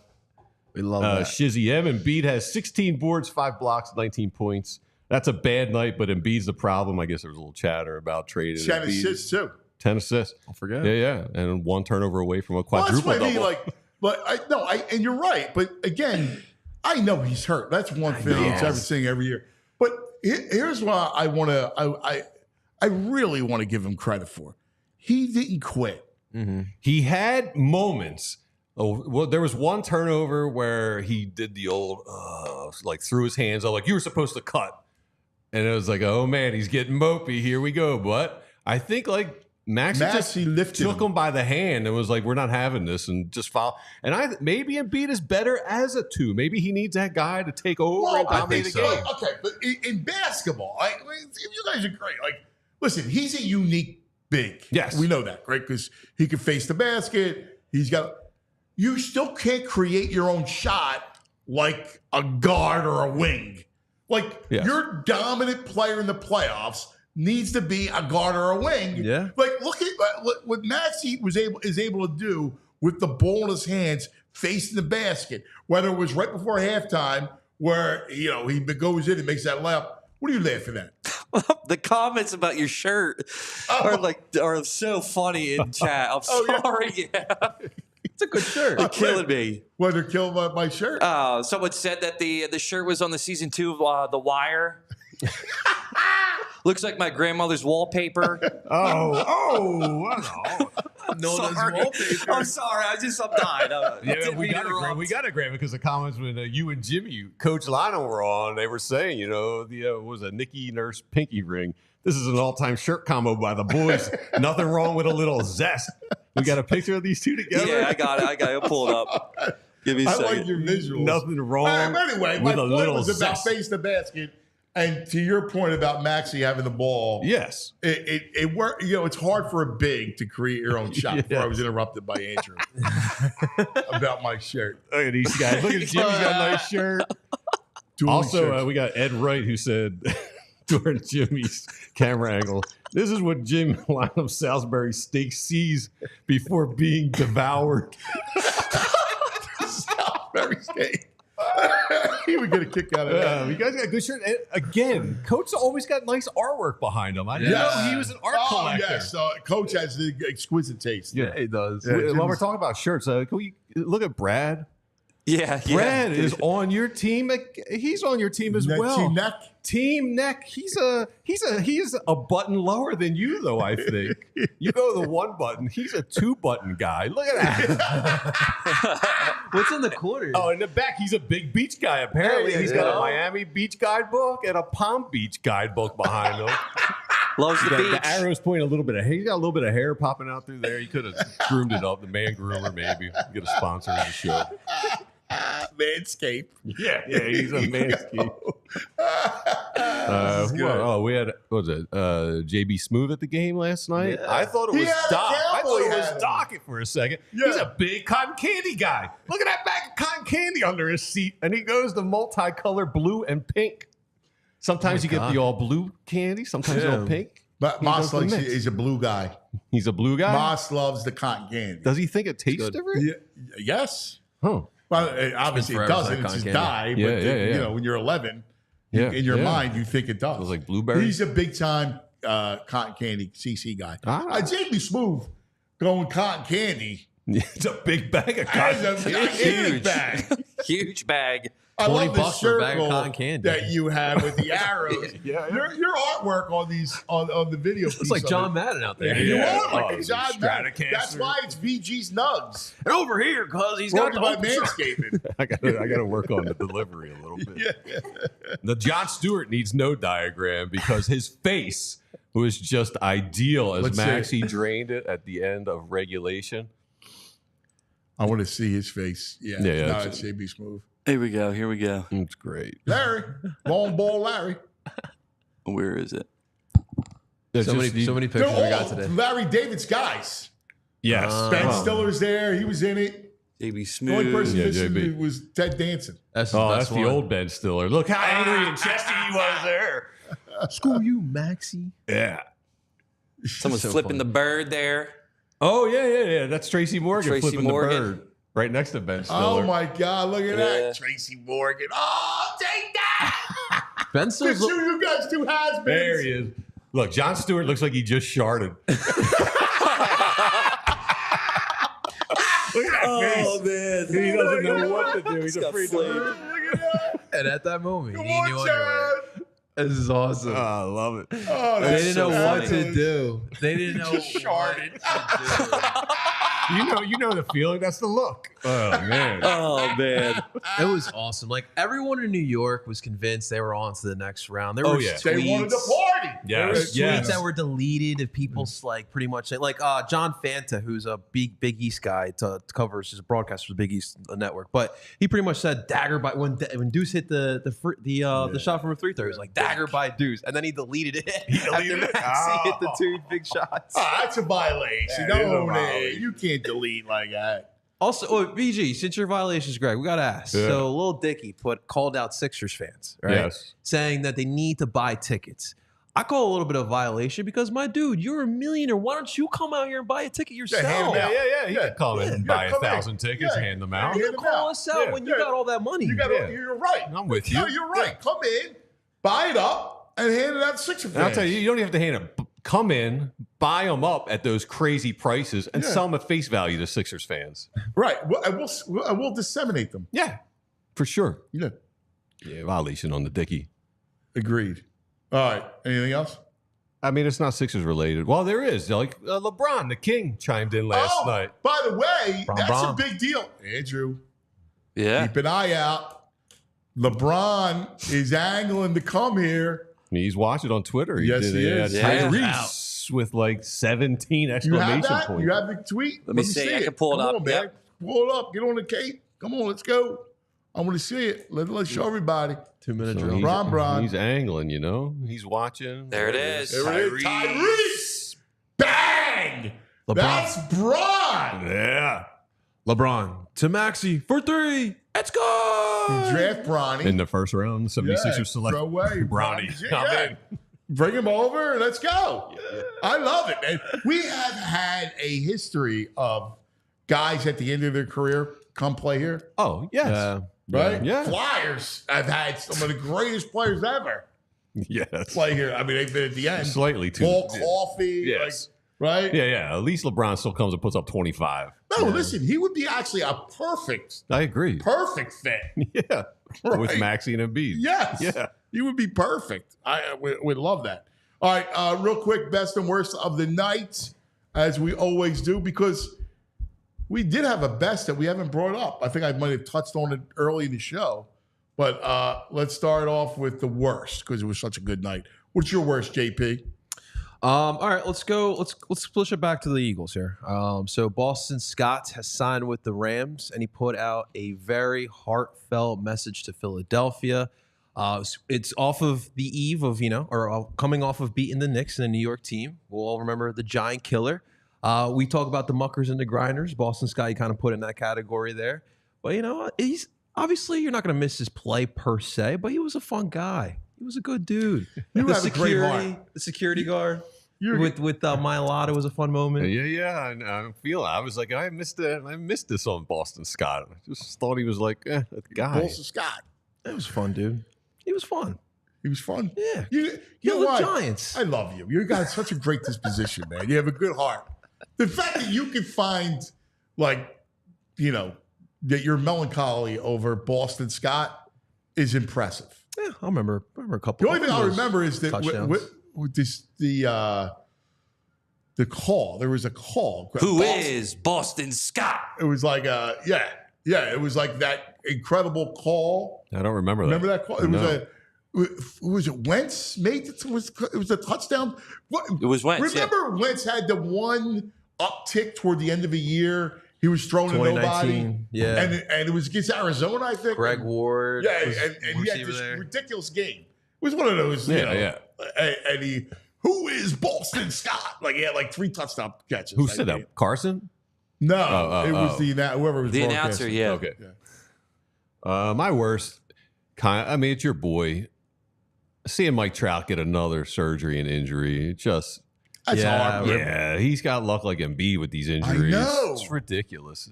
We love that. Shizzy M. Embiid has 16 boards, 5 blocks, 19 points. That's a bad night, but Embiid's the problem. I guess there was a little chatter about trading. 10 Embiid. assists too. 10 assists. Don't forget. Yeah. And 1 turnover away from a Well, that's quadruple what I mean. double. And you're right. But again, I know he's hurt. That's one thing he's ever saying every year. But here's why I really want to give him credit for. He didn't quit. Mm-hmm. He had moments. Oh, well, there was 1 turnover where he did the old, threw his hands up, you were supposed to cut. And it was like, oh man, he's getting mopey. Here we go. But I think Maxey just lifted took him by the hand and was like, we're not having this, and just foul. And maybe Embiid is better as a 2. Maybe he needs that guy to take over and dominate the game. Okay, but in basketball, you guys are great. Listen, he's a unique big. Yes. We know that, right? Because he can face the basket. You still can't create your own shot like a guard or a wing. Yes. Your dominant player in the playoffs needs to be a guard or a wing. Yeah. Look at what Maxey is able to do with the ball in his hands facing the basket, whether it was right before halftime where he goes in and makes that layup. What are you laughing at? The comments about your shirt are so funny in chat. I'm sorry. Yeah. It's a good shirt. They're killing me. Well, they're killing my shirt. Someone said that the shirt was on the season 2 of The Wire. Looks like my grandmother's wallpaper. Wallpaper. I'm sorry. I'm dying. We got to grab it because the comments when you and Jimmy, Coach Lynam were on, they were saying, what was a Nikki Nurse pinky ring. This is an all-time shirt combo by the boys. Nothing wrong with a little zest. We got a picture of these two together. Yeah, I got it. I'll pull it up. Give me a I second. like your visuals. Nothing wrong. Anyway, my with a point little was about zest. face the basket. And to your point about Maxey having the ball, Yes. it worked. It's hard for a big to create your own shot. Before I was interrupted by Andrew about my shirt. Look at these guys. Look at Jimmy's got a nice shirt. Dueling Also, shirts. we got Ed Wright who said during Jimmy's camera angle, this is what Jim Lynam Salisbury steak sees before being devoured. Salisbury steak. He would get a kick out of that. You guys got a good shirt. And again, Coach always got nice artwork behind him. I didn't know he was an art collector. Yes, Coach has the exquisite taste. Yeah, he does. Yeah, While we're talking about shirts, can we look at Brad? Yeah, Brad is on your team. He's on your team as well. Team Neck. He's a button lower than you, though. I think you go the 1 button. He's a 2-button guy. Look at that. What's in the corner? Oh, in the back, he's a big beach guy. Apparently, he's got a Miami Beach guidebook and a Palm Beach guidebook behind him. Loves the beach. The arrow's pointing a little bit of hair. He's got a little bit of hair popping out through there. He could have groomed it up. The man groomer, maybe. Get a sponsor of the show. Manscaped. Yeah, he's a Manscaped. We had, what was it, JB Smooth at the game last night? Yeah. I thought it was Doc. I thought it was Doc for a second. Yeah. He's a big cotton candy guy. Look at that bag of cotton candy under his seat. And he goes to multicolored blue and pink. Sometimes you get the all blue candy, sometimes all pink. But Moss likes he's a blue guy. He's a blue guy? Moss loves the cotton candy. Does he think it tastes different? Yeah. Yes. Huh. Well, obviously it doesn't. It's just dye. But you know, when you're 11, in your mind, you think it does. It was like blueberry. He's a big time cotton candy CC guy. JB Smooth going cotton candy. It's a big bag of cotton candy. Huge bag. Huge bag. I love the $20 for a bag of cotton circle candy that you have with the arrows. Your artwork on these on the video. It's like John Madden out there. You are like John Madden. That's why it's VG's Nugs. And over here, because he's got the manscaping. I gotta work on the delivery a little bit. The Jon Stewart needs no diagram because his face was just ideal as Maxey drained it at the end of regulation. I want to see his face. Yeah. No, it's JB Smooth. Here we go. It's great. Larry. Long ball Larry. Where is it? So many pictures we got today. Larry David's guys. Yes. Ben Stiller's there. He was in it. JB Smooth. The only person missing was Ted Danson. That's the old Ben Stiller. Look how angry and chesty he was there. Screw you, Maxey. Yeah. Someone's flipping the bird there. Oh, yeah. That's Tracy Morgan flipping the bird. Right next to Ben Stiller. Oh, my God. Look at that. Tracy Morgan. Oh, take that. Ben Stiller's you guys two has-beens. There he is. Look, Jon Stewart looks like he just sharded. Look at that face. Man. He doesn't know what to do. He's afraid to leave. And at that moment, Come he on, knew underwear. This is awesome. Oh, I love it. Oh, they didn't know what to do. They didn't know sharded. You know the feeling. That's the look. Oh man. Oh man. It was awesome. Like everyone in New York was convinced they were on to the next round. There were tweets. They wanted to party. There were tweets that were deleted of people's like pretty much like John Fanta, who's a Big East guy to covers his broadcaster for the Big East network, but he pretty much said dagger by when Deuce hit the shot from a free throw. He was like dagger by Deuce, and then he deleted it. He hit the 2 big shots. That's a violation. You can't delete like that. Also, BG, since your violations, Greg, we got to ask. Yeah. So, Lil Dicky called out Sixers fans, right? Yes. Saying that they need to buy tickets. I call it a little bit of violation because, my dude, you're a millionaire. Why don't you come out here and buy a ticket yourself? Yeah. You can come in and buy 1,000 tickets, hand them out. You call us out when you got all that money. You're right. I'm with you. No, you're right. Come in, buy it up, and hand it out to Sixers fans. I'll tell you, you don't even have to hand it. Come in, buy them up at those crazy prices, and sell them at face value to Sixers fans. Right. We'll disseminate them. Yeah, for sure. Yeah. Yeah, violation on the Dicky. Agreed. All right. Anything else? I mean, it's not Sixers related. Well, there is. Like LeBron, the King, chimed in last night. By the way, that's a big deal. Andrew. Yeah. Keep an eye out. LeBron is angling to come here. He's watching on Twitter. Yes, he is. Tyrese with like 17 exclamation points. You have the tweet? Let me see. I can pull it up. Man. Pull it up. Get on the cape. Come on, let's go. I want to see it. Let's show everybody. 2-minute drill. Bron. He's angling, you know. He's watching. There it is. Tyrese. Bang! LeBron. That's Bron. Yeah. LeBron to Maxey for 3. Let's go. Draft Bronny. In the first round, 76ers select throw away. Bronny. Bring him over. Let's go. Yeah. I love it, man. We have had a history of guys at the end of their career come play here. Oh, yes. Right? Yeah. Flyers have had some of the greatest players ever. Yes. Play here. I mean, they've been at the end. Slightly too. Paul Coffey. Yes. Right? Yeah. At least LeBron still comes and puts up 25. No, No, listen, he would be actually a perfect fit. Yeah. Right. With Maxey and Embiid. Yes. Yeah. He would be perfect. I would love that. All right, real quick, best and worst of the night, as we always do, because we did have a best that we haven't brought up. I think I might have touched on it early in the show. But let's start off with the worst because it was such a good night. What's your worst, JP? All right, let's go. Let's push it back to the Eagles here. So Boston Scott has signed with the Rams, and he put out a very heartfelt message to Philadelphia. It's off of the eve of, or coming off of beating the Knicks and the New York team. We'll all remember the Giant Killer. We talk about the muckers and the grinders. Boston Scott, you kind of put in that category there. But you know what? He's obviously you're not going to miss his play per se, but he was a fun guy. He was a good dude. You have a great heart. The security guard with Mailata was a fun moment. Yeah. I feel I was like, I missed this on Boston Scott. I just thought he was like a guy. Boston Scott. It was fun, dude. He was fun. He was fun. Yeah. You know what? Giants. I love you. You got such a great disposition, man. You have a good heart. The fact that you can find, that your melancholy over Boston Scott is impressive. Yeah, I remember a couple. The only thing I remember is that with the call. There was a call. Who is Boston Scott? It was like it was like that incredible call. I don't remember that. Remember that call? It was it Wentz made it? It was a touchdown. It was Wentz. Remember Wentz had the one uptick toward the end of the year. He was thrown to nobody. Yeah. And it was against Arizona, I think. Greg Ward. Yeah, and he had this ridiculous game. It was one of those, And who is Boston Scott? He had 3 touchdown catches. Who said that? Carson? No, it was whoever was the broadcasting. announcer, yeah. Okay. My worst, it's your boy. Seeing Mike Trout get another surgery and injury, That's hard. Yeah, he's got luck like Embiid with these injuries. I know. It's ridiculous.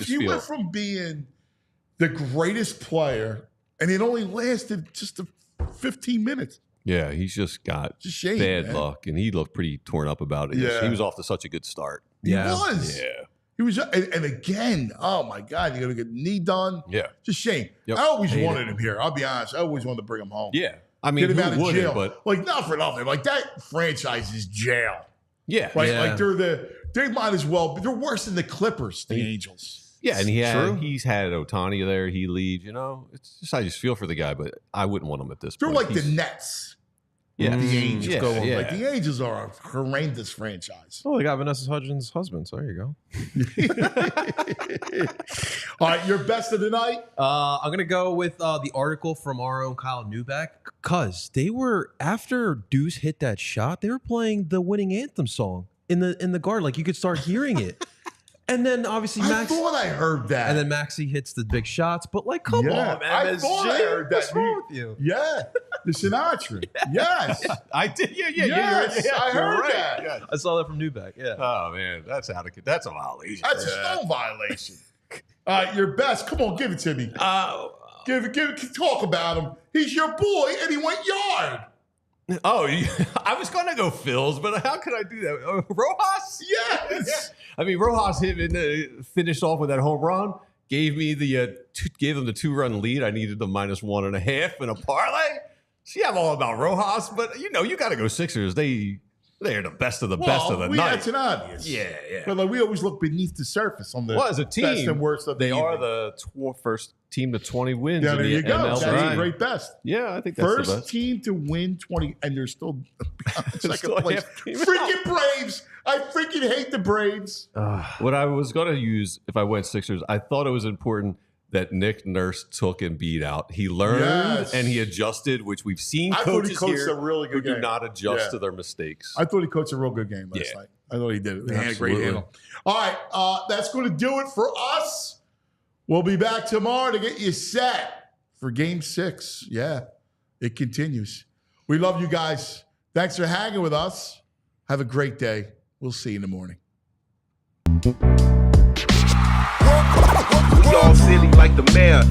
You went from being the greatest player, and it only lasted just 15 minutes. Yeah, he's just got bad luck, and he looked pretty torn up about it. Yeah. He was off to such a good start. He was. Yeah. He was, and again, oh my God, you're gonna get knee done. Yeah, just shame. Yep. I always wanted him here. I'll be honest. I always wanted to bring him home. Yeah, get him out of jail. But not for nothing. That franchise is jail. Yeah, right. Yeah. They might as well. But they're worse than the Clippers, the Angels. Yeah, and he's had Ohtani there. He leaves. It's just I just feel for the guy, but I wouldn't want him at this point. They're like the Nets. Yeah, the Angels go on. Yeah. The Angels are a horrendous franchise. Oh, they got Vanessa Hudgens' husband, so there you go. All right, your best of the night? I'm gonna go with the article from our own Kyle Newbeck, because they were, after Deuce hit that shot, they were playing the winning anthem song in the Garden. You could start hearing it. And then obviously I thought I heard that. And then Maxey hits the big shots, but come on, man. I thought I heard that. What's wrong with you? Yeah. The Sinatra. Yes. I did. Yeah. Yes, I heard that. Yeah. I saw that from Newbeck. Yeah. Oh man, that's a violation. That's a stone violation. Your best. Come on, give it to me. Talk about him. He's your boy, and he went yard. Oh, I was going to go Phils, but how could I do that? Rojas? Yes. Rojas finished off with that home run. Gave me gave them the 2-run lead. I needed the -1.5 in a parlay. See, I'm all about Rojas, but you got to go Sixers. They're the best of the best of the night. That's an obvious. Yeah. But we always look beneath the surface on the as a team, best and worst of the evening. Are evening. the first team to 20 wins. Yeah, in there the you go. MLB. That's a great best. Yeah, I think that's the first best. team to win 20, and they're still second still place. Freaking Braves! I freaking hate the Braves. What I was going to use if I went Sixers, I thought it was important that Nick Nurse took Embiid out. He learned and he adjusted, which we've seen coaches here a really good who game. do not adjust to their mistakes. I thut he coached a real good game last night. I thought he did. He had a great handle. All right, that's going to do it for us. We'll be back tomorrow to get you set for Game 6. Yeah, it continues. We love you guys. Thanks for hanging with us. Have a great day. We'll see you in the morning. We all silly like the mayor.